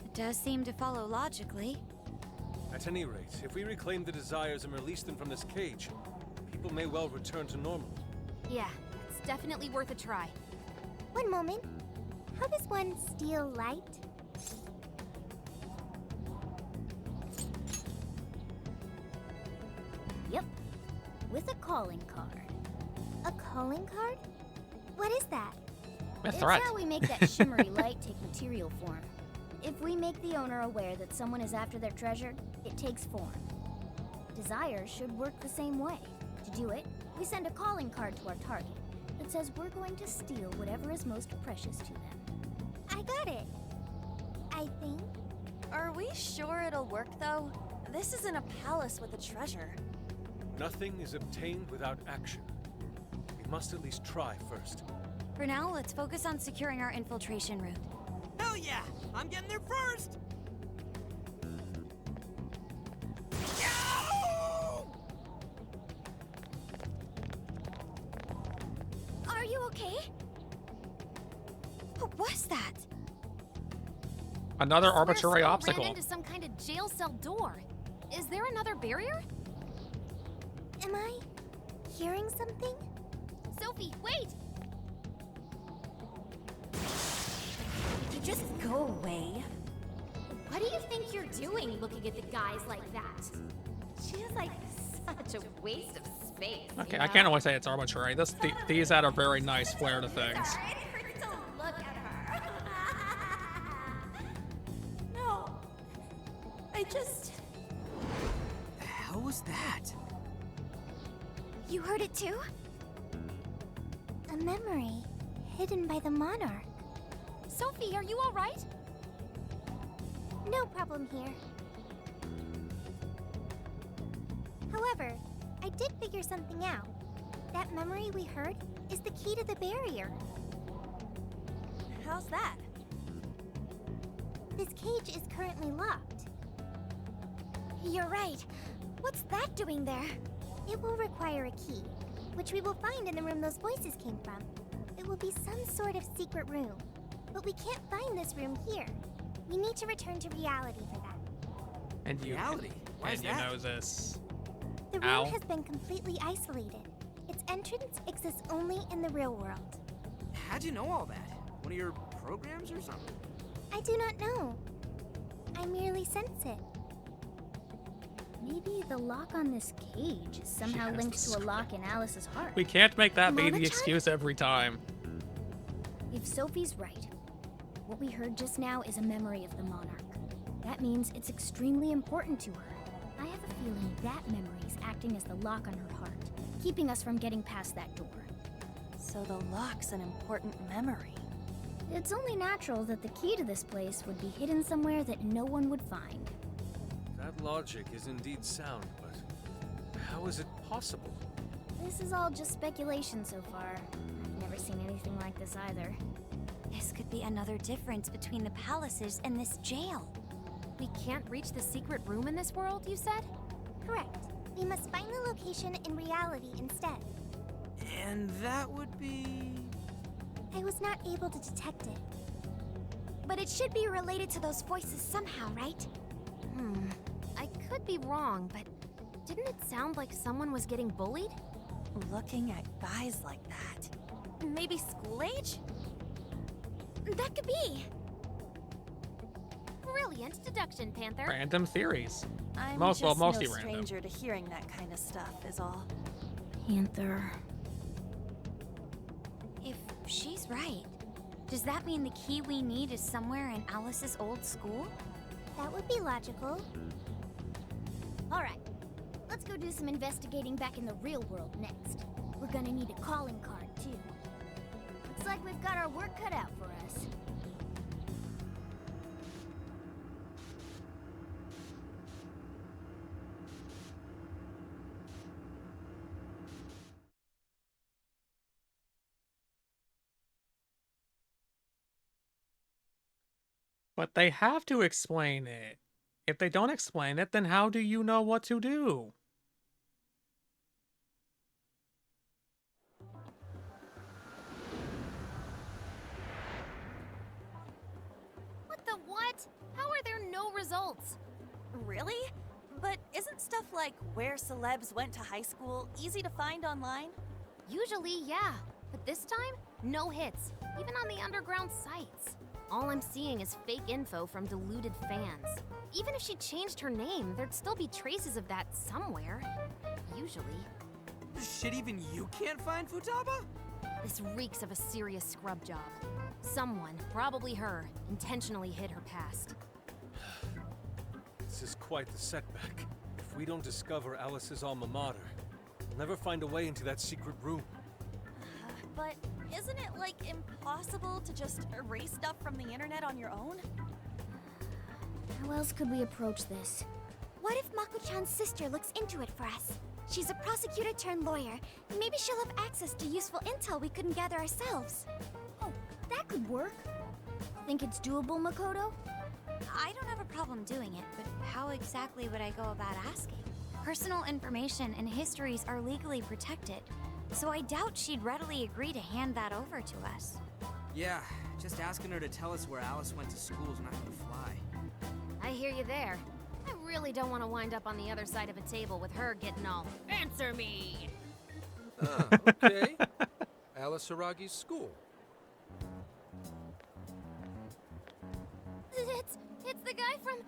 It does seem to follow logically. At any rate, if we reclaim the desires and release them from this cage, people may well return to normal. Yeah, it's definitely worth a try. One moment. How does one steal light? Yep, with a calling card. A calling card? What is that? It's how we make that shimmery light take material form. If we make the owner aware that someone is after their treasure, it takes form. Desires should work the same way. To do it, we send a calling card to our target that says we're going to steal whatever is most precious to them. I got it. I think. Are we sure it'll work, though? This isn't a palace with a treasure. Nothing is obtained without action. We must at least try first. For now, let's focus on securing our infiltration route. Hell yeah! I'm getting there first! Are you okay? What was that? Another arbitrary Ran obstacle. into some kind of jail cell door. Is there another barrier? Am I hearing something? Sophie, wait! You just go away. What do you think you're doing looking at the guys like that? She's like such a waste of space. Okay, I can't always say it's arbitrary. These add a very nice flair to things. To look at her. No. I just... The hell was that? You heard it too? A memory hidden by the monarch. Sophie, are you all right? No problem here. However, I did figure something out. That memory we heard is the key to the barrier. How's that? This cage is currently locked. You're right. What's that doing there? It will require a key, which we will find in the room those voices came from. It will be some sort of secret room. But we can't find this room here. We need to return to reality for that. And you, Reality? Why is and you that? know this. The room Ow. has been completely isolated. Its entrance exists only in the real world. How'd you know all that? One of your programs or something? I do not know. I merely sense it. Maybe the lock on this cage is somehow Yes, linked the to a lock in Alice's heart. We can't make that be the Mona-chan? excuse every time. If Sophie's right, what we heard just now is a memory of the monarch. That means it's extremely important to her. I have a feeling that memory is acting as the lock on her heart, keeping us from getting past that door. So the lock's an important memory. It's only natural that the key to this place would be hidden somewhere that no one would find. That logic is indeed sound, but how is it possible? This is all just speculation so far. I've never never seen anything like this either. This could be another difference between the palaces and this jail. We can't reach the secret room in this world, you said? Correct. We must find the location in reality instead. And that would be... I was not able to detect it. But it should be related to those voices somehow, right? I could be wrong, but didn't it sound like someone was getting bullied? Looking at guys like that. Maybe school age? That could be. Brilliant deduction, Panther. Random theories. I'm Mostly no random. stranger to hearing that kind of stuff, is all. Panther. If she's right, does that mean the key we need is somewhere in Alice's old school? That would be logical. Alright, let's go do some investigating back in the real world next. We're gonna need a calling card, too. Looks like we've got our work cut out for us. But they have to explain it. If they don't explain it, then how do you know what to do? What the what? How are there no results? Really? But isn't stuff like where celebs went to high school easy to find online? Usually, yeah. But this time, no hits, even on the underground sites. All I'm seeing is fake info from deluded fans. Even if she changed her name, there'd still be traces of that somewhere. Usually. Shit, even you can't find Futaba? This reeks of a serious scrub job. Someone, probably her, intentionally hid her past. This is quite the setback. If we don't discover Alice's alma mater, we'll never find a way into that secret room. But isn't it, like, impossible to just erase stuff from the internet on your own? How else could we approach this? What if Mako-chan's sister looks into it for us? She's a prosecutor turned lawyer. Maybe she'll have access to useful intel we couldn't gather ourselves. Oh, that could work. Think it's doable, Makoto? I don't have a problem doing it, but how exactly would I go about asking? Personal information and histories are legally protected, so I doubt she'd readily agree to hand that over to us. Yeah, just asking her to tell us where Alice went to school is not gonna fly. I hear you there. I really don't want to wind up on the other side of a table with her getting all, "Answer me!" Ah, okay. Alice Hiragi's school. It's the guy from...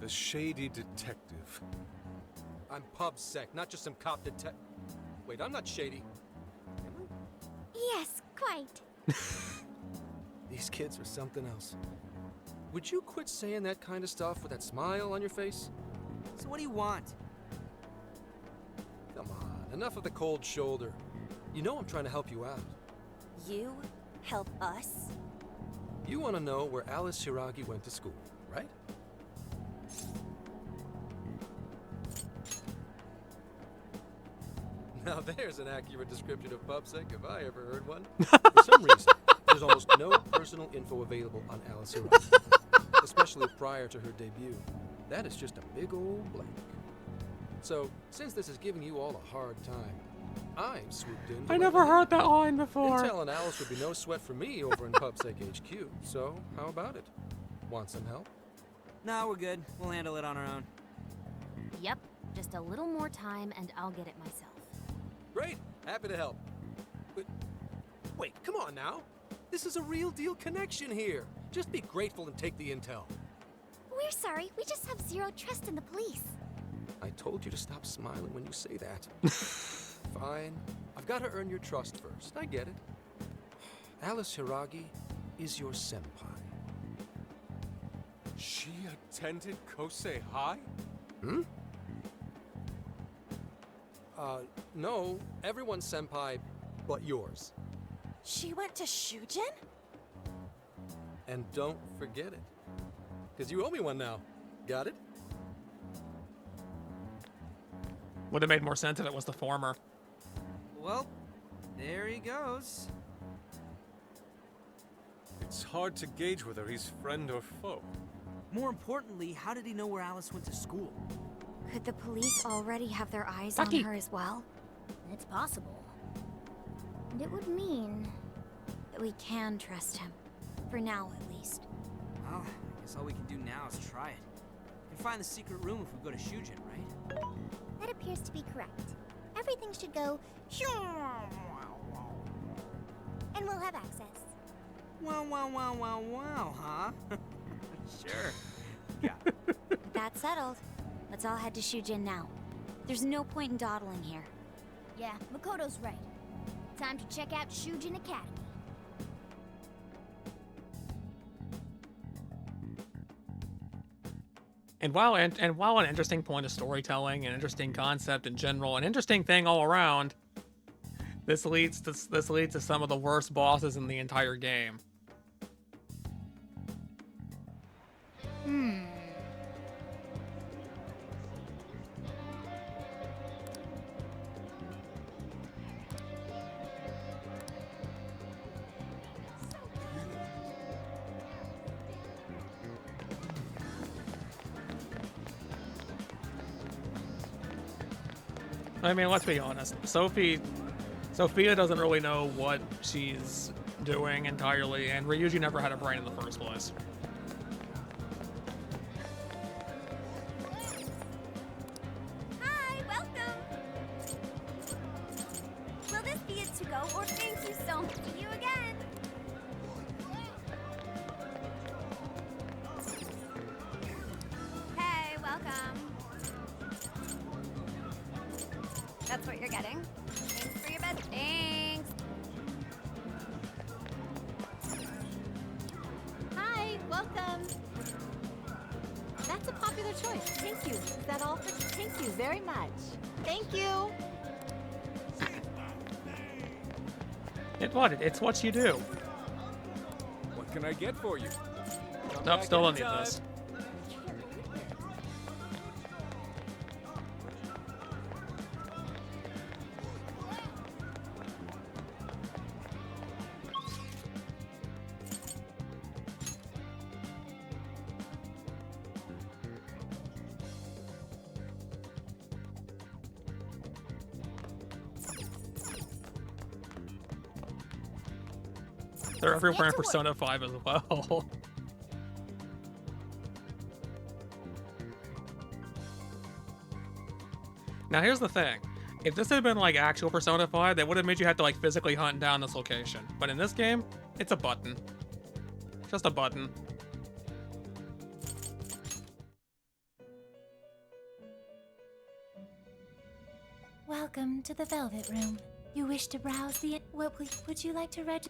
The shady detective. I'm PubSec, not just some cop detective. Wait, I'm not shady. Yes, quite. These kids are something else. Would you quit saying that kind of stuff with that smile on your face? So what do you want? Come on, enough of the cold shoulder. You know I'm trying to help you out. You help us? You want to know where Alice Hiragi went to school, right? Now there's an accurate description of PubSec if I ever heard one. For some reason, there's almost no personal info available on Alice Hiragi, especially prior to her debut. That is just a big old blank. So, since this is giving you all a hard time, I'm swooped in. I never heard that line before. Intel and Alice would be no sweat for me over in PubSec HQ, so how about it? Want some help? Nah, we're good. We'll handle it on our own. Yep, just a little more time and I'll get it myself. Great, happy to help. But wait, come on now. This is a real deal connection here. Just be grateful and take the intel. We're sorry, we just have zero trust in the police. I told you to stop smiling when you say that. Fine. I've got to earn your trust first. I get it. Alice Hiragi is your senpai. She attended Kosei High? Hmm? No. Everyone's senpai but yours. She went to Shujin? And don't forget it. Because you owe me one now. Got it? Would have made more sense if it was the former. Well, There he goes. It's hard to gauge whether he's friend or foe. More importantly, how did he know where Alice went to school? Could the police already have their eyes Bucky. on her as well? It's possible. And it would mean that we can trust him. For now, at least. Well, I guess all we can do now is try it. We can find the secret room if we go to Shujin, right? That appears to be correct. Everything should go and we'll have access. Wow, wow, wow, wow, wow, huh? Sure. Yeah. That's settled. Let's all head to Shujin now. There's no point in dawdling here. Yeah, Makoto's right. Time to check out Shujin Academy. And while an interesting point of storytelling, an interesting concept in general, an interesting thing all around, this leads to some of the worst bosses in the entire game. I mean, let's be honest. Sophia doesn't really know what she's doing entirely, and Ryuji never had a brain in the first place. Hi, welcome. Will this be a to-go or thank you so much? See you again. Hey, welcome. That's what you're getting. Thanks for your best. Thanks. Hi, welcome. That's a popular choice. Thank you. Is that all for Thank you very much. Thank you. It's what you do. What can I get for you? Come Nope, back still don't need anytime. this. They're everywhere in Persona 5 as well. Now here's the thing. If this had been like actual Persona 5, they would have made you have to like physically hunt down this location. But in this game, it's a button. Just a button. Welcome to the Velvet Room. You wish to browse the... What would you like to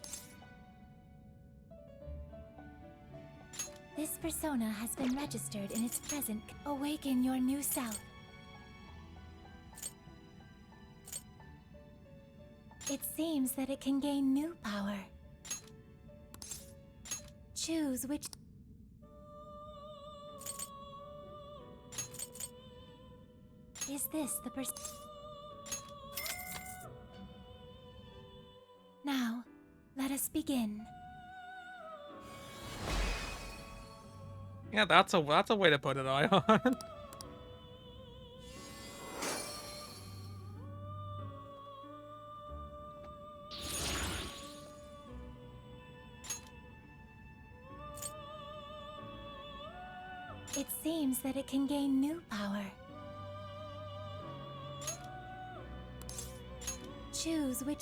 This persona has been registered in its present. Awaken your new self. It seems that it can gain new power. Choose which... Is this the person? Now, let us begin. Yeah, that's a way to put it, Ion. It seems that it can gain new power. Choose which...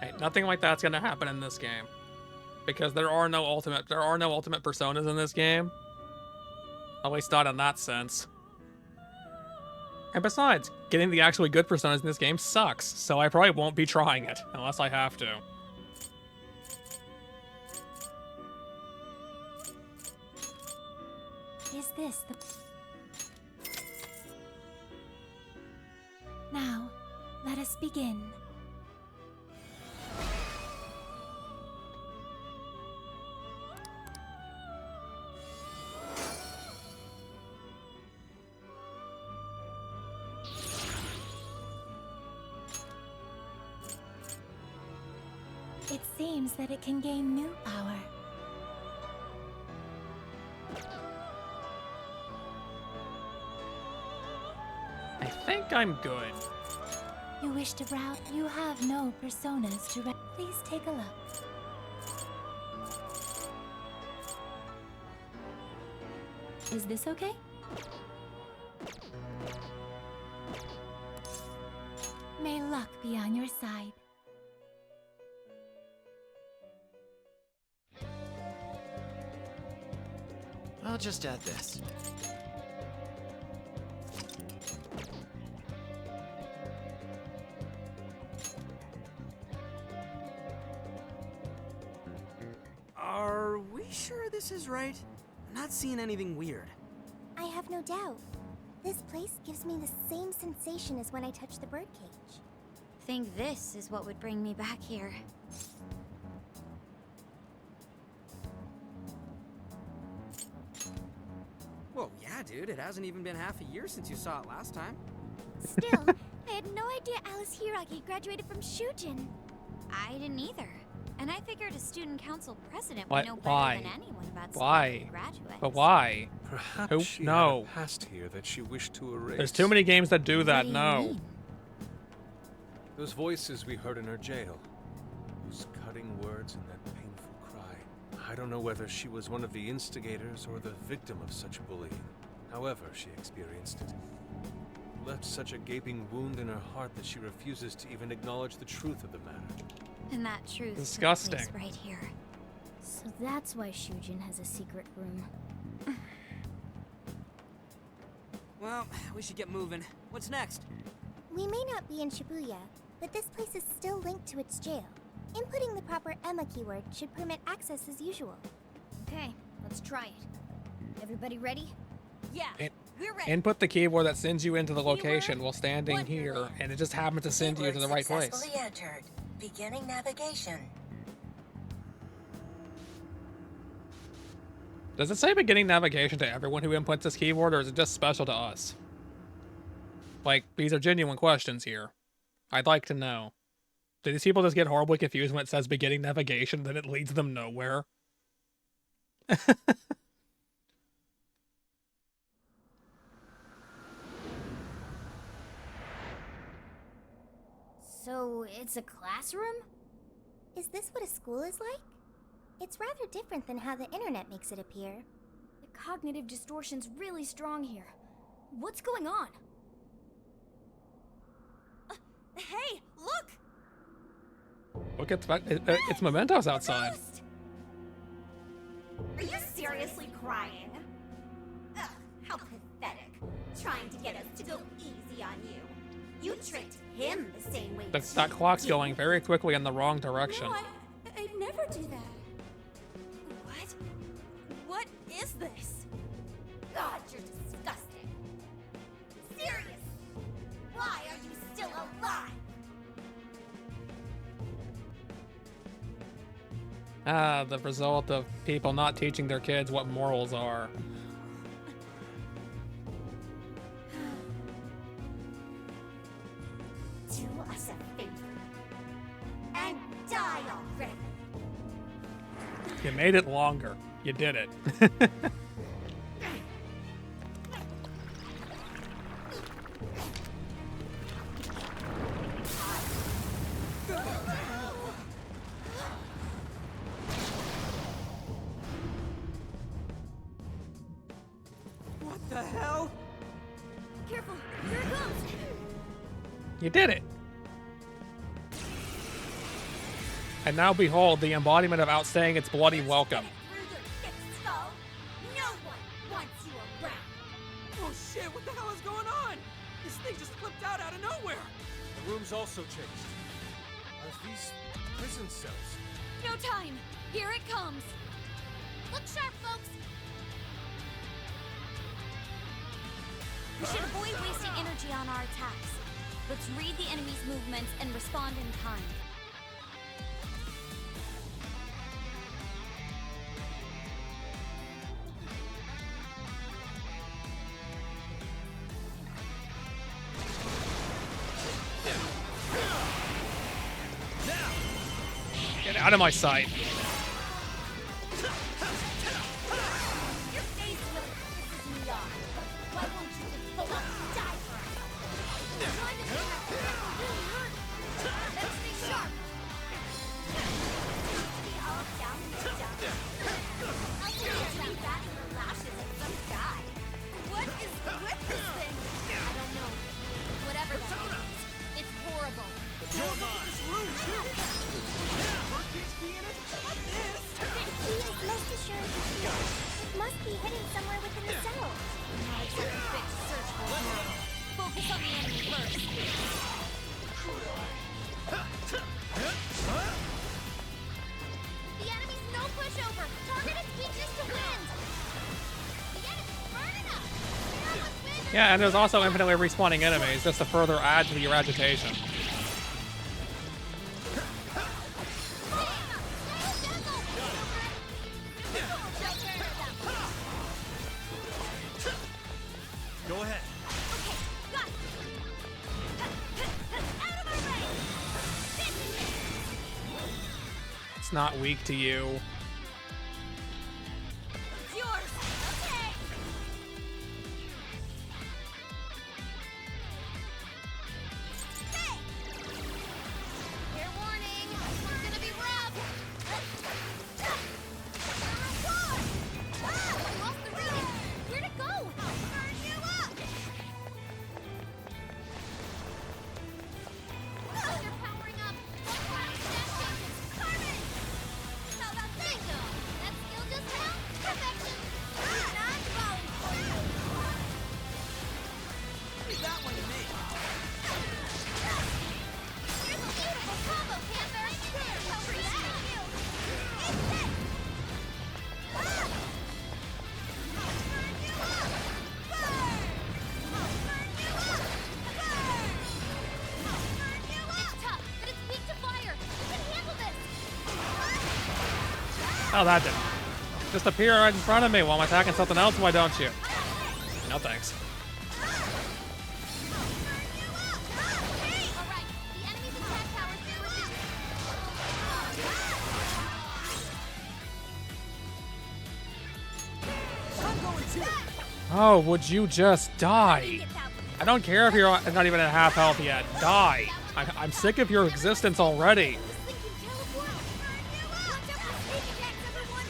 Hey, nothing like that's gonna happen in this game. Because there are no ultimate personas in this game. At least not in that sense. And besides, getting the actually good personas in this game sucks, so I probably won't be trying it, unless I have to. Is this the... Now, let us begin. It seems that it can gain new power. I think I'm good. You wish to browse? You have no personas to please take a look. Is this okay? May luck be on your side. I'll just add this. Are we sure this is right? I'm not seeing anything weird. I have no doubt. This place gives me the same sensation as when I touched the birdcage. Think this is what would bring me back here. Well, yeah, dude. It hasn't even been half a year since you saw it last time. Still, I had no idea Alice Hiragi graduated from Shujin. I didn't either. And I figured a student council president What? would know better Why? than anyone about Why? celebrity graduates. But why? Perhaps Who? she No. had a past here that she wished to erase. There's too many games that do that. What do you No. mean? Those voices we heard in her jail. Those cutting words and that painful cry. I don't know whether she was one of the instigators or the victim of such bullying. However she experienced it. It left such a gaping wound in her heart that she refuses to even acknowledge the truth of the matter. And that truth took Disgusting. place right here. So that's why Shujin has a secret room. Well, we should get moving. What's next? We may not be in Shibuya, but this place is still linked to its jail. Inputting the proper Emma keyword should permit access as usual. Okay, let's try it. Everybody ready? Yeah, In- we're ready. Input the keyword that sends you into the location while standing here, and it just happens to send you to the right place. Successfully entered. Beginning navigation. Does it say beginning navigation to everyone who inputs this keyword, or is it just special to us? Like, these are genuine questions here. I'd like to know. Do these people just get horribly confused when it says beginning navigation, then it leads them nowhere? So, it's a classroom? Is this what a school is like? It's rather different than how the internet makes it appear. The cognitive distortion's really strong here. What's going on? Hey, look! Look, it's mementos outside. Are you seriously crying? Ugh, how pathetic. Trying to get us to go easy on you. You tricked him the same way That clock's going very quickly in the wrong direction. No, I'd never do that. What? What is this? God, you're disgusting. Serious? Why are you still alive? Ah, the result of people not teaching their kids what morals are. Do us a favor. And die already. You made it longer. You did it. What the hell? Careful, here it comes. You did it. And now behold the embodiment of outstaying its bloody welcome. So, no one wants you around. Oh shit, what the hell is going on? This thing just flipped out of nowhere. The room's also changed. Are these prison cells? No time. Here it comes. Look sharp, folks. We should avoid wasting energy on our attacks. Let's read the enemy's movements and respond in kind. Get out of my sight. Your face really pisses me off. Why won't you just go up and die for us? Trying to make that really hurt. Let's stay sharp. Be all down and down. I'll believe that bat in her lashes at some guy. What is with this thing? I don't know. Whatever that is, it's horrible. Look at this room, too. Birthdays be in it? Not this. He is most assuredly here. It must be hidden somewhere within the cell. Not exactly fit to search for it now. Focus on the enemy first. The enemy's no pushover. Target its weakness to wind. The enemy's burning up. Here with wind. Yeah, and there's also infinitely respawning enemies, just to further add to your agitation. Go ahead. Okay, got it. Out of my way. It's not weak to you. It's yours. Okay. Hey. Fair warning. This one's gonna be rough. I lost the reading. Where'd it go? Burn you up. They're powering up. Carmen! How about Tango? That skill just now? Perfection. Not falling for you. Leave that one to me. Here's a beautiful combo, Panther. Here's how we're getting you. It's it. Burn you up. Burn. Burn you up. Burn. Burn you up. It's tough, but it's weak to fire. You can handle this. Oh, that did. Just appear right in front of me while I'm attacking something else, why don't you? No thanks. All right, the enemy's attack power's been reduced. I'm going too. Oh, would you just die? I don't care if you're not even at half health yet. Die. I'm sick of your existence already. This thing can teleport. Watch out for sneak attacks, everyone.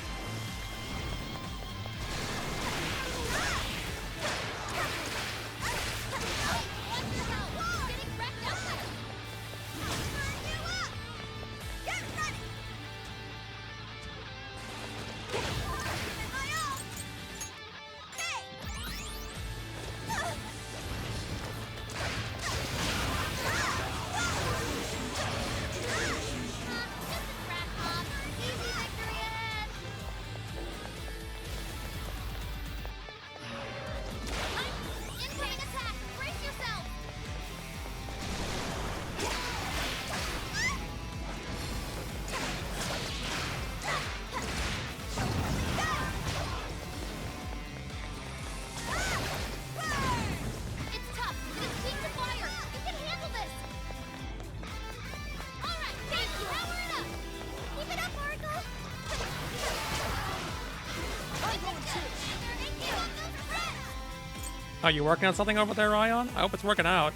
Watch your health. You're getting wrecked out there. Burn you up. Get ready. Giving my all. Hey. Easy victory ahead. Incoming attack. Brace yourself. It's tough, but it's weak to fire. You can handle this. All right, thank you. Power it up. Keep it up, Oracle. I'm going too. Thank you. Are you working on something over there, Ryan? I hope it's working out.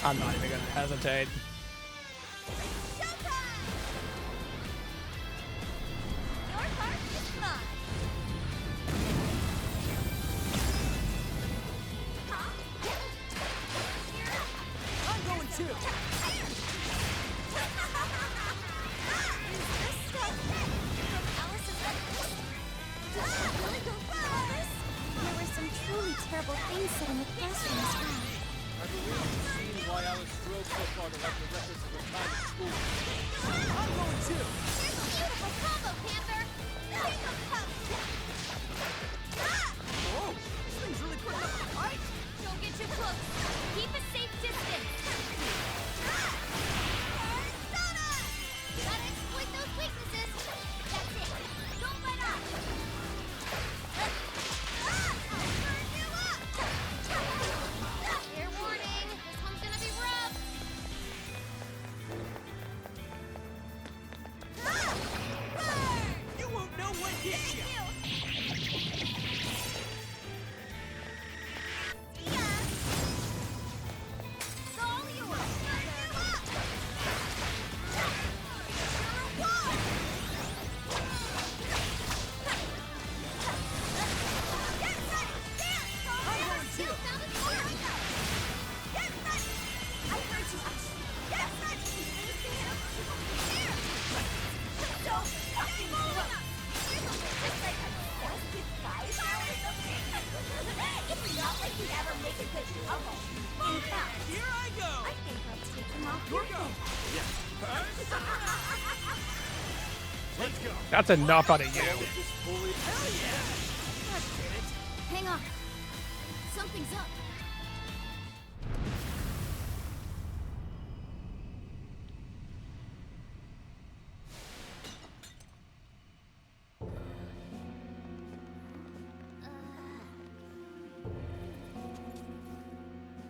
I'm not even gonna hesitate. Your part is mine. I'm going too. There were some truly terrible things said in the classroom as well. I believe you've seen why Alice strove so far to write the records of her time at school. I'm going too. There's a beautiful combo, Panther! Whoa, this thing's really putting up a fight. Don't get too close. Keep a safe distance. Gotta exploit those weaknesses. That's it. Don't let up. I'll burn you up. Fair warning. This one's gonna be rough. Burn! You won't know what hit you. It's all yours. Burn you up. It's not like you ever make a good combo. In fact, Here I go. I think I'll take him off Here your we go. head. Let's go. That's enough out of you. Hell yeah. That did it. Hang on. Something's up.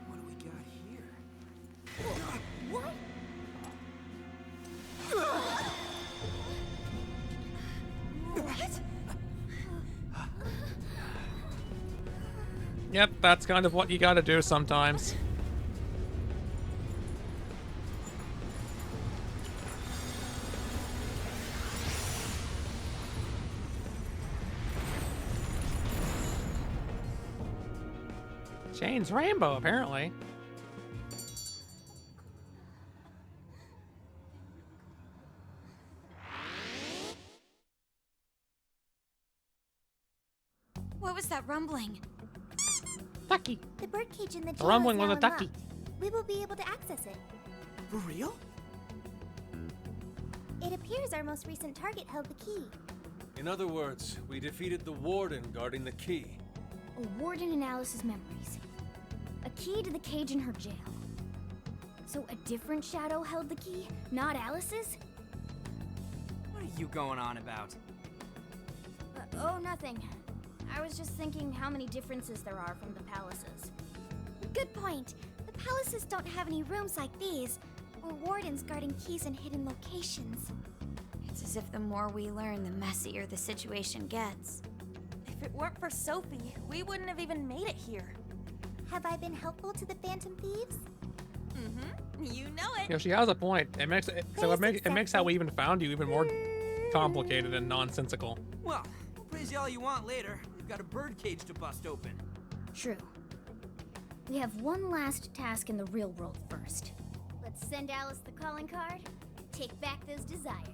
What do we got here? What? Yep, that's kind of what you gotta do sometimes. Jane's rainbow, apparently. What was that rumbling? Ducky. The birdcage in the The jail rumbling is was now a ducky. unlocked. We will be able to access it. For real? It appears our most recent target held the key. In other words, we defeated the warden guarding the key. A warden in Alice's memories. A key to the cage in her jail. So a different shadow held the key, not Alice's? What are you going on about? Oh, nothing. I was just thinking how many differences there are from the palaces. Good point. The palaces don't have any rooms like these, or wardens guarding keys in hidden locations. It's as if the more we learn, the messier the situation gets. If it weren't for Sophie, we wouldn't have even made it here. Have I been helpful to the Phantom Thieves? Mm-hmm. You know it. Yeah, she has a point. It makes it makes how we even found you even more complicated and nonsensical. Well, we'll praise you all you want later. We've got a birdcage to bust open. True. We have one last task in the real world first. Let's send Alice the calling card and take back those desires.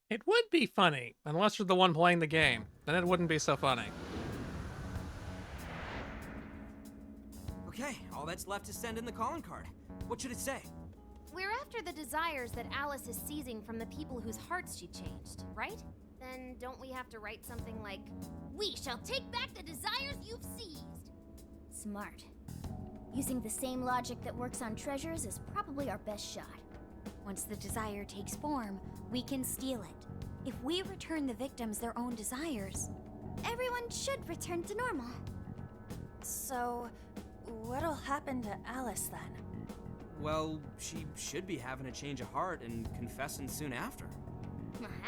It would be funny, unless you're the one playing the game. Then it wouldn't be so funny. Okay, all that's left is send in the calling card. What should it say? We're after the desires that Alice is seizing from the people whose hearts she changed, right? Then don't we have to write something like, "We shall take back the desires you've seized"? Smart. Using the same logic that works on treasures is probably our best shot. Once the desire takes form, we can steal it. If we return the victims their own desires, Everyone should return to normal. So, what'll happen to Alice then? Well, she should be having a change of heart and confessing soon after.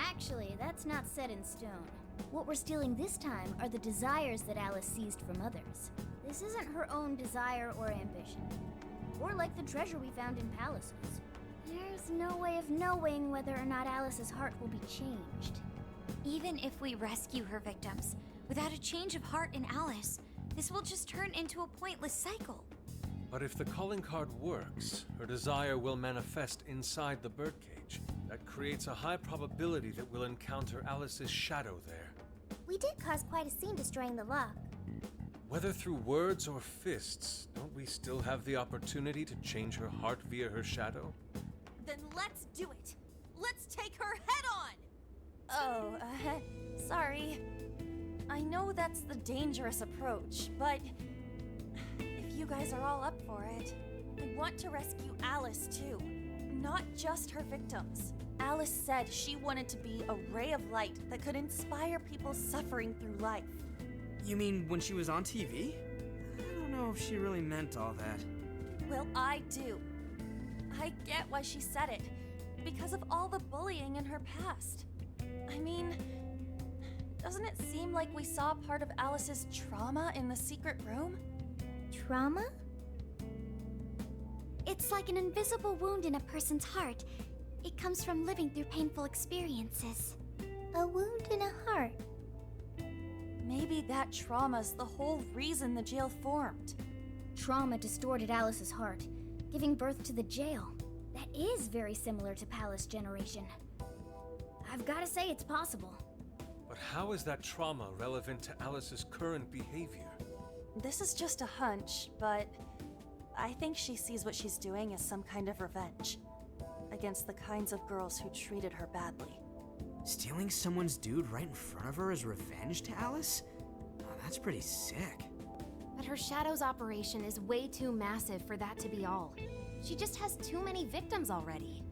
Actually, that's not set in stone. What we're stealing this time are the desires that Alice seized from others. This isn't her own desire or ambition. Or like the treasure we found in palaces. There's no way of knowing whether or not Alice's heart will be changed. even if we rescue her victims, without a change of heart in Alice, this will just turn into a pointless cycle. But if the calling card works, her desire will manifest inside the birdcage. That creates a high probability that we'll encounter Alice's shadow there. We did cause quite a scene destroying the lock. Whether through words or fists, don't we still have the opportunity to change her heart via her shadow? Then let's do it! Let's take her head on! Oh, sorry. I know that's the dangerous approach, but if you guys are all up for it, I want to rescue Alice too, not just her victims. Alice said she wanted to be a ray of light that could inspire people suffering through life. You mean when she was on TV? I don't know if she really meant all that. Well, I do. I get why she said it, because of all the bullying in her past. I mean, doesn't it seem like we saw part of Alice's trauma in the secret room? Trauma? It's like an invisible wound in a person's heart. It comes from living through painful experiences. A wound in a heart. Maybe that trauma's the whole reason the jail formed. Trauma distorted Alice's heart, giving birth to the jail. That is very similar to Palace Generation. I've gotta say it's possible. But how is that trauma relevant to Alice's current behavior? This is just a hunch, but I think she sees what she's doing as some kind of revenge against the kinds of girls who treated her badly. Stealing someone's dude right in front of her as revenge to Alice? Oh, that's pretty sick. But her Shadow's operation is way too massive for that to be all. She just has too many victims already.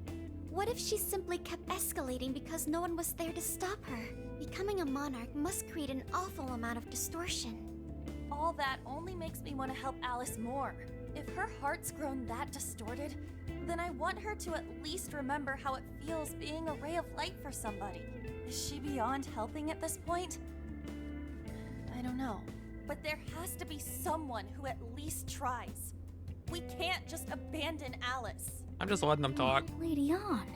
What if she simply kept escalating because no one was there to stop her? Becoming a monarch must create an awful amount of distortion. All that only makes me want to help Alice more. If her heart's grown that distorted, then I want her to at least remember how it feels being a ray of light for somebody. Is she beyond helping at this point? I don't know. But there has to be someone who at least tries. We can't just abandon Alice. I'm just letting them talk. Lady on.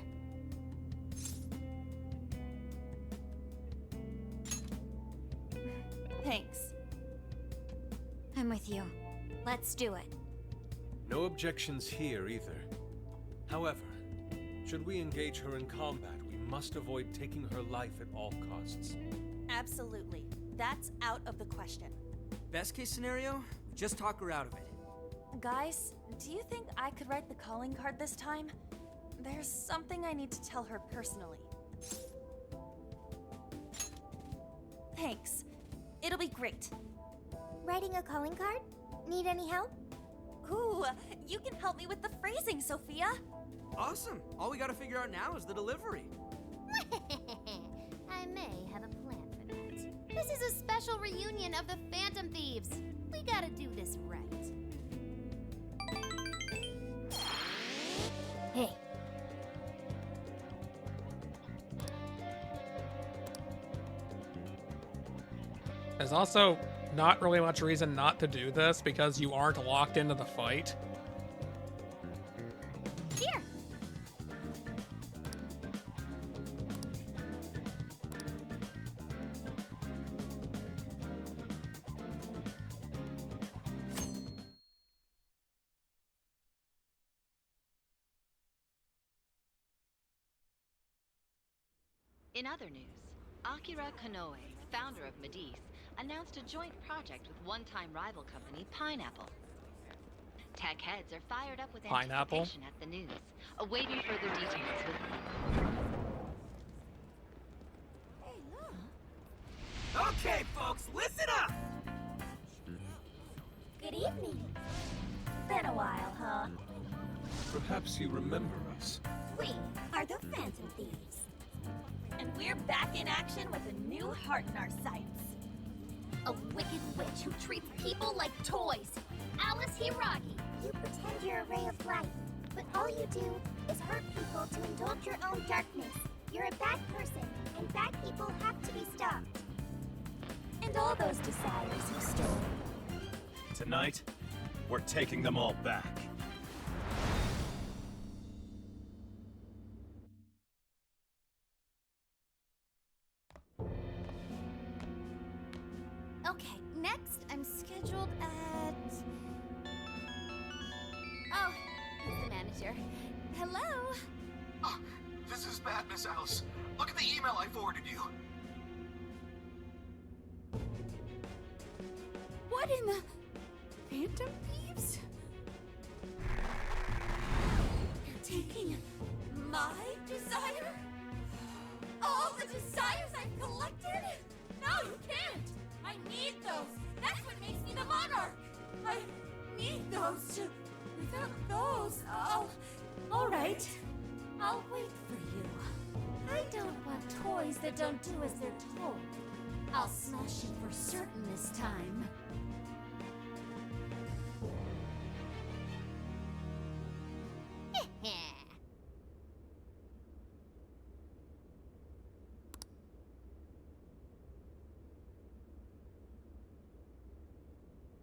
Thanks. I'm with you. Let's do it. No objections here either. However, should we engage her in combat, we must avoid taking her life at all costs. Absolutely. That's out of the question. Best case scenario, just talk her out of it. Guys, do you think I could write the calling card this time? There's something I need to tell her personally. Thanks. It'll be great. Writing a calling card? Need any help? Ooh, you can help me with the phrasing, Sophia. Awesome. All we gotta figure out now is the delivery. I may have a plan for that. This is a special reunion of the Phantom Thieves. We gotta do this right. Hey. There's also not really much reason not to do this because you aren't locked into the fight. Here. In other news, Akira Konoe, founder of Medice, announced a joint project with one-time rival company Pineapple. Tech heads are fired up with Pineapple? anticipation at the news, awaiting further details with Hey, look. Okay, folks, listen up! Good evening. Been a while, huh? Perhaps you remember us. We are the Phantom Thieves. And we're back in action with a new heart in our sights. A wicked witch who treats people like toys. Alice Hiragi. You pretend you're a ray of light, but all you do is hurt people to indulge your own darkness. You're a bad person, and bad people have to be stopped. And all those desires you stole. Tonight, we're taking them all back. Okay, next I'm scheduled at Oh, he's the manager. Hello? Oh, this is bad, Miss Alice. Look at the email I forwarded you. What in the... Phantom Thieves? You're taking my desire? All the desires I've collected? No, you can't! I need those! That's what makes me the monarch! I need those. Without those, all right. I'll wait for you. I don't want toys that don't do as they're told. I'll smash it for certain this time.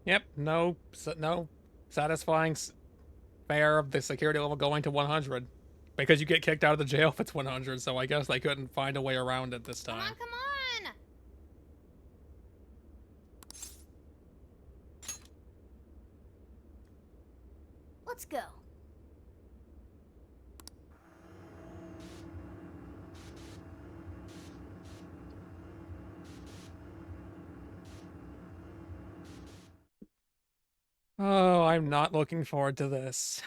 Yep, no satisfying fare of the security level going to 100. Because you get kicked out of the jail if it's 100, so I guess they couldn't find a way around it this time. Come on, come on! Let's go. Oh, I'm not looking forward to this.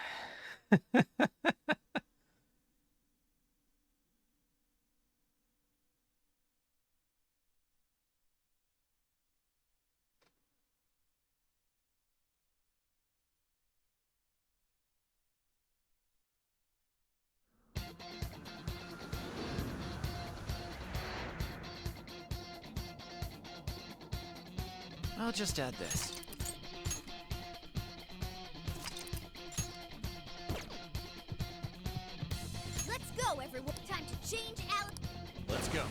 I'll just add this. Let's go, everyone. Time to change Alex. Let's go.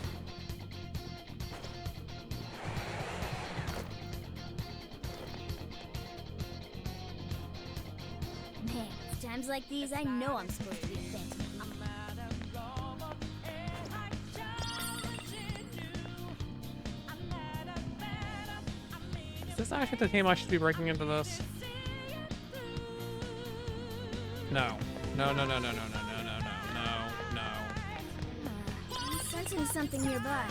Man, it's times like these I know I'm supposed to be thankful. Is this actually the team I should be breaking into this? No. No, no, no, no, no, no, no, no, no, no, no. I'm sensing something nearby.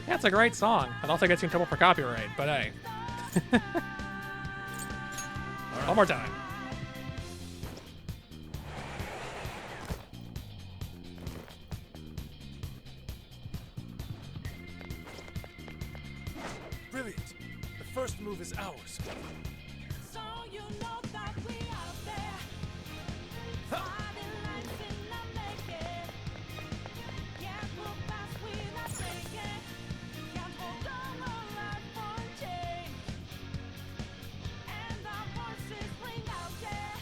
Yeah, it's a great song. It also gets you in trouble for copyright, but hey. One more time. Brilliant. The first move is ours. So you know that we out there. Fighting lights in the making. Can't move fast, we not breaking. Can't hold on our life for change. And our voices ring out, yeah.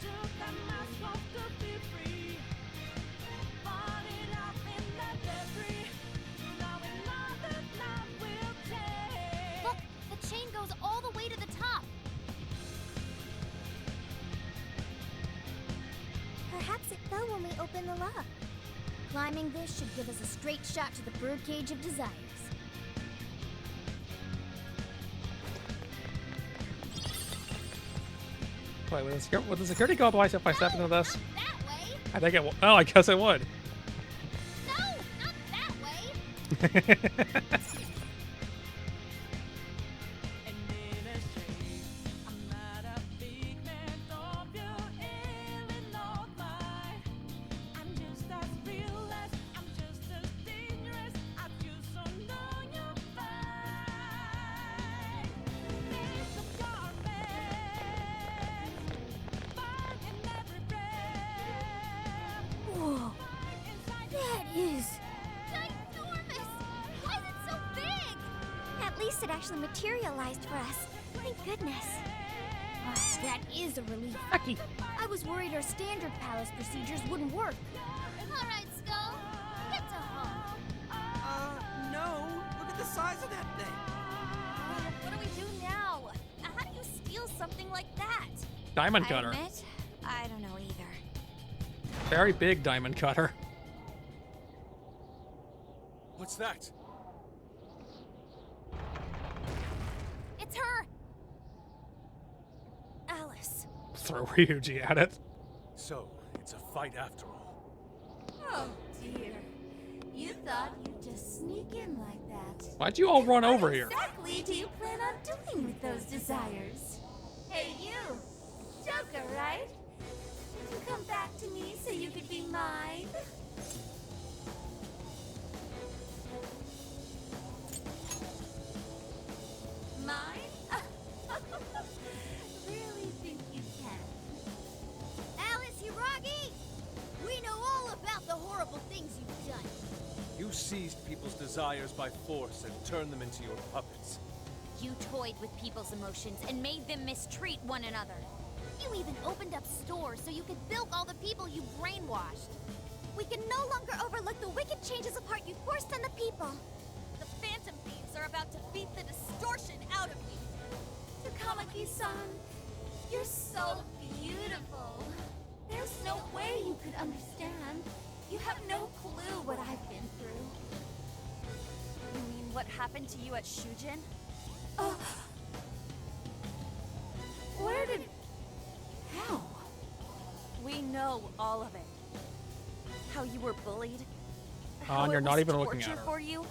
Took the mask off to be free. Fought it out in the debris. Now we know that love will take. Look, the chain goes all the way to the top. Perhaps it fell when we opened the lock. Climbing this should give us a straight shot to the birdcage of desires. Wait, would the security go up if I step into this? That way? I think it will. Oh, I guess it would. No, not that way. Whoa, that is ginormous. Why is it so big? At least it actually materialized for us. Thank goodness. Wow, that is a relief. I was worried our standard palace procedures wouldn't work. All right, Skull. Get to home. No. Look at the size of that thing. What do we do now? How do you steal something something like that? Diamond I cutter. admit, I don't know either. Very big diamond cutter. What's that? It's her! Alice. Throw Ryuji at it. So, it's a fight after all. Oh dear. You thought you'd just sneak in like that. Why'd you all run over here? Exactly do you plan on doing with those desires? Hey you! Joker, right? Did you come back to me so you could be mine? Mine? Really think you can? Alice Hiragi! We know all about the horrible things you've done. You seized people's desires by force and turned them into your puppets. You toyed with people's emotions and made them mistreat one another. You even opened up stores so you could bilk all the people you brainwashed. We can no longer overlook the wicked changes of heart you forced on the people. The Phantom Thieves are about to beat the distortion out of you. Takamaki-san, you're so beautiful. There's no way you could understand. You have no clue what I've been through. You mean what happened to you at Shujin? Where did... How? We know all of it. How you were bullied. How And you're it not was even looking torture at her. for you.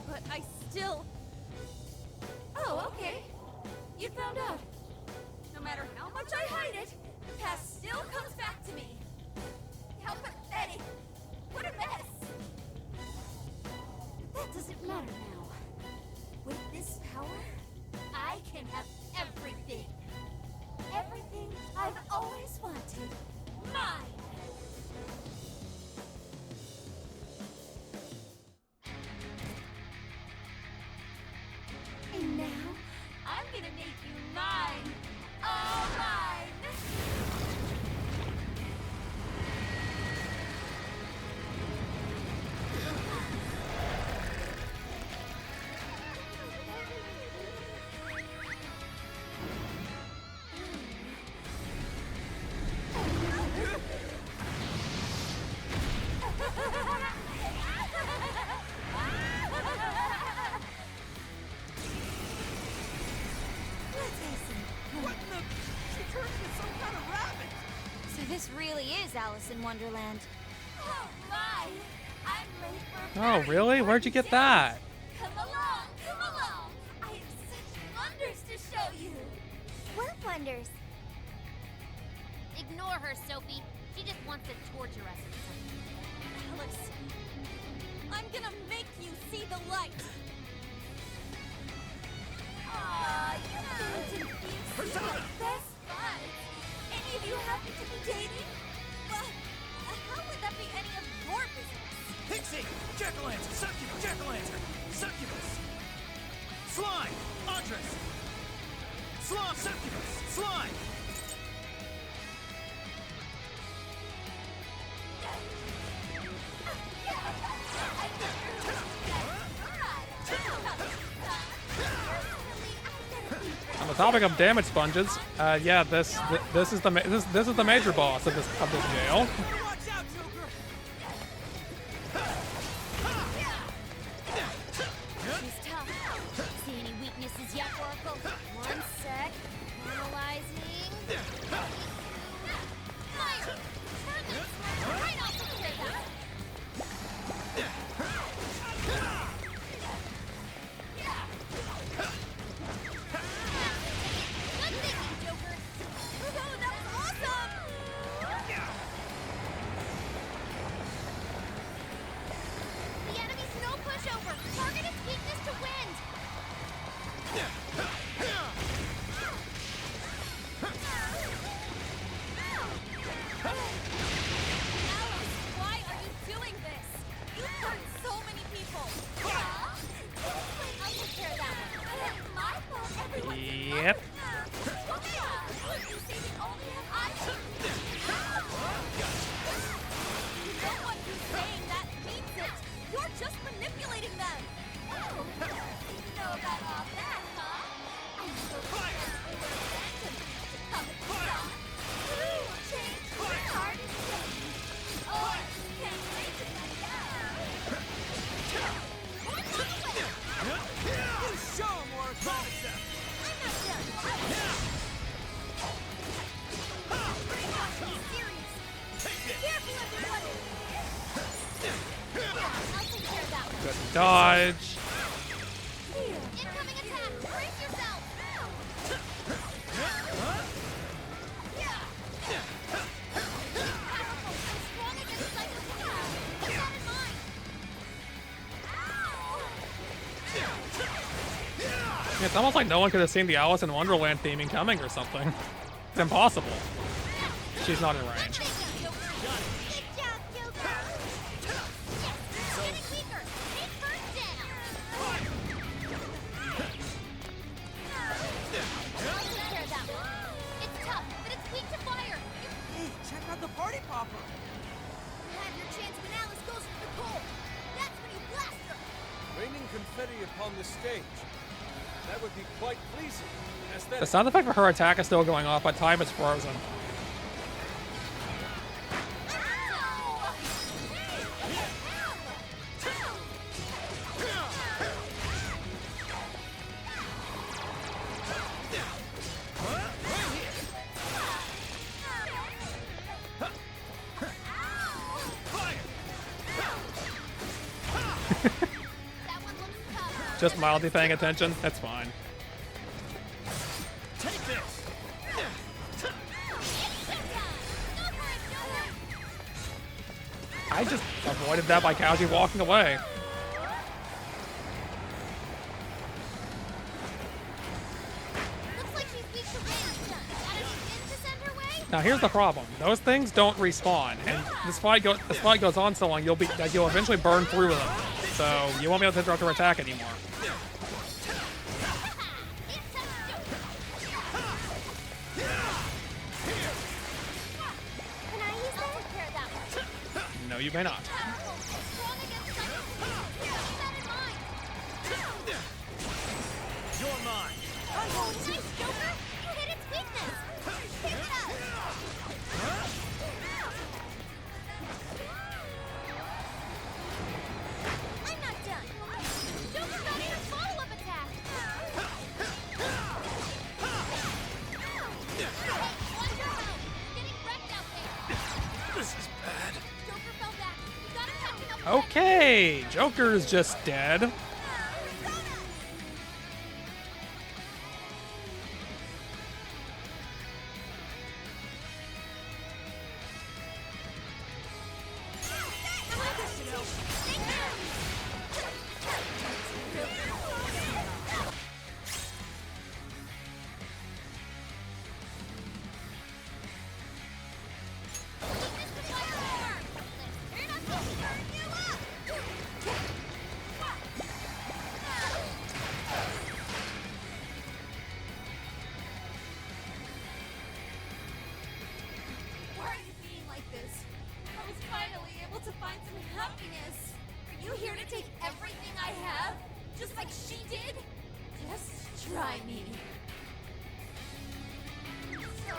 But I still... Oh, okay. You found out. No matter how much I hide it, the past still comes back to me. How pathetic. What a mess. That doesn't matter now. With this power, I can have everything. Everything I've always wanted. Mine! And now, I'm gonna make you mine. All mine! What in the... She turned into some kind of rabbit! So this really is Alice in Wonderland. Oh my! I'm late for Oh, really? Where'd you get that? Come along, come along! I have such wonders to show you! What wonders? Ignore her, Sophie. She just wants to torture us or something. Alice, I'm gonna make you see the light! Aw, you Phantom Thieves are my best buds! Any of you happen to be dating? Well, how would that be any of your business? Pixie! Jack-o'-lantern! Succubus! Jack-o'-lantern! Succubus! Slime! Andres! Slime! Succubus! Slime! On the topic of damage sponges, yeah, this is the major boss of this jail. Watch out, Joker! She's tough. See any weaknesses yet, Oracle? One sec. Analyzing. Fire! Turn this smoke right off of the radar! Good thinking, Joker! Oh, that was awesome! The enemy's no pushover! Target its weakness to wind! Alice, why are you doing this? You've hurt so many people. Huh? I'll take care of that one. It's my fault everyone's Yep. You say we only have eyes? No one who's saying that means it. You're just manipulating them. Oh, you know about all that, huh? I'm so glad we were Phantom Thieves. Show 'em, Oracle! Good dodge. Incoming attack! Brace yourself! Strong against psychic power. Keep that in mind. It's almost like no one could have seen the Alice in Wonderland theming coming or something. It's impossible. She's not in range. Good job, Joker! Yes, getting weaker. Take first down. I'll take care of that one. It's tough, but it's weak to fire. Hey, check out the party popper! You have your chance when Alice goes for the coal. That's when you blast her. Raining confetti upon the stage. That would be quite pleasing. The sound effect for her attack is still going off, but time is frozen. Just mildly paying attention? That's fine. Take this! I just avoided that by casually walking away. Looks like she's weak to range. Got anything to send her way? Now here's the problem: those things don't respawn, and this fight goes on so long, you'll eventually burn through them. So you won't be able to interrupt her attack anymore. Can I use that? Take care of that one. No, you may not. Strong against psychic power. Keep that in mind. You're mine! Oh, nice, Joker! You hit its weakness! Keep it up! I'm not done! Joker got in a follow-up attack! Hey, watch your mouth! You're getting wrecked out there! This is bad. Joker fell back. You gotta catch him up. Okay, Joker's just dead. Why are you being like this? I was finally able to find some happiness. Are you here to take everything I have? Just like she did? Just try me. So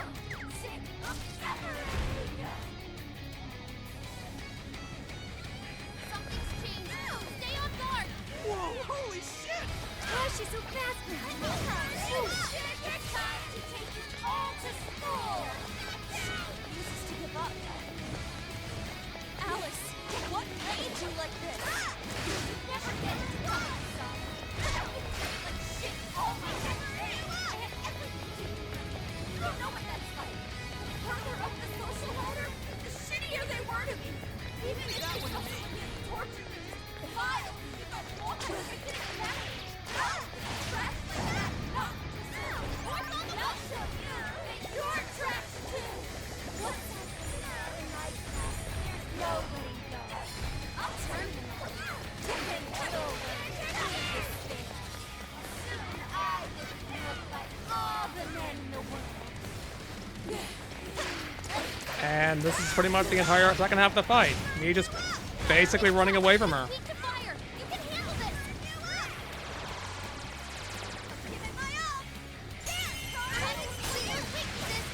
sick of separating. Something's changed. Stay on guard. Whoa, holy shit! Why is she so fast? Oh shit! It's time to take you all to school. She refuses to give up. Alice, what made you like this? You never get to come inside. Like shit all my life. I had everything to do. You don't know what that's like. The further up the social ladder, the shittier they were to me. Even if That you was felt me. tortured and just vile, you don't want to get it back. Trash like that? No, just I'll show you that you're trash too. What's that in my class? There's no letting go. I'll turn them on. And get over this thing. Soon I get to look like all the men in the world. And this is pretty much the entire second half of the fight. Me just basically running away from her. Weak to fire. You can handle this. Give it my all. There, Star. Weaknesses.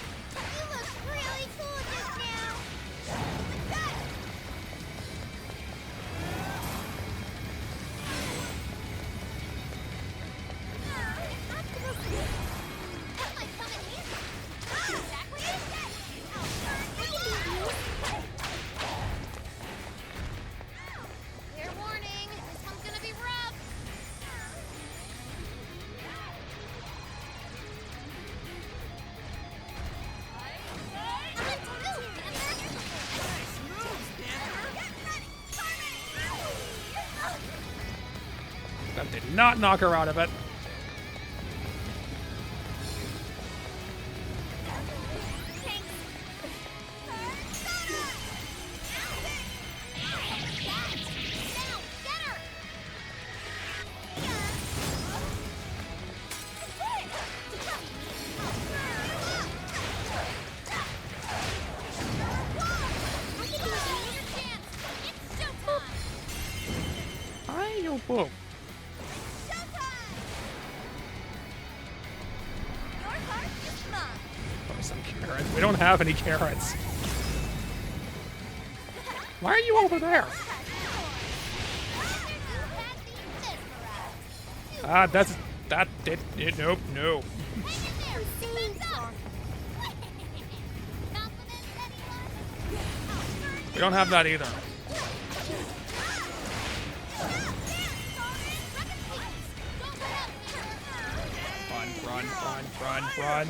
That did not knock her out of it. Whoa. Oh, some carrots. We don't have any carrots. Why are you over there? That did nope, no. We don't have that either. Run.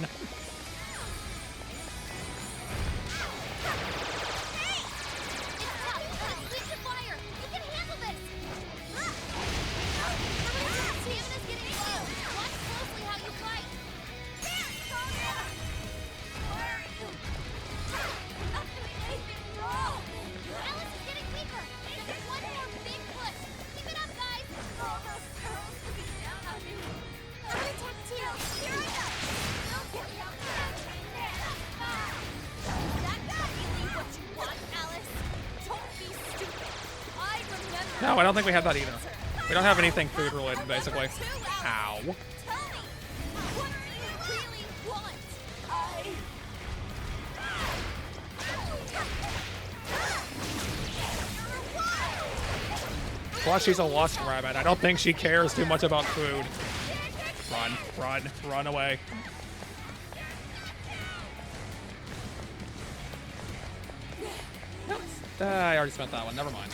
No, I don't think we have that either. We don't have anything food related, basically. Ow. Plus, she's a lust rabbit. I don't think she cares too much about food. Run away. I already spent that one. Never mind.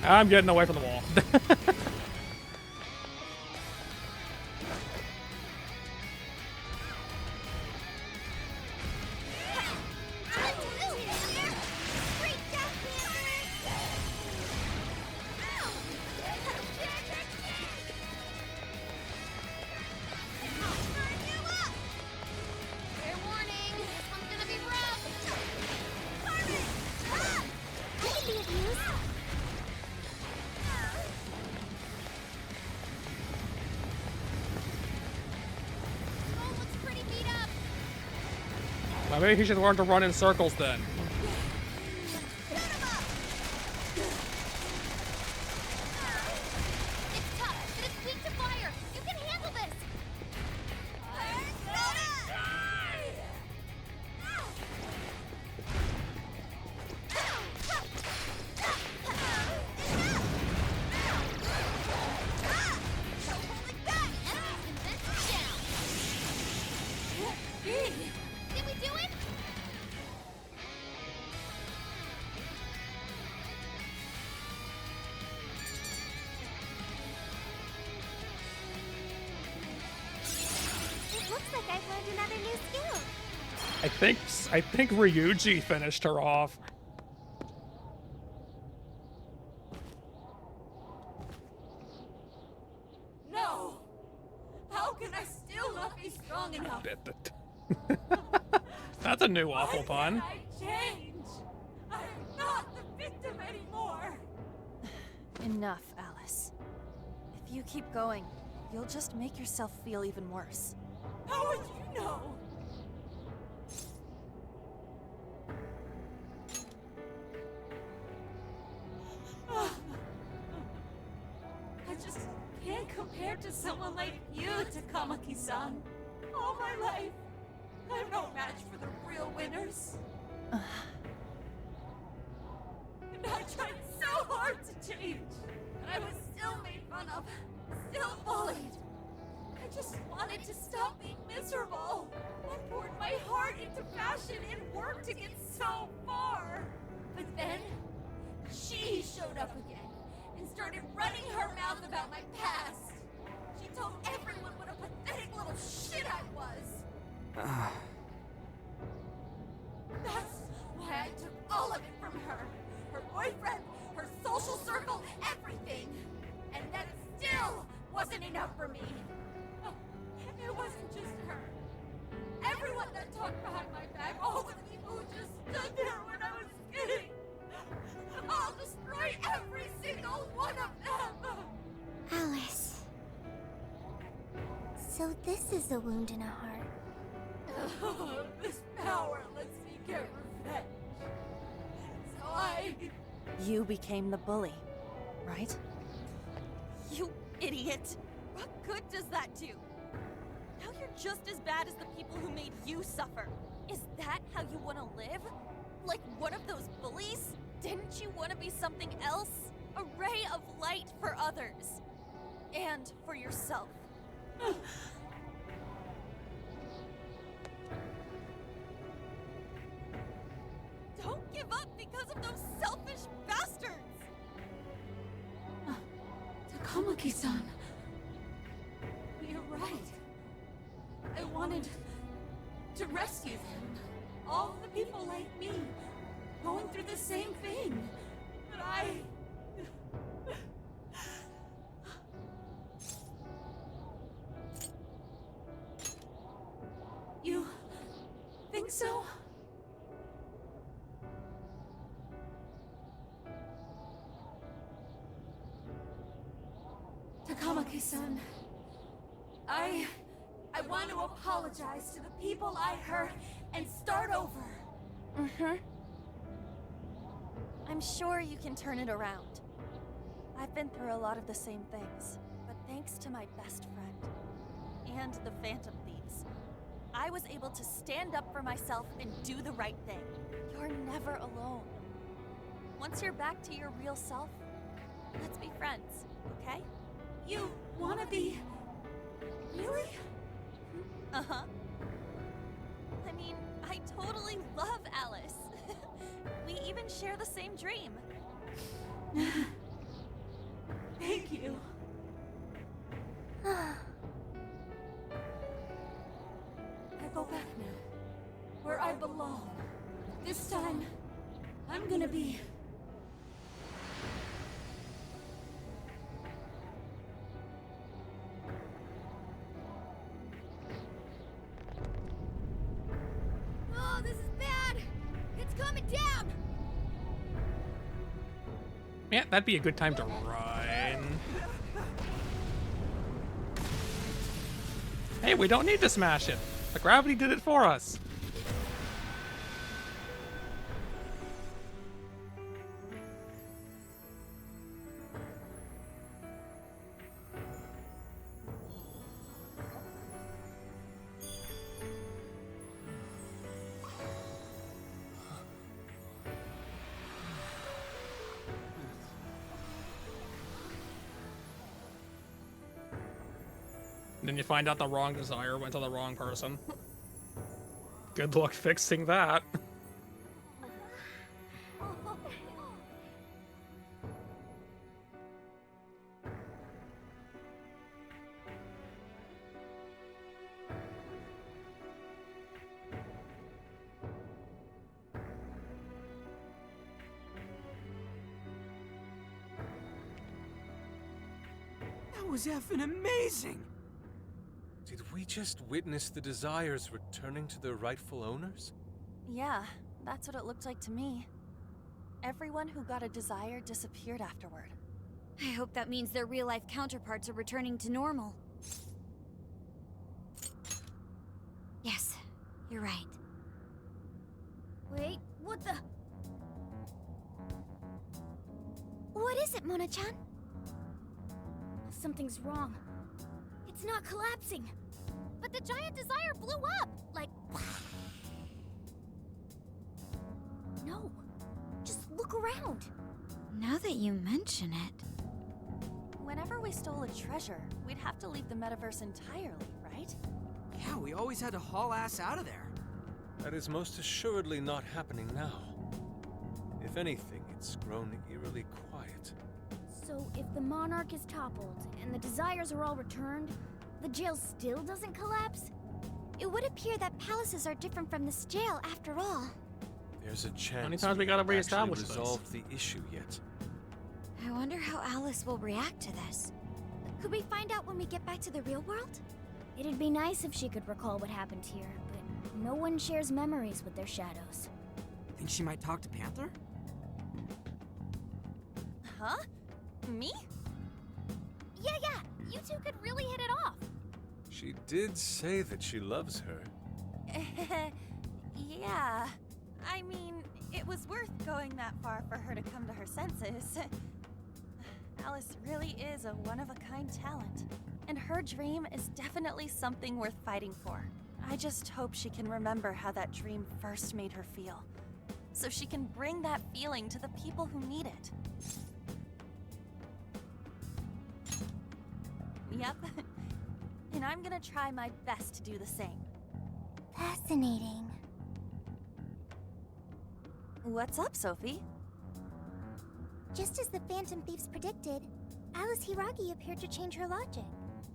I'm getting away from the wall. Well, maybe he should learn to run in circles then. I think Ryuji finished her off. No! How can I still not be strong enough? That's a new awful pun. I change. I'm not the victim anymore. Enough, Alice. If you keep going, you'll just make yourself feel even worse. How would you know? I just can't compare to someone like you, Takamaki-san. All my life, I'm no match for the real winners. And I tried so hard to change, but I was still fun of, still bullied. I just wanted to stop being miserable. I poured my heart into fashion and worked to get so far. But then, she showed up again and started running her mouth about my past. She told everyone what a pathetic little shit I was. That's why I took all of it from her. Her boyfriend, her social circle, everything. And that still wasn't enough for me. It wasn't just her. Everyone that talked behind my back, all the people who just stood there when I was kidding. I'll destroy every single one of them. Alice. So this is a wound in a heart. This power lets me get revenge. So You became the bully, right? You idiot! What good does that do? Now you're just as bad as the people who made you suffer. Is that how you want to live? Like one of those bullies? Didn't you want to be something else? A ray of light for others. And for yourself. Don't give up because of those selfish bastards! Takamaki-san. You're right. I wanted to rescue them. All the people like me, going through the same thing. But You think so? Takamaki-san, I want to apologize to the people I hurt and start over. Mm-hmm. I'm sure you can turn it around. I've been through a lot of the same things, but thanks to my best friend and the Phantom Thieves, I was able to stand up for myself and do the right thing. You're never alone. Once you're back to your real self, let's be friends, okay? You wanna be... Really? Uh-huh. I mean, I totally love Alice. We even share the same dream. Thank you. I go back now, where I belong. This time, I'm gonna be... Oh, this is bad! It's coming down! Yeah, that'd be a good time to run. Hey, we don't need to smash it. The gravity did it for us. Then you find out the wrong desire went to the wrong person. Good luck fixing that. That was effing amazing! Did we just witness the desires returning to their rightful owners? Yeah, that's what it looked like to me. Everyone who got a desire disappeared afterward. I hope that means their real-life counterparts are returning to normal. Yes, you're right. Wait, what the... What is it, Mona-chan? Something's wrong. It's not collapsing. But the giant desire blew up! Like... No. Just look around. Now that you mention it... Whenever we stole a treasure, we'd have to leave the metaverse entirely, right? Yeah, we always had to haul ass out of there. That is most assuredly not happening now. If anything, it's grown eerily quiet. So if the monarch is toppled and the desires are all returned, the jail still doesn't collapse? It would appear that palaces are different from this jail after all. There's a chance many times we gotta haven't actually reestablish this? resolved the issue yet. I wonder how Alice will react to this. Could we find out when we get back to the real world? It'd be nice if she could recall what happened here, but no one shares memories with their shadows. Think she might talk to Panther? Huh? Me? Yeah, you two could really hit it off. She did say that she loves her. Yeah. I mean, it was worth going that far for her to come to her senses. Alice really is a one-of-a-kind talent, and her dream is definitely something worth fighting for. I just hope she can remember how that dream first made her feel, so she can bring that feeling to the people who need it. Yep. And I'm gonna try my best to do the same. Fascinating. What's up, Sophie? Just as the Phantom Thieves predicted, Alice Hiragi appeared to change her logic.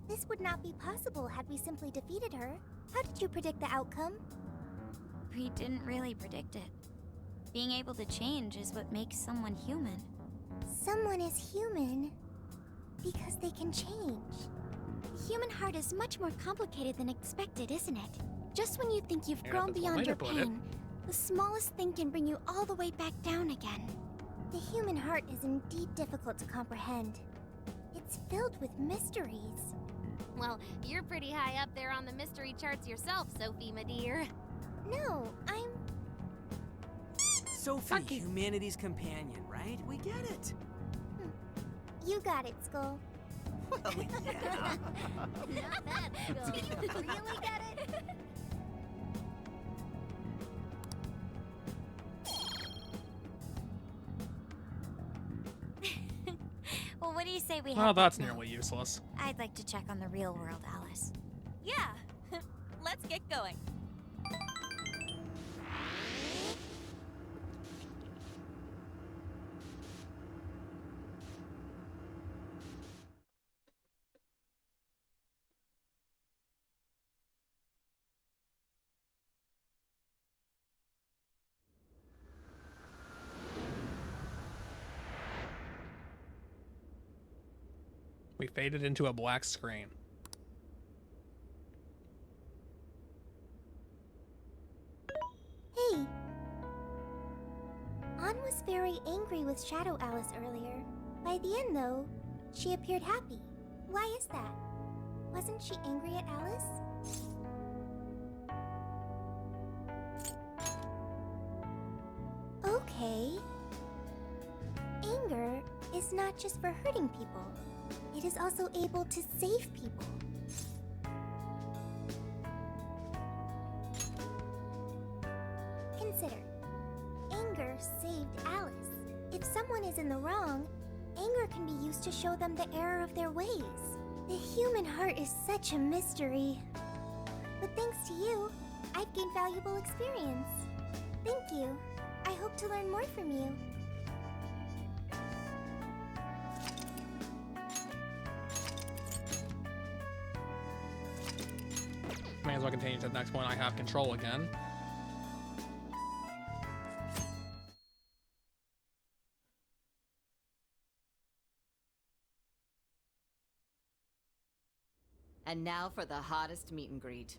This would not be possible had we simply defeated her. How did you predict the outcome? We didn't really predict it. Being able to change is what makes someone human. Someone is human because they can change. The human heart is much more complicated than expected, isn't it? Just when you think you've Yeah, grown that's one way beyond to your put it. pain, the smallest thing can bring you all the way back down again. The human heart is indeed difficult to comprehend. It's filled with mysteries. Well, you're pretty high up there on the mystery charts yourself, Sophie, my dear. No, I'm... Sophie, humanity's companion, right? We get it. You got it, Skull. Well, yeah. Not bad, Skull. Do you really get it? Well, what do you say we head Well, back that's now? nearly useless. I'd like to check on the real world, Alice. Yeah. Let's get going. We faded into a black screen. Hey. Ann was very angry with Shadow Alice earlier. By the end, though, she appeared happy. Why is that? Wasn't she angry at Alice? Okay. Anger is not just for hurting people. It is also able to save people. Consider. Anger saved Alice. If someone is in the wrong, anger can be used to show them the error of their ways. The human heart is such a mystery. But thanks to you, I've gained valuable experience. Thank you. I hope to learn more from you. May as well continue to the next one. I have control again. And now for the hottest meet and greet.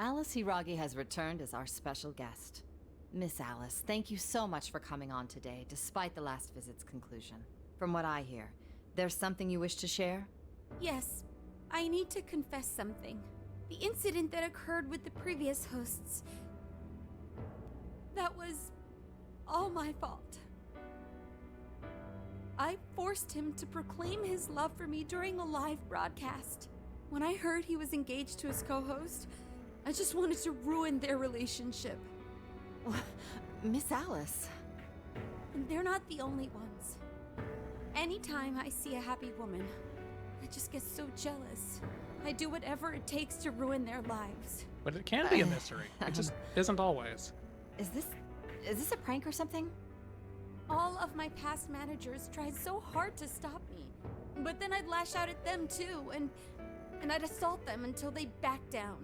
Alice Hiragi has returned as our special guest. Miss Alice, thank you so much for coming on today, despite the last visit's conclusion. From what I hear, there's something you wish to share? Yes, I need to confess something. The incident that occurred with the previous hosts. That was all my fault. I forced him to proclaim his love for me during a live broadcast. When I heard he was engaged to his co-host, I just wanted to ruin their relationship. Miss Alice. And they're not the only ones. Anytime I see a happy woman, I just get so jealous. I do whatever it takes to ruin their lives. But it can be a mystery. It just isn't always. Is this a prank or something? All of my past managers tried so hard to stop me. But then I'd lash out at them too, and I'd assault them until they backed down.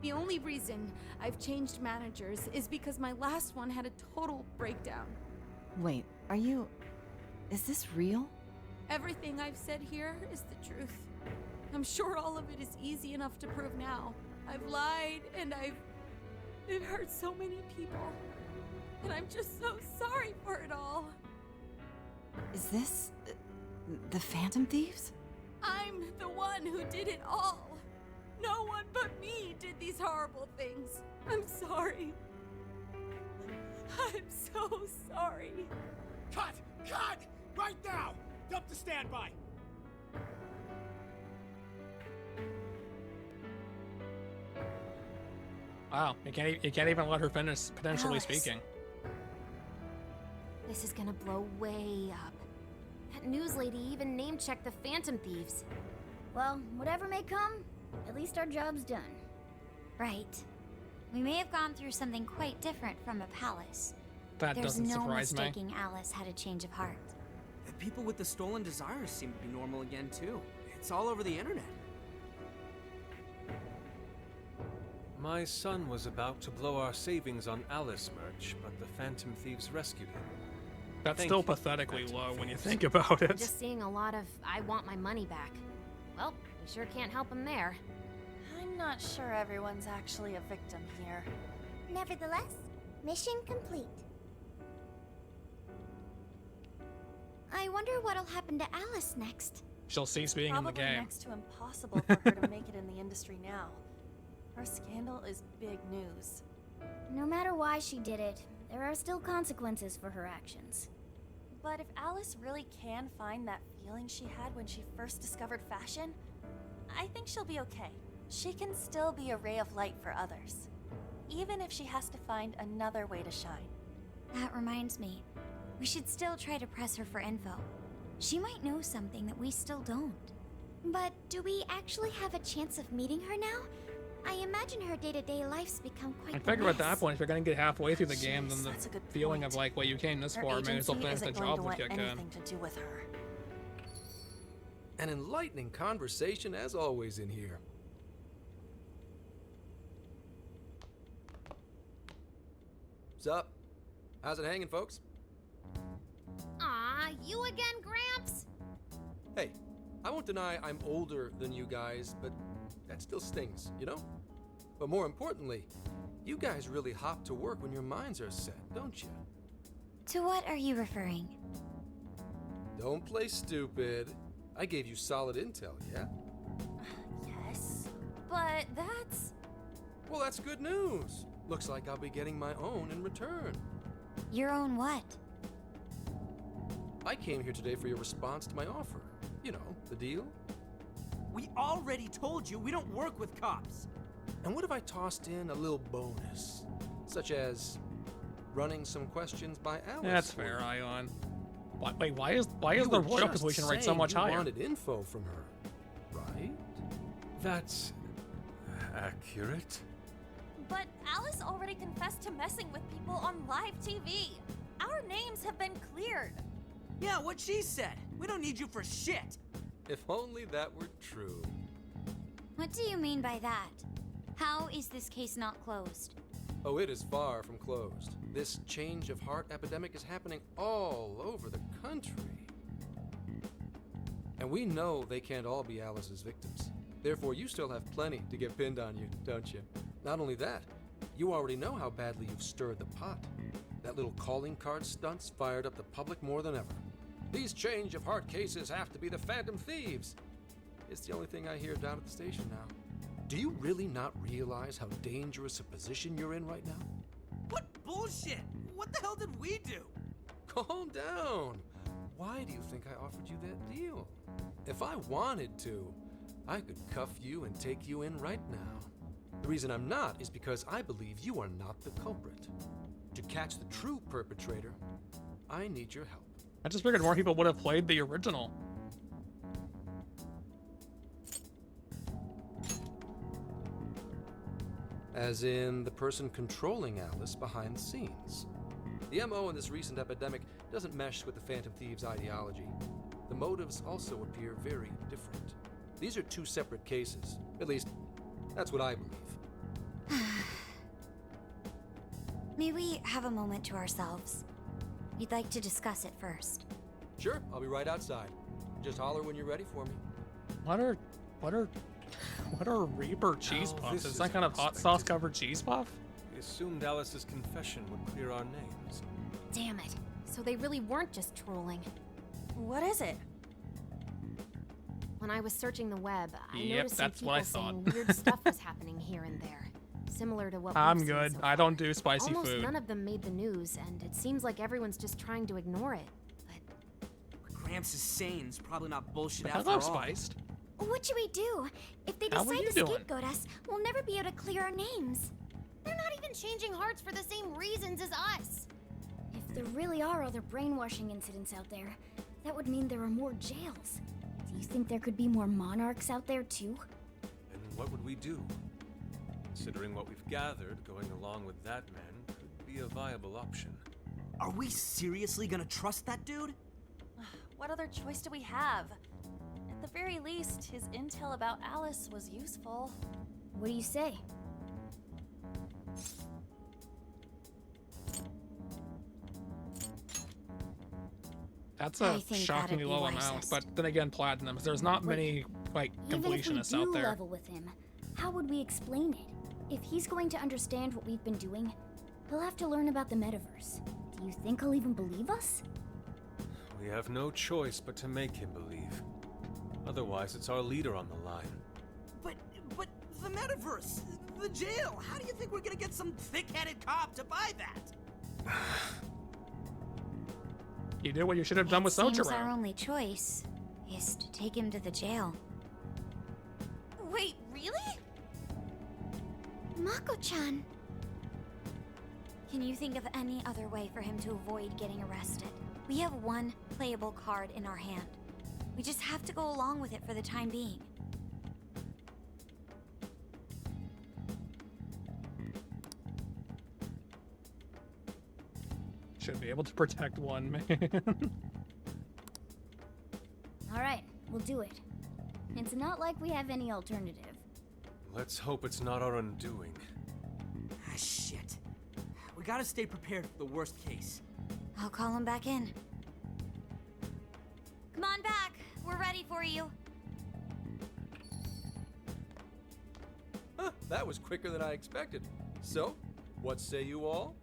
The only reason I've changed managers is because my last one had a total breakdown. Wait, is this real? Everything I've said here is the truth. I'm sure all of it is easy enough to prove now. I've lied, and it hurt so many people. And I'm just so sorry for it all. Is this the Phantom Thieves? I'm the one who did it all. No one but me did these horrible things. I'm sorry. I'm so sorry. Cut! Cut! Right now! Dump to standby! Wow, you can't even let her finish potentially Alice. speaking. This is gonna blow way up. That news lady even name-checked the Phantom Thieves. Well, whatever may come, at least our job's done. Right. We may have gone through something quite different from a palace. That There's doesn't no surprise me. mistaking Alice had a change of heart. The people with the stolen desires seem to be normal again, too. It's all over the internet. My son was about to blow our savings on Alice merch, but the Phantom Thieves rescued him. That's Thank still you, pathetically Phantom low when you Thieves. think about I'm it. just seeing a lot of I want my money back. Well, we sure can't help him there. I'm not sure everyone's actually a victim here. Nevertheless, mission complete. I wonder what'll happen to Alice next. She'll cease being in the Probably game. next to impossible for her to make it in the industry now. Her scandal is big news. No matter why she did it, there are still consequences for her actions. But if Alice really can find that feeling she had when she first discovered fashion, I think she'll be okay. She can still be a ray of light for others, even if she has to find another way to shine. That reminds me, we should still try to press her for info. She might know something that we still don't. But do we actually have a chance of meeting her now? I imagine her day-to-day life's become quite I figure at mess. that point, if you're gonna get halfway through the game, then Jeez, the that's a good feeling point. of like, well, you came this Her far, may as well agency finish the isn't going job to with want you can. anything to do with her. An enlightening conversation as always in here. Sup? How's it hanging, folks? Aw, you again, Gramps? Hey, I won't deny I'm older than you guys, but that still stings, you know? But more importantly, you guys really hop to work when your minds are set, don't you? To what are you referring? Don't play stupid. I gave you solid intel, yeah? Yes, but that's... Well, that's good news. Looks like I'll be getting my own in return. Your own what? I came here today for your response to my offer. You know, the deal. We already told you we don't work with cops. And what if I tossed in a little bonus? Such as running some questions by Alice? That's for fair, you? Ion. Why is You the were royal just completion rate so saying much you higher? wanted info from her, right? That's accurate. But Alice already confessed to messing with people on live TV. Our names have been cleared. Yeah, what she said. We don't need you for shit. If only that were true. What do you mean by that? How is this case not closed? Oh, it is far from closed. This change of heart epidemic is happening all over the country. And we know they can't all be Alice's victims. Therefore, you still have plenty to get pinned on you, don't you? Not only that, you already know how badly you've stirred the pot. That little calling card stunt's fired up the public more than ever. These change of heart cases have to be the Phantom Thieves. It's the only thing I hear down at the station now. Do you really not realize how dangerous a position you're in right now? What bullshit? What the hell did we do? Calm down. Why do you think I offered you that deal? If I wanted to, I could cuff you and take you in right now. The reason I'm not is because I believe you are not the culprit. To catch the true perpetrator, I need your help. I just figured more people would have played the original. As in the person controlling Alice behind the scenes. The MO in this recent epidemic doesn't mesh with the Phantom Thieves' ideology. The motives also appear very different. These are two separate cases. At least, that's what I believe. May we have a moment to ourselves? We'd like to discuss it first. Sure, I'll be right outside. Just holler when you're ready for me. What are Reaper cheese Oh, puffs? this Is is that kind of hot unexpected. sauce covered cheese puff? We assumed Alice's confession would clear our names. Damn it. So they really weren't just trolling. What is it? When I was searching the web, I Yep, noticed some that's what I people saying thought. weird stuff was happening here and there. Similar to what I'm we've seen good. so I don't do spicy Almost food. none of them made the news, and it seems like everyone's just trying to ignore it. What Gramps is saying is probably not bullshit I after love all. spiced. What should we do? If they How are decide you to doing? scapegoat us, we'll never be able to clear our names. They're not even changing hearts for the same reasons as us. If there really are other brainwashing incidents out there, that would mean there are more jails. Do you think there could be more monarchs out there too? And what would we do? Considering what we've gathered, going along with that man could be a viable option. Are we seriously gonna trust that dude? What other choice do we have? At the very least, his intel about Alice was useful. What do you say? That's I a think shockingly that'd be low amount, wisest. but then again, platinums. There's not many like Even if we completionists do out there. level with him, how would we explain it? If he's going to understand what we've been doing, he'll have to learn about the metaverse. Do you think he'll even believe us? We have no choice but to make him believe. Otherwise, it's our leader on the line. But the metaverse, the jail. How do you think we're gonna get some thick-headed cop to buy that? You did what you should have done with Seems our Sojiro. only choice is to take him to the jail. Wait, really? Mako-chan! Can you think of any other way for him to avoid getting arrested? We have one playable card in our hand. We just have to go along with it for the time being. Should be able to protect one man. All right, we'll do it. It's not like we have any alternative. Let's hope it's not our undoing. Ah, shit. We gotta stay prepared for the worst case. I'll call him back in. Come on back. We're ready for you. Huh, that was quicker than I expected. So, what say you all?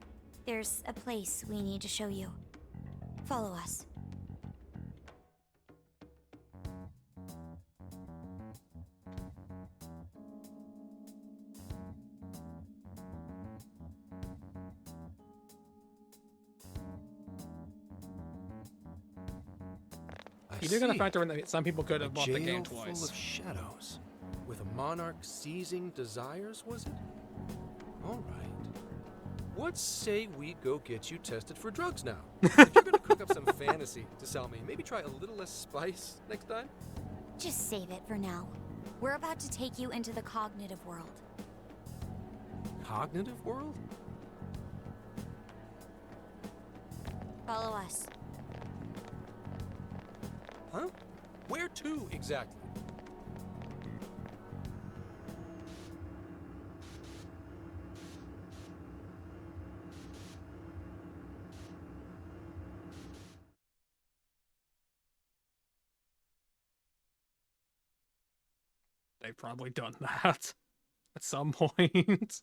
There's a place we need to show you. Follow us. You do gotta factor in that some people could have bought the game Full twice. of shadows, with a monarch seizing desires, was it? All right. What say we go get you tested for drugs now? If you're gonna cook up some fantasy to sell me, maybe try a little less spice next time? Just save it for now. We're about to take you into the cognitive world. Cognitive world? Follow us. Huh? Where to exactly? They've probably done that at some point.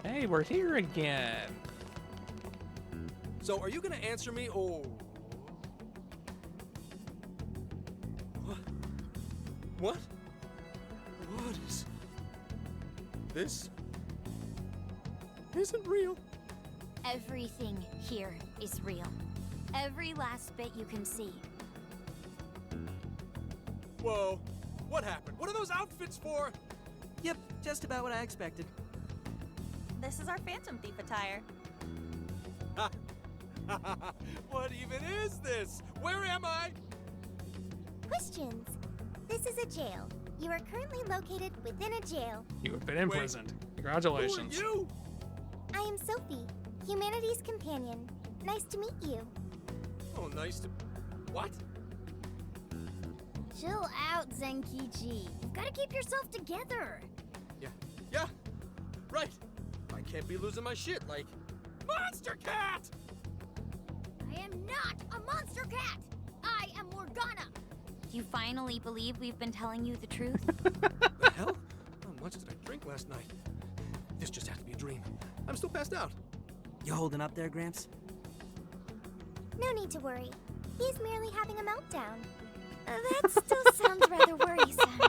Hey, we're here again. So, are you gonna answer me or... What? What? What is... This isn't real. Everything here is real. Every last bit you can see. Whoa. What happened? What are those outfits for? Yep, just about what I expected. This is our Phantom Thief attire. What even is this? Where am I? Questions. This is a jail. You are currently located within a jail. You have been imprisoned. Congratulations. Who are you? I am Sophie, humanity's companion. Nice to meet you. Oh, nice to... What? Chill out, Zenkichi. You've got to keep yourself together. Yeah, right. I can't be losing my shit like... Monster Cat! I am not a monster cat. I am Morgana. You finally believe we've been telling you the truth? The hell? How much did I drink last night? This just had to be a dream. I'm still passed out. You holding up there, Gramps? No need to worry. He's merely having a meltdown. That still sounds rather worrisome.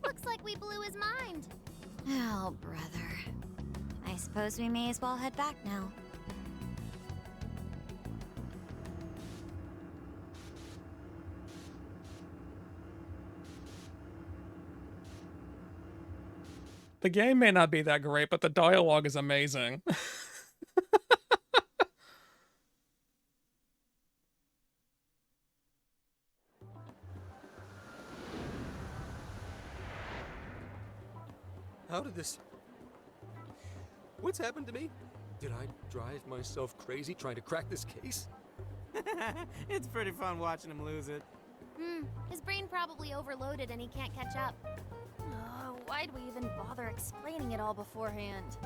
Looks like we blew his mind. Oh, brother. I suppose we may as well head back now. The game may not be that great, but the dialogue is amazing. How did this... What's happened to me? Did I drive myself crazy trying to crack this case? It's pretty fun watching him lose it. His brain probably overloaded and he can't catch up. Why'd we even bother explaining it all beforehand?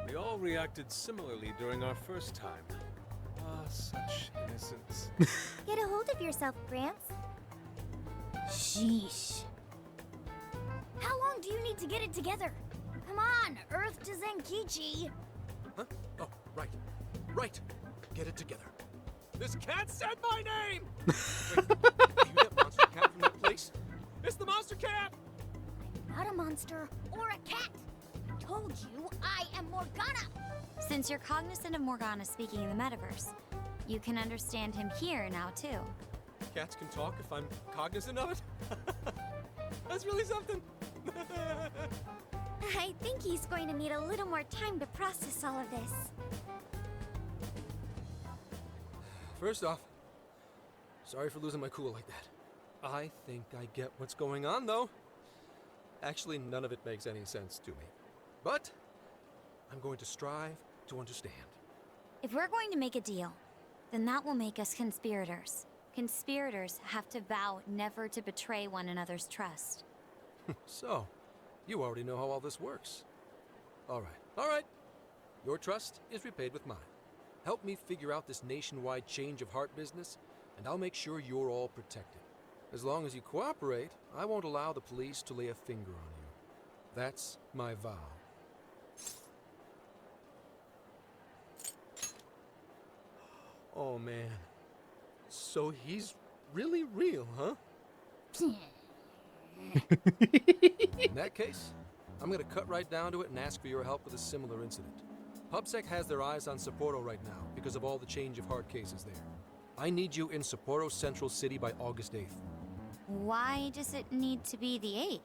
We all reacted similarly during our first time. Ah, such innocence. Get a hold of yourself, Gramps. Sheesh. How long do you need to get it together? Come on, Earth to Zenkichi. Huh? Oh, right. Right. Get it together. This cat said my name! Wait, are you that monster cat from that place? It's the monster cat! Not a monster or a cat. I told you I am Morgana. Since you're cognizant of Morgana speaking in the metaverse, you can understand him here now, too. Cats can talk if I'm cognizant of it? That's really something. I think he's going to need a little more time to process all of this. First off, sorry for losing my cool like that. I think I get what's going on, though. Actually, none of it makes any sense to me. But I'm going to strive to understand. If we're going to make a deal, then that will make us conspirators. Conspirators have to vow never to betray one another's trust. So, you already know how all this works. All right. Your trust is repaid with mine. Help me figure out this nationwide change of heart business, and I'll make sure you're all protected. As long as you cooperate, I won't allow the police to lay a finger on you. That's my vow. Oh, man. So he's really real, huh? In that case, I'm gonna cut right down to it and ask for your help with a similar incident. PubSec has their eyes on Sapporo right now because of all the change of heart cases there. I need you in Sapporo Central City by August 8th. Why does it need to be the 8th?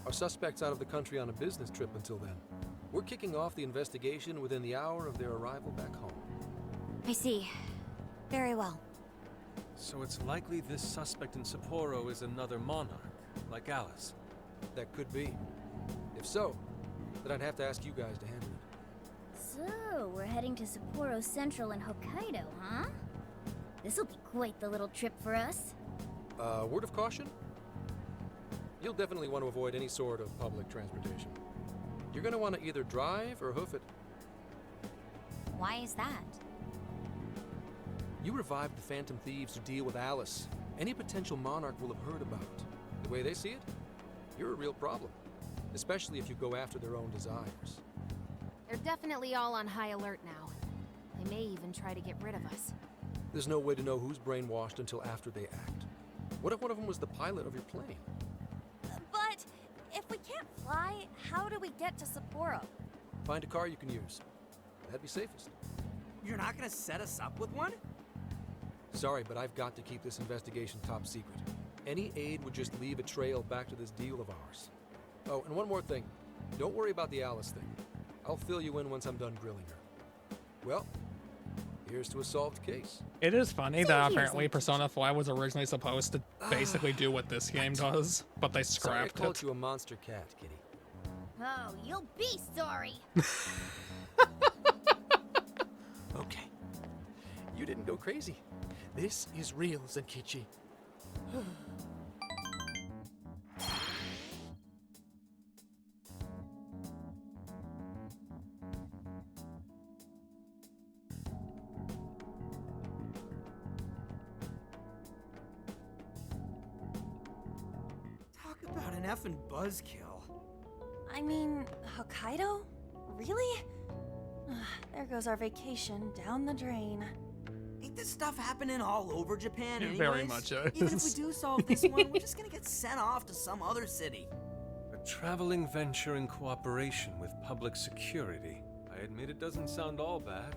Our suspect's out of the country on a business trip until then. We're kicking off the investigation within the hour of their arrival back home. I see. Very well. So it's likely this suspect in Sapporo is another monarch, like Alice. That could be. If so, then I'd have to ask you guys to handle it. So, we're heading to Sapporo Central in Hokkaido, huh? This'll be quite the little trip for us. Word of caution? You'll definitely want to avoid any sort of public transportation. You're gonna want to either drive or hoof it. Why is that? You revived the Phantom Thieves to deal with Alice. Any potential monarch will have heard about it. The way they see it, you're a real problem. Especially if you go after their own desires. They're definitely all on high alert now. They may even try to get rid of us. There's no way to know who's brainwashed until after they act. What if one of them was the pilot of your plane? But if we can't fly, how do we get to Sapporo? Find a car you can use. That'd be safest. You're not gonna set us up with one? Sorry, but I've got to keep this investigation top secret. Any aid would just leave a trail back to this deal of ours. Oh, and one more thing. Don't worry about the Alice thing. I'll fill you in once I'm done grilling her. Well, here's to a solved case. It is funny that apparently Persona 5 was originally supposed to basically do what this game does, but they Sorry I scrapped called it. you a monster cat, kitty. Oh, you'll be sorry. Okay. You didn't go crazy. This is real, Zenkichi. Talk about an effing buzzkill. I mean, Hokkaido? Really? There goes our vacation down the drain. Ain't this stuff happening all over Japan It anyways? very much Even if we is. do solve this one, we're just gonna get sent off to some other city. A traveling venture in cooperation with public security. I admit it doesn't sound all bad.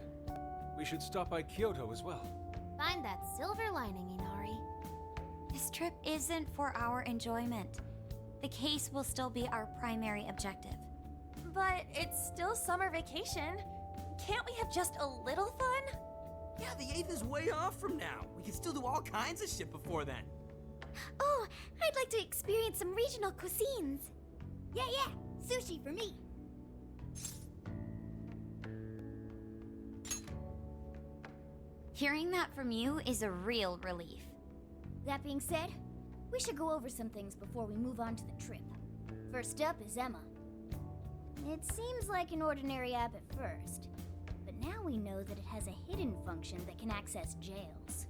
We should stop by Kyoto as well. Find that silver lining, Inari. This trip isn't for our enjoyment. The case will still be our primary objective. But it's still summer vacation. Can't we have just a little fun? Yeah, the 8th is way off from now. We can still do all kinds of shit before then. Oh, I'd like to experience some regional cuisines. Yeah, sushi for me. Hearing that from you is a real relief. That being said, we should go over some things before we move on to the trip. First up is Emma. It seems like an ordinary app at first, but now we know that it has a hidden function that can access jails.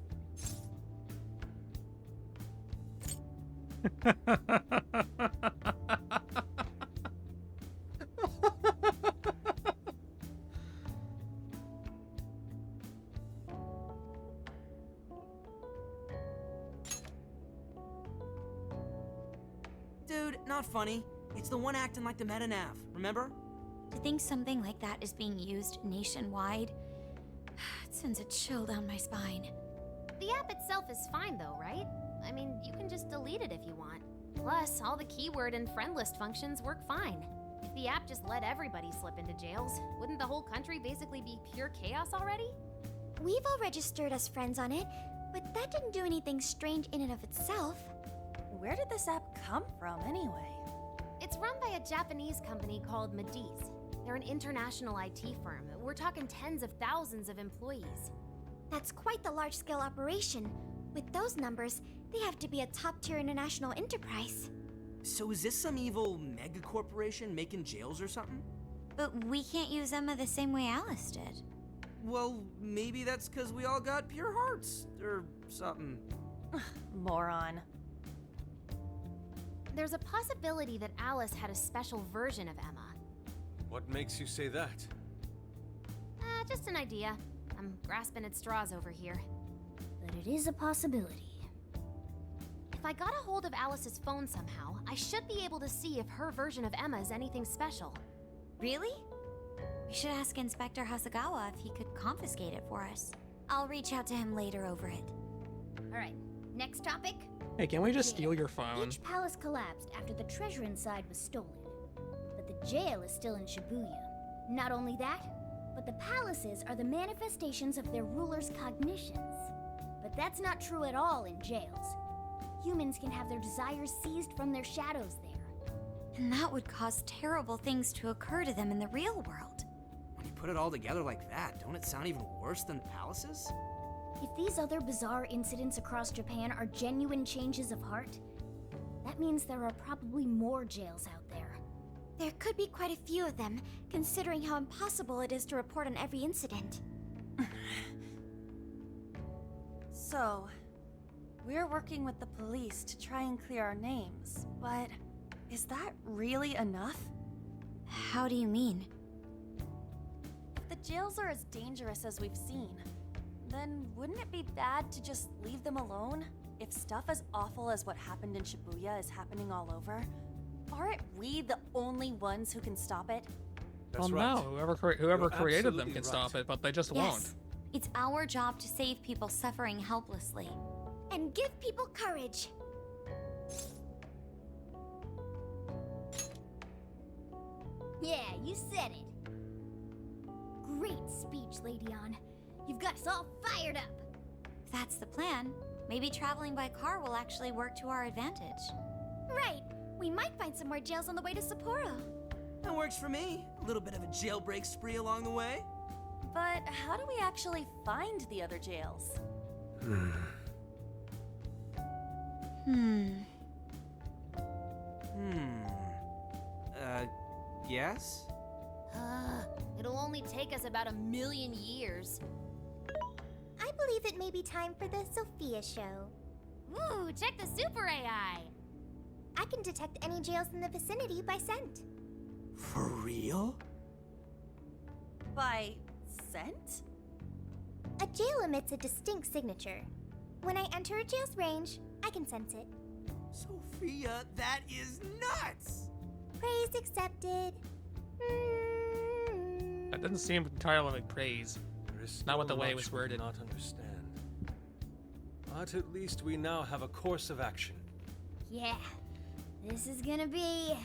Dude, not funny. It's the one acting like the meta nav, remember? To think something like that is being used nationwide, it sends a chill down my spine. The app itself is fine though, right? I mean, you can just delete it if you want. Plus, all the keyword and friend list functions work fine. If the app just let everybody slip into jails, wouldn't the whole country basically be pure chaos already? We've all registered as friends on it, but that didn't do anything strange in and of itself. Where did this app come from, anyway? It's run by a Japanese company called Medice. They're an international IT firm. We're talking tens of thousands of employees. That's quite the large-scale operation. With those numbers, they have to be a top-tier international enterprise. So is this some evil mega corporation making jails or something? But we can't use Emma the same way Alice did. Well, maybe that's because we all got pure hearts, or something. Moron. There's a possibility that Alice had a special version of Emma. What makes you say that? Just an idea. I'm grasping at straws over here. But it is a possibility. If I got a hold of Alice's phone somehow, I should be able to see if her version of Emma is anything special. Really? We should ask Inspector Hasagawa if he could confiscate it for us. I'll reach out to him later over it. Alright, next topic. Hey, can we just steal your phone? Each palace collapsed after the treasure inside was stolen. But the jail is still in Shibuya. Not only that, but the palaces are the manifestations of their rulers' cognitions. But that's not true at all in jails. Humans can have their desires seized from their shadows there. And that would cause terrible things to occur to them in the real world. When you put it all together like that, don't it sound even worse than the palaces? If these other bizarre incidents across Japan are genuine changes of heart, that means there are probably more jails out there. There could be quite a few of them, considering how impossible it is to report on every incident. So, we're working with the police to try and clear our names, but is that really enough? How do you mean? If the jails are as dangerous as we've seen, then wouldn't it be bad to just leave them alone? If stuff as awful as what happened in Shibuya is happening all over, aren't we the only ones who can stop it? That's well, right. no, whoever You're created them absolutely can right. stop it, but they just Yes. won't. It's our job to save people suffering helplessly. And give people courage. Yeah, you said it. Great speech, Lady On. You've got us all fired up. If that's the plan, maybe traveling by car will actually work to our advantage. Right. We might find some more jails on the way to Sapporo. That works for me. A little bit of a jailbreak spree along the way. But how do we actually find the other jails? Yes? It'll only take us about 1,000,000 years. I believe it may be time for the Sophia show. Ooh, check the super AI. I can detect any jails in the vicinity by scent. For real? By scent? A jail emits a distinct signature. When I enter a jail's range, I can sense it. Sophia, that is nuts! Praise accepted. That doesn't seem entirely like praise. There is Not with the still way it much was we do worded. not understand. But at least we now have a course of action. Yeah, this is gonna be...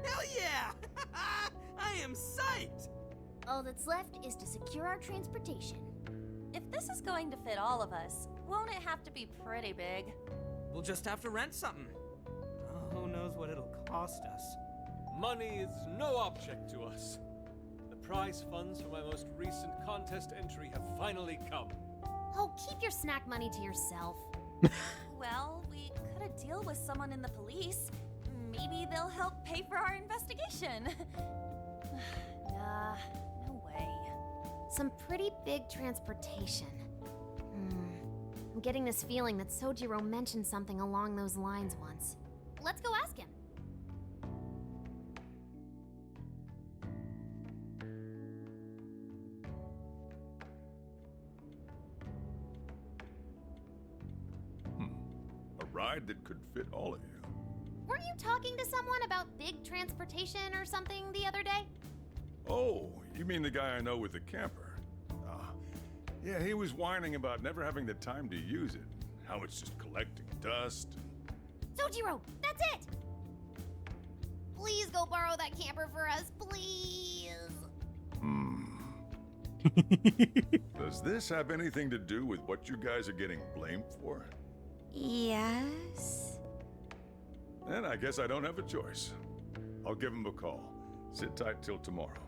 Hell yeah! I am psyched! All that's left is to secure our transportation. If this is going to fit all of us, won't it have to be pretty big? We'll just have to rent something. Oh, who knows what it'll cost us? Money is no object to us. The prize funds for my most recent contest entry have finally come. Oh, keep your snack money to yourself. Well, we could a deal with someone in the police. Maybe they'll help pay for our investigation. Nah, no way. Some pretty big transportation. I'm getting this feeling that Sojiro mentioned something along those lines once. Let's go ask him. A ride that could fit all of you. Weren't you talking to someone about big transportation or something the other day? Oh, you mean the guy I know with the camper? Yeah, he was whining about never having the time to use it. How it's just collecting dust. Sojiro, that's it! Please go borrow that camper for us, please! Does this have anything to do with what you guys are getting blamed for? Yes? Then I guess I don't have a choice. I'll give him a call. Sit tight till tomorrow.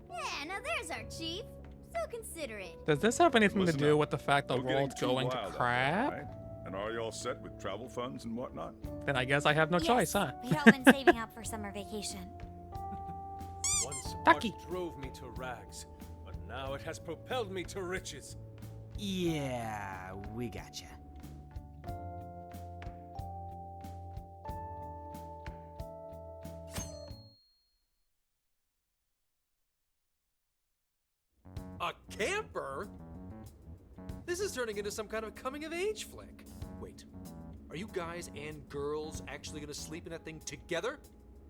Yeah, now there's our chief. So considerate. Does this have anything to Listen do up. with the fact the No getting world's too going to wild out there, crap? right? And are you all set with travel funds and whatnot? Then I guess I have no Yes, choice, huh? We'd all been saving up for summer vacation. Once Taki. art drove me to rags, but now it has propelled me to riches. Yeah, we gotcha. A camper? This is turning into some kind of coming-of-age flick. Wait, are you guys and girls actually gonna sleep in that thing together?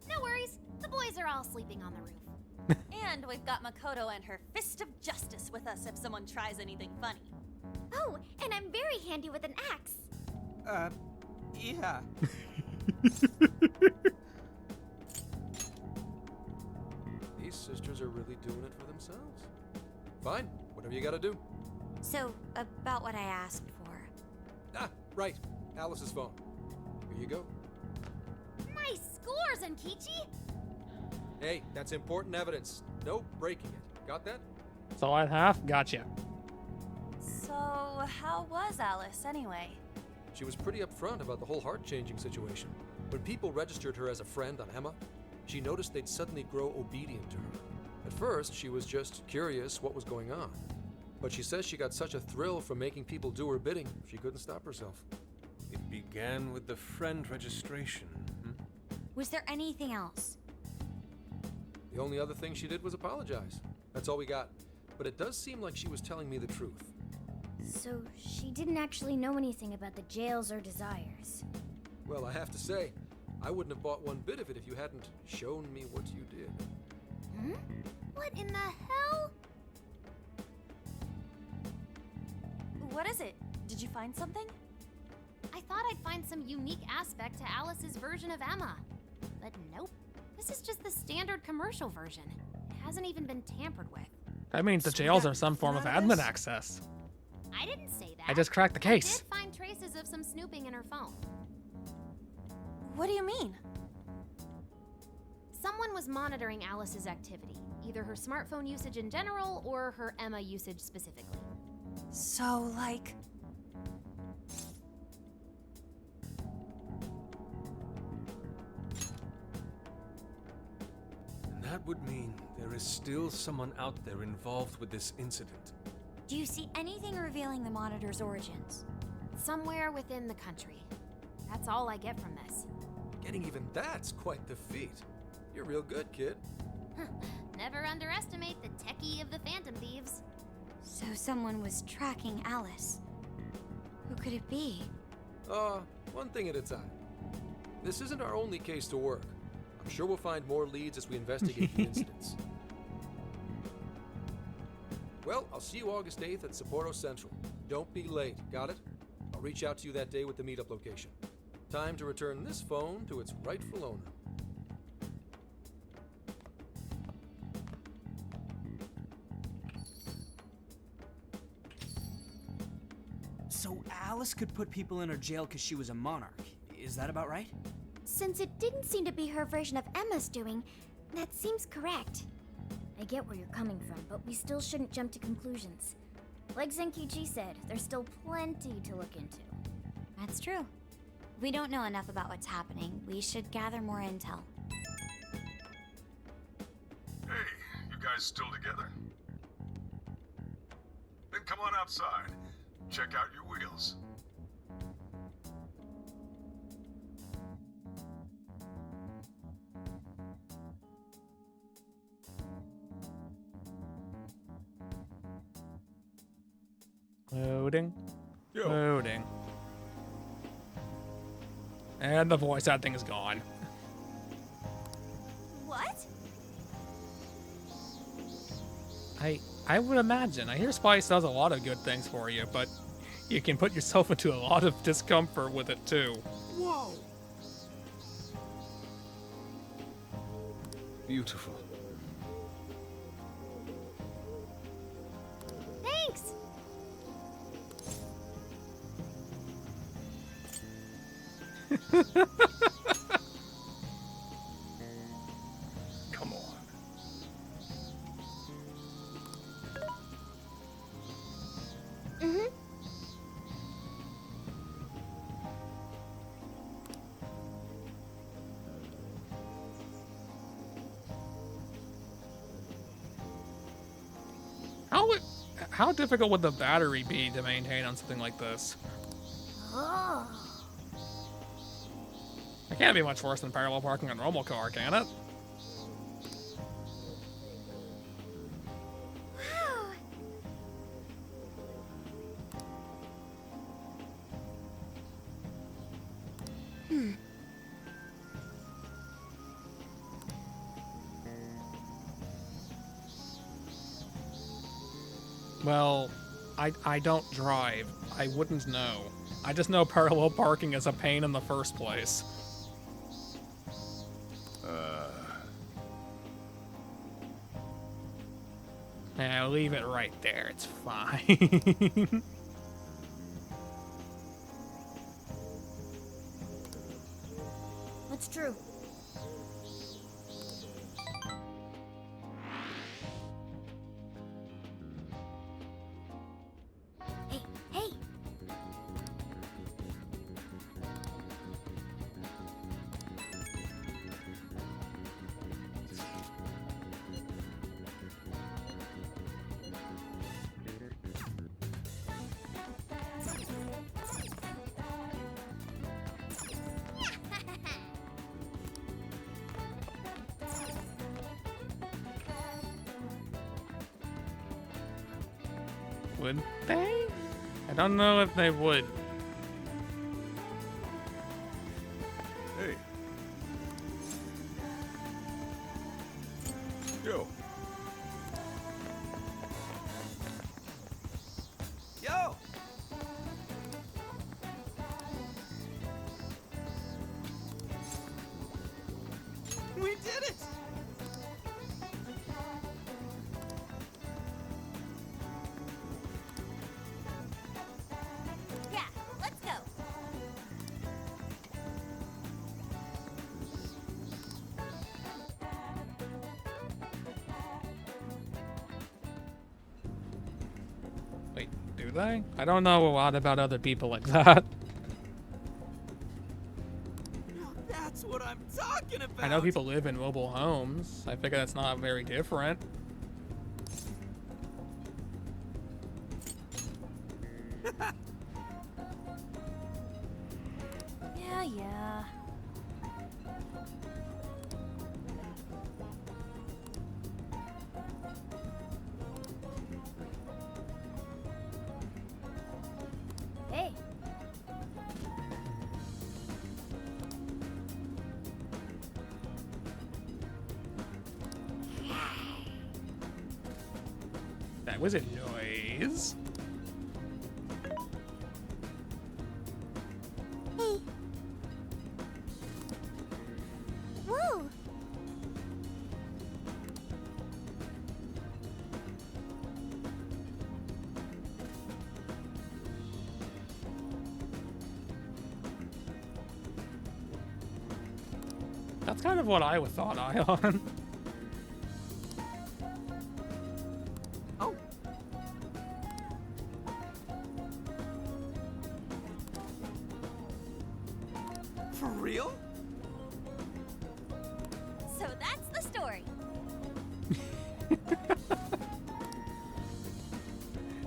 No worries, the boys are all sleeping on the roof. And we've got Makoto and her Fist of Justice with us if someone tries anything funny. Oh, and I'm very handy with an axe. Yeah. These sisters are really doing it for themselves. Fine, whatever you gotta do. So, about what I asked for. Ah, right, Alice's phone. Here you go. Nice scores, Enkichi! Hey, that's important evidence. No breaking it. Got that? That's all I have? Gotcha. So, how was Alice anyway? She was pretty upfront about the whole heart-changing situation. When people registered her as a friend on Emma, she noticed they'd suddenly grow obedient to her. At first, she was just curious what was going on. But she says she got such a thrill from making people do her bidding, she couldn't stop herself. It began with the friend registration. Was there anything else? The only other thing she did was apologize. That's all we got. But it does seem like she was telling me the truth. So she didn't actually know anything about the jails or desires. Well, I have to say, I wouldn't have bought one bit of it if you hadn't shown me what you did. What in the hell? What is it? Did you find something? I thought I'd find some unique aspect to Alice's version of Emma. But nope. This is just the standard commercial version. It hasn't even been tampered with. That means the jails are some form of admin access. I didn't say that. I just cracked the case. I did find traces of some snooping in her phone. What do you mean? Someone was monitoring Alice's activity, either her smartphone usage in general or her Emma usage specifically. So, like... And that would mean there is still someone out there involved with this incident. Do you see anything revealing the monitor's origins? Somewhere within the country. That's all I get from this. Getting even that's quite the feat. You're real good, kid. Never underestimate the techie of the Phantom Thieves. So someone was tracking Alice. Who could it be? One thing at a time. This isn't our only case to work. I'm sure we'll find more leads as we investigate the incidents. Well, I'll see you August 8th at Sapporo Central. Don't be late, got it? I'll reach out to you that day with the meetup location. Time to return this phone to its rightful owner. So Alice could put people in her jail because she was a monarch. Is that about right? Since it didn't seem to be her version of Emma's doing, that seems correct. I get where you're coming from, but we still shouldn't jump to conclusions. Like Zenki-Ji said, there's still plenty to look into. That's true. If we don't know enough about what's happening, we should gather more intel. Hey, you guys still together? Then come on outside. Check out your wheels. Loading. Yo. Loading. And the voice acting is gone. What? I would imagine. I hear Spice does a lot of good things for you, but you can put yourself into a lot of discomfort with it too. Whoa! Beautiful. Thanks! Come on. Mm-hmm. How difficult would the battery be to maintain on something like this? Oh. It can't be much worse than parallel parking on a normal car, can it? Wow. Well, I don't drive. I wouldn't know. I just know parallel parking is a pain in the first place. Now leave it right there. It's fine. That's true. Hey, hey! Would they? I don't know if they would. Hey. Yo. Yo! Do they? I don't know a lot about other people like that. That's what I'm talking about. I know people live in mobile homes. I figure that's not very different. Yeah. Hey. That was a noise. Hey. Whoa. That's kind of what I would thought Ion. Oh. For real? So that's the story.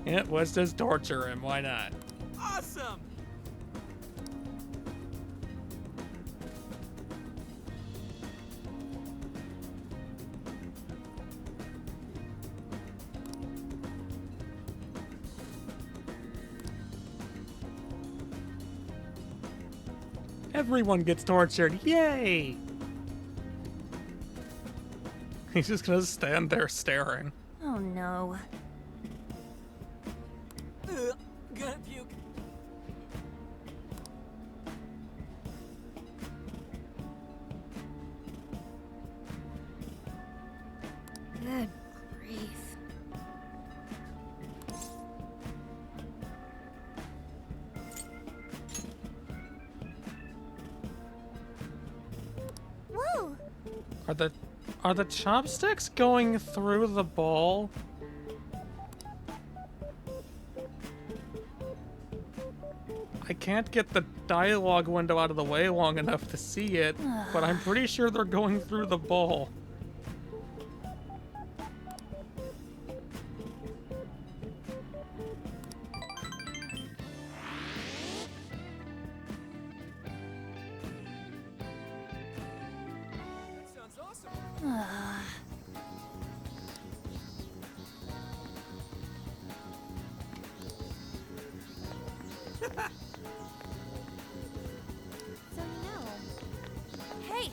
Yeah, let's just torture him. Why not? Awesome. Everyone gets tortured. Yay! He's just gonna stand there staring. Oh no. Gonna puke. Good grief. Whoa. Are the chopsticks going through the ball? I can't get the dialogue window out of the way long enough to see it, but I'm pretty sure they're going through the ball. That sounds awesome. So you know. Hey.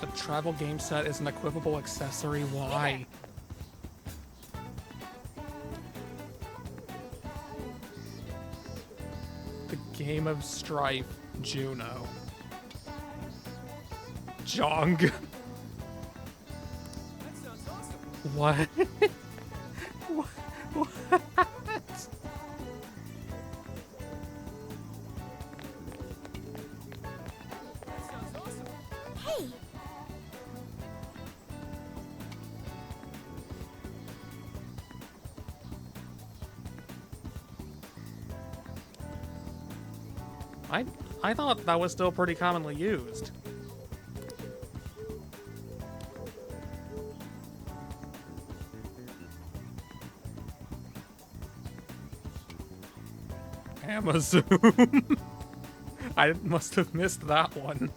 The travel game set is an equipable accessory. Why? The Game of Strife, Juno. Jong. That sounds awesome. What? What? That sounds awesome. Hey. I thought that was still pretty commonly used. Amazon. I must have missed that one.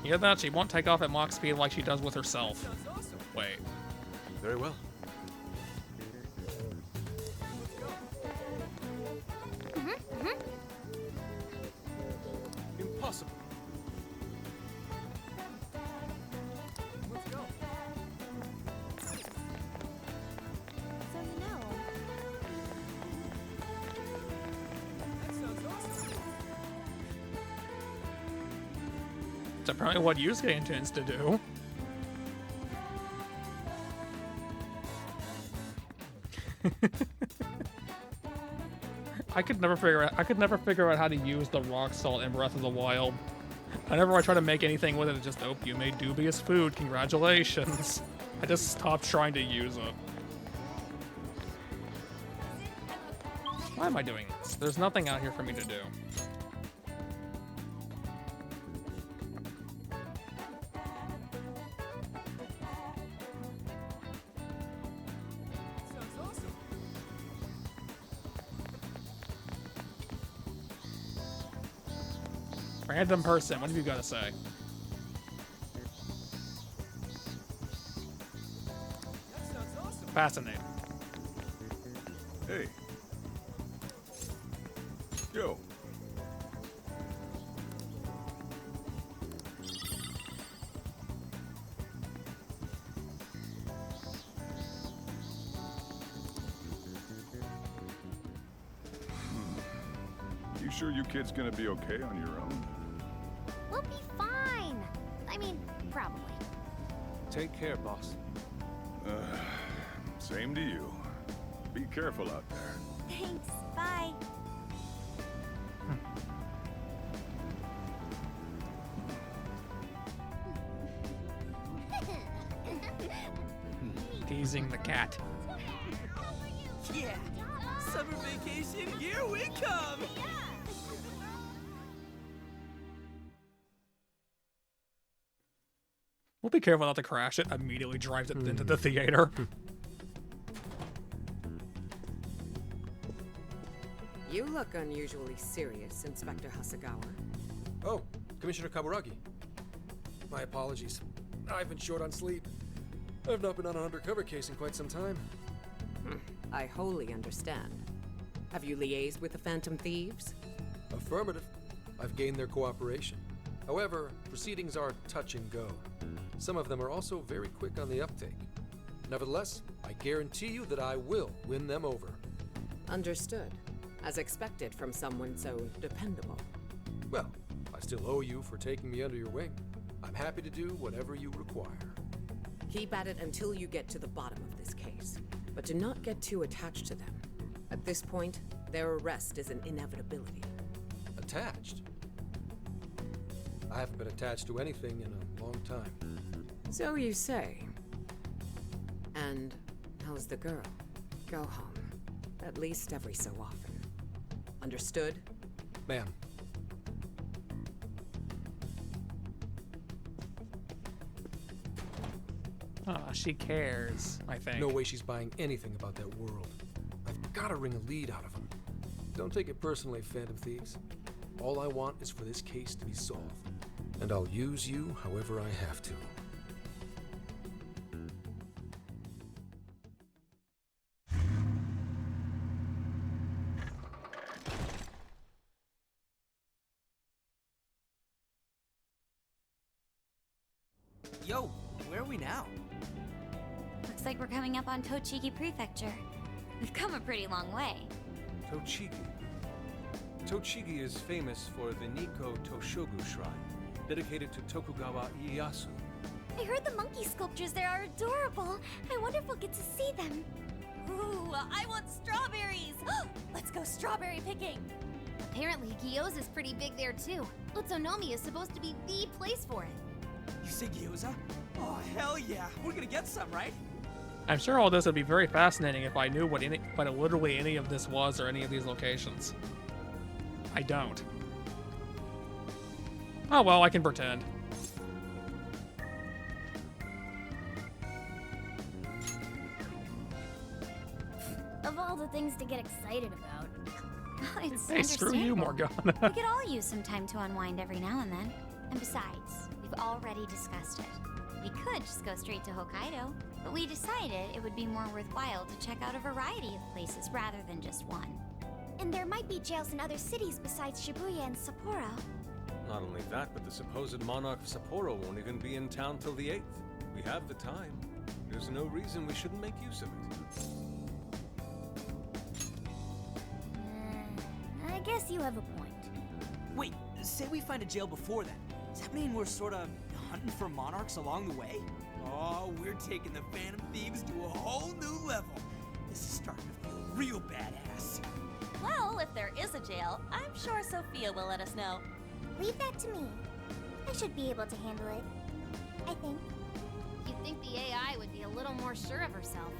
You hear that? She won't take off at Mach speed like she does with herself. Sounds awesome. Wait. Very well. Impossible. That's apparently what Yusuke intends to do. I could never figure out how to use the rock salt in Breath of the Wild. Whenever I try to make anything with it, it's just, oh, you made dubious food, congratulations. I just stopped trying to use it. Why am I doing this? There's nothing out here for me to do. Random person, what have you got to say? Fascinating. Hey. Yo. You sure you kids gonna be okay on your own? We'll be fine. I mean, probably. Take care, boss. Same to you. Be careful out there. Thanks. Bye. Teasing the cat. Yeah. Summer vacation, here we come. We'll be careful not to crash it. Immediately drives it into the theater. You look unusually serious, Inspector Hasagawa. Oh, Commissioner Kaburagi. My apologies. I've been short on sleep. I've not been on an undercover case in quite some time. I wholly understand. Have you liaised with the Phantom Thieves? Affirmative. I've gained their cooperation. However, proceedings are touch and go. Some of them are also very quick on the uptake. Nevertheless, I guarantee you that I will win them over. Understood. As expected from someone so dependable. Well, I still owe you for taking me under your wing. I'm happy to do whatever you require. Keep at it until you get to the bottom of this case. But do not get too attached to them. At this point, their arrest is an inevitability. Attached? I haven't been attached to anything in a long time. So you say. And how's the girl? Go home. At least every so often. Understood? Ma'am. Ah, she cares, I think. No way she's buying anything about that world. I've got to wring a lead out of them. Don't take it personally, Phantom Thieves. All I want is for this case to be solved. And I'll use you however I have to. Yo, where are we now? Looks like we're coming up on Tochigi Prefecture. We've come a pretty long way. Tochigi. Tochigi is famous for the Nikko Toshogu Shrine, dedicated to Tokugawa Ieyasu. I heard the monkey sculptures there are adorable. I wonder if we'll get to see them. Ooh, I want strawberries! Let's go strawberry picking! Apparently, Gyoza's pretty big there too. Utsunomiya is supposed to be the place for it. You say gyoza? Oh, hell yeah. We're gonna get some, right? I'm sure all this would be very fascinating if I knew what literally any of this was or any of these locations. I don't. Oh well, I can pretend. Of all the things to get excited about. It's Hey, screw you, understandable. Morgana. We could all use some time to unwind every now and then. And besides, we've already discussed it. We could just go straight to Hokkaido, but we decided it would be more worthwhile to check out a variety of places rather than just one. And there might be jails in other cities besides Shibuya and Sapporo. Not only that, but the supposed monarch of Sapporo won't even be in town till the 8th. We have the time. There's no reason we shouldn't make use of it. I guess you have a point. Wait, say we find a jail before then. that mean we're sort of hunting for monarchs along the way? Oh, we're taking the Phantom Thieves to a whole new level. This is starting to feel real badass. Well, if there is a jail, I'm sure Sophia will let us know. Leave that to me. I should be able to handle it. I think. You'd think the AI would be a little more sure of herself.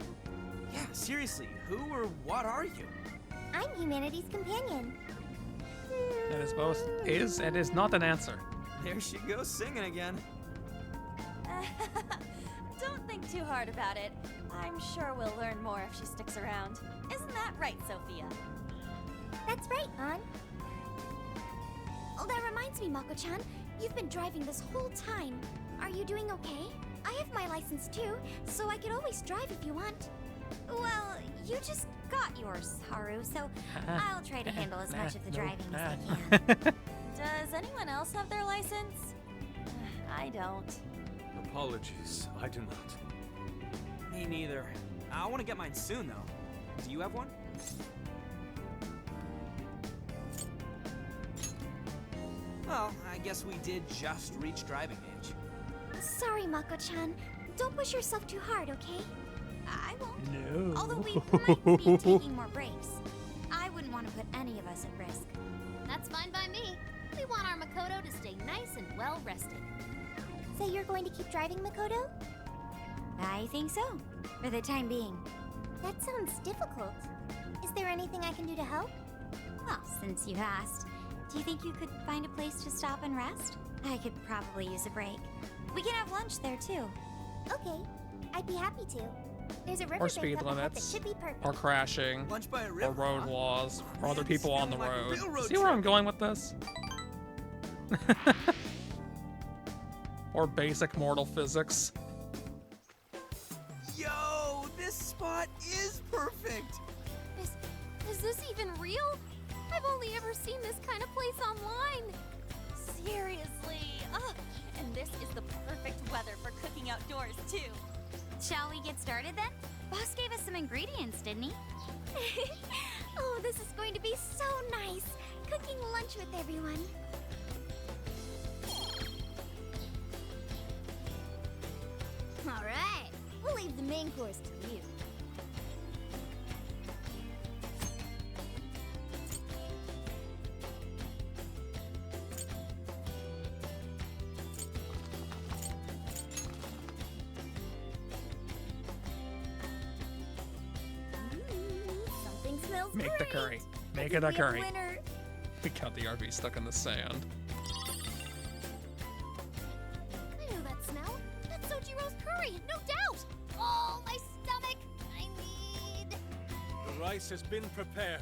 Yeah, seriously, who or what are you? I'm humanity's companion. It is both is and is not an answer. There she goes singing again. Don't think too hard about it. I'm sure we'll learn more if she sticks around. Isn't that right, Sophia? That's right, An. Oh, that reminds me, Mako-chan. You've been driving this whole time. Are you doing okay? I have my license too, so I could always drive if you want. Well, you just got yours, Haru, so I'll try to handle as much of the driving as I can. Does anyone else have their license? I don't. Apologies, I do not. Me neither. I want to get mine soon, though. Do you have one? Well, I guess we did just reach driving age. Sorry, Mako-chan. Don't push yourself too hard, okay? I won't. No. Although we might be taking more breaks. I wouldn't want to put any of us at risk. That's fine by me. We want our Makoto to stay nice and well rested. So you're going to keep driving, Makoto? I think so, for the time being. That sounds difficult. Is there anything I can do to help? Well, since you asked, do you think you could find a place to stop and rest? I could probably use a break. We can have lunch there too. Okay, I'd be happy to. There's a Or riverbank speed up ahead that limits, should be perfect. or crashing, Lunch by a or river, road huh? laws, Oh, or other man, people this on the sounds like a road. real road See where trip. I'm going with this? Or basic mortal physics. Yo, this spot is perfect. Is this even real? I've only ever seen this kind of place online. Seriously. Ugh. And this is the perfect weather for cooking outdoors, too. Shall we get started then? Boss gave us some ingredients, didn't he? Oh, this is going to be so nice. Cooking lunch with everyone. All right, we'll leave the main course to you. Something smells Make great. the curry. Make I it a think we have curry. winner. We got the RV stuck in the sand. I know that smell. That's Sojiro's curry, no doubt. Oh, my stomach. I need. The rice has been prepared.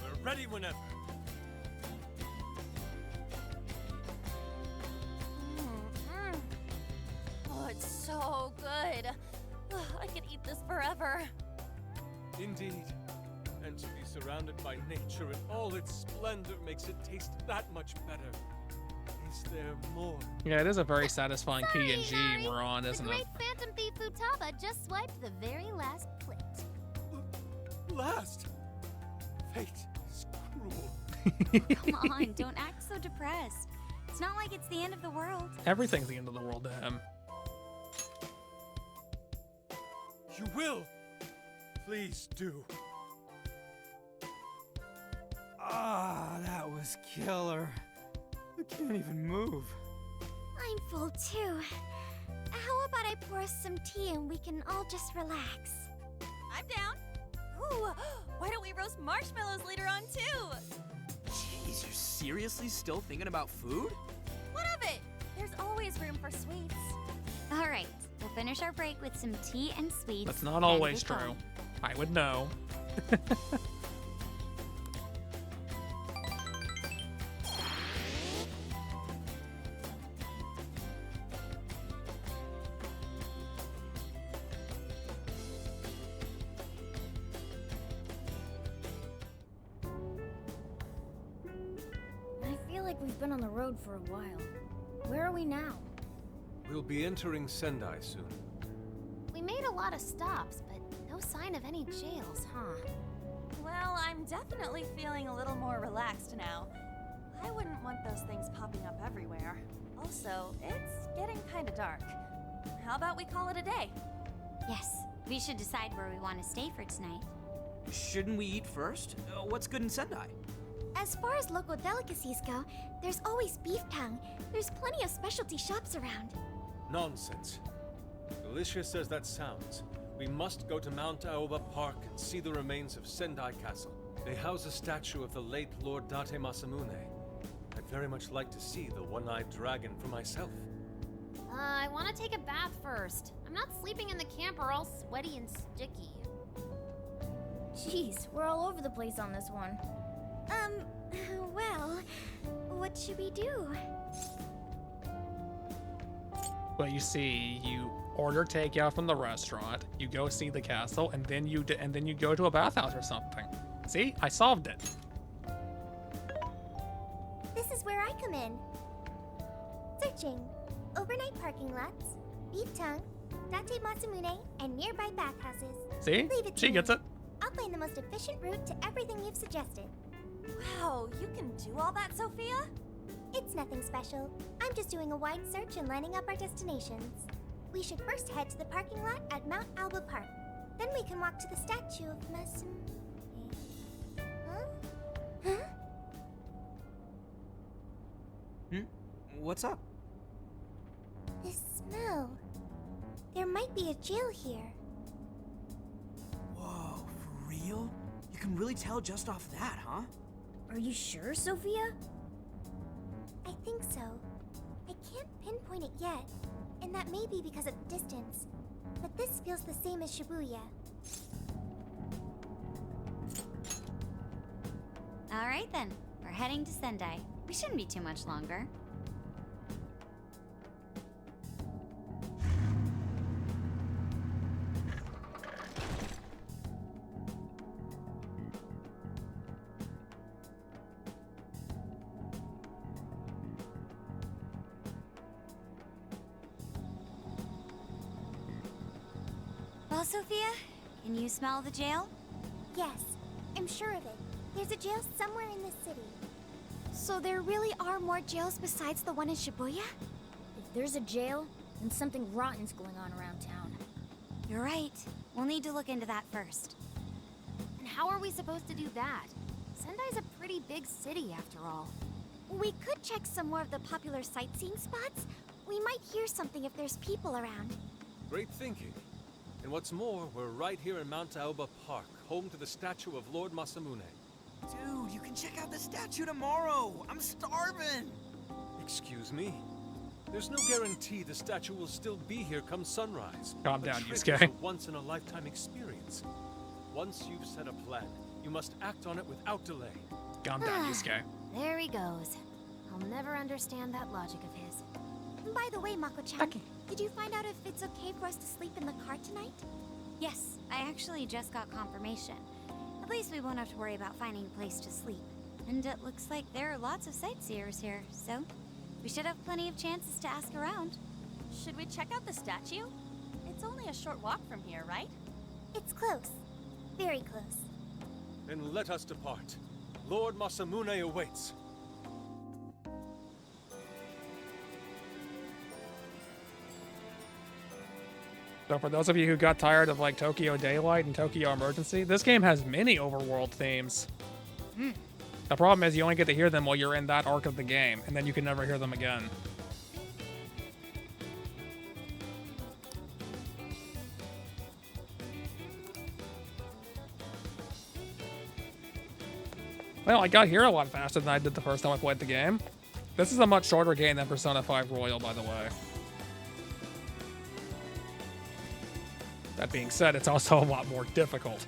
We're ready whenever. Oh, it's so good. Ugh, I could eat this forever. Indeed. And to be surrounded by nature in all its splendor makes it taste that much better. Is there more? Yeah, it is a very satisfying Sorry, PNG Harry. we're on, The isn't great it? Phantom Thief Futaba just swiped the very last plate. Last! Fate is cruel. Come on, don't act so depressed. It's not like it's the end of the world. Everything's the end of the world to him. You will! Please do. Ah, that was killer. I can't even move. I'm full too. How about I pour us some tea and we can all just relax? I'm down. Ooh, why don't we roast marshmallows later on, too? Jeez, you're seriously still thinking about food? What of it? There's always room for sweets. All right, we'll finish our break with some tea and sweets. That's not then always we'll true. go. I would know. I feel like we've been on the road for a while. Where are we now? We'll be entering Sendai soon. We made a lot of stops, but no sign of any jails, huh? Well, I'm definitely feeling a little more relaxed now. I wouldn't want those things popping up everywhere. so it's getting kinda dark. How about we call it a day? Yes, we should decide where we want to stay for tonight. Shouldn't we eat first? What's good in Sendai? As far as local delicacies go, there's always beef tongue. There's plenty of specialty shops around. Nonsense. Delicious as that sounds, we must go to Mount Aoba Park and see the remains of Sendai Castle. They house a statue of the late Lord Date Masamune. I'd very much like to see the one-eyed dragon for myself. I want to take a bath first. I'm not sleeping in the camper all sweaty and sticky. Jeez, we're all over the place on this one. Well, what should we do? Well, you see, you order takeout from the restaurant, you go see the castle, and then you go to a bathhouse or something. See, I solved it. This is where I come in. Searching. Overnight parking lots, beef tongue, Date Masamune, and nearby bathhouses. See, Leave it to she me. gets it. I'll find the most efficient route to everything you've suggested. Wow, you can do all that, Sophia? It's nothing special. I'm just doing a wide search and lining up our destinations. We should first head to the parking lot at Mount Alba Park. Then we can walk to the statue of Masamune. Huh? What's up? This smell. There might be a jail here. Whoa, for real? You can really tell just off that, huh? Are you sure, Sophia? I think so. I can't pinpoint it yet, and that may be because of distance. But this feels the same as Shibuya. All right then, we're heading to Sendai. We shouldn't be too much longer. Well, Sophia, can you smell the jail? Yes, I'm sure of it. There's a jail somewhere in this city. So there really are more jails besides the one in Shibuya? If there's a jail, then something rotten's going on around town. You're right. We'll need to look into that first. And how are we supposed to do that? Sendai's a pretty big city, after all. We could check some more of the popular sightseeing spots. We might hear something if there's people around. Great thinking. And what's more, we're right here in Mount Aoba Park, home to the statue of Lord Masamune. Dude, you can check out the statue tomorrow! I'm starving! Excuse me? There's no guarantee the statue will still be here come sunrise. Calm A down, trip Yusuke. is a once-in-a-lifetime experience. Once you've set a plan, you must act on it without delay. Calm down, Yusuke. There he goes. I'll never understand that logic of his. By the way, Mako-chan, did you find out if it's okay for us to sleep in the car tonight? Yes, I actually just got confirmation. At least we won't have to worry about finding a place to sleep. And it looks like there are lots of sightseers here, so we should have plenty of chances to ask around. Should we check out the statue? It's only a short walk from here, right? It's close. Very close. Then let us depart. Lord Masamune awaits. So for those of you who got tired of like Tokyo Daylight and Tokyo Emergency, this game has many overworld themes. The problem is you only get to hear them while you're in that arc of the game, and then you can never hear them again. Well, I got here a lot faster than I did the first time I played the game. This is a much shorter game than Persona 5 Royal, by the way. That being said, it's also a lot more difficult.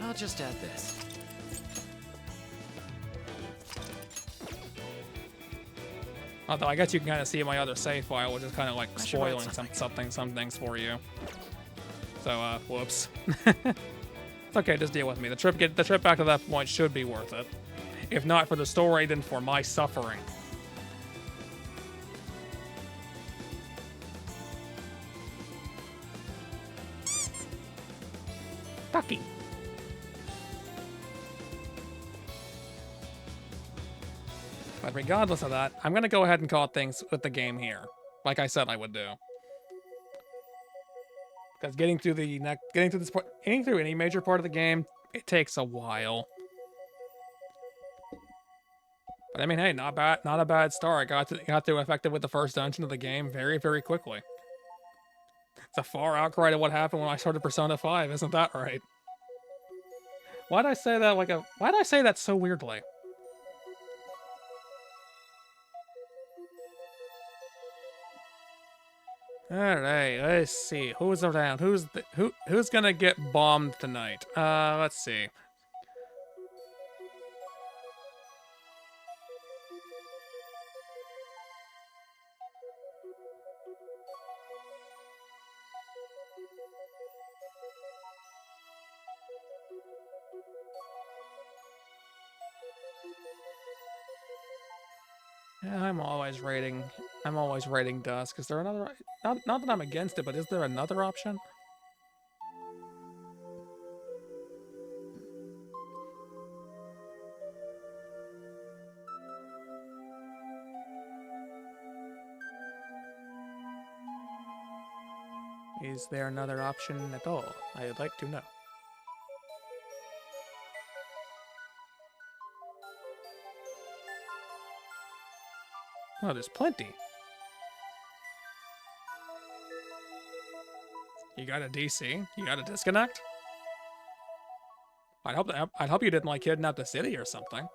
I'll just add this. Although I guess you can kind of see my other save file, which is kind of like I should write spoiling some things for you. So, whoops. It's okay, just deal with me. The trip back to that point should be worth it. If not for the story, then for my suffering. Ducky. But regardless of that, I'm gonna go ahead and call things with the game here, like I said I would do. Because getting through any major part of the game, it takes a while. But I mean, hey, not a bad start. Got through effective with the first dungeon of the game very, very quickly. It's a far outcry to what happened when I started Persona 5, isn't that right? Why'd I say that why'd I say that so weirdly? Alright, let's see. Who's around? Who's gonna get bombed tonight? Let's see. Yeah, I'm always rating Dusk. Is there another not that I'm against it, but is there another option? Is there another option at all? I'd like to know. Oh, there's plenty. You got a DC? You got a disconnect? I'd hope you didn't like kidnap the city or something.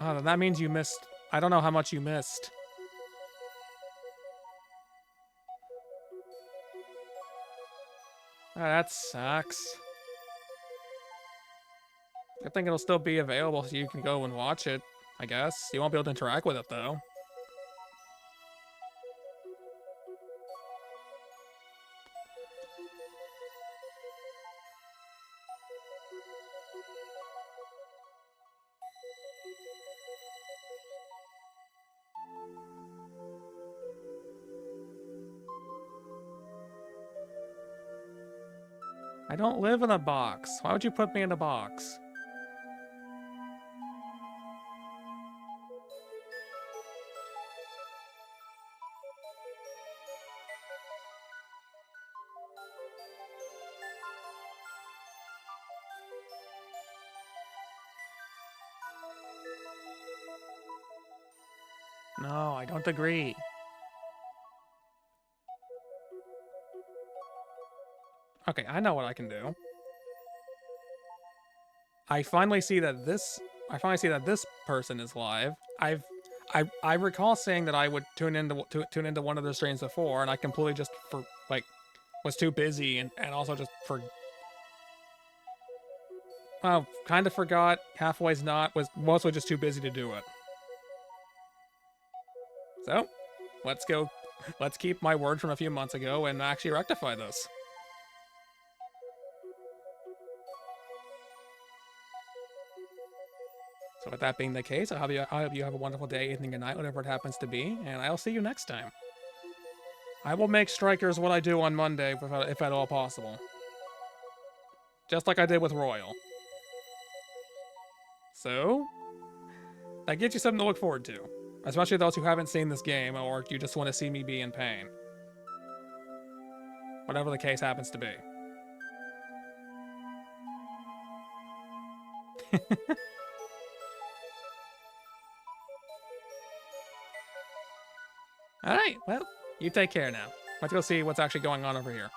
Oh, then that means you missed. I don't know how much you missed. Oh, that sucks. I think it'll still be available so you can go and watch it, I guess. You won't be able to interact with it, though. I don't live in a box. Why would you put me in a box? No, I don't agree. Okay, I know what I can do. I finally see that this person is live. I recall saying that I would tune into one of their streams before, and I completely just was too busy and also just well, kind of forgot, halfway's not, was mostly just too busy to do it. So, let's keep my word from a few months ago and actually rectify this. So with that being the case, I hope you have a wonderful day, evening, and night, whatever it happens to be, and I'll see you next time. I will make Strikers what I do on Monday, if at all possible. Just like I did with Royal. So, that gives you something to look forward to. Especially those who haven't seen this game, or you just want to see me be in pain. Whatever the case happens to be. Alright, well, you take care now. Let's go see what's actually going on over here.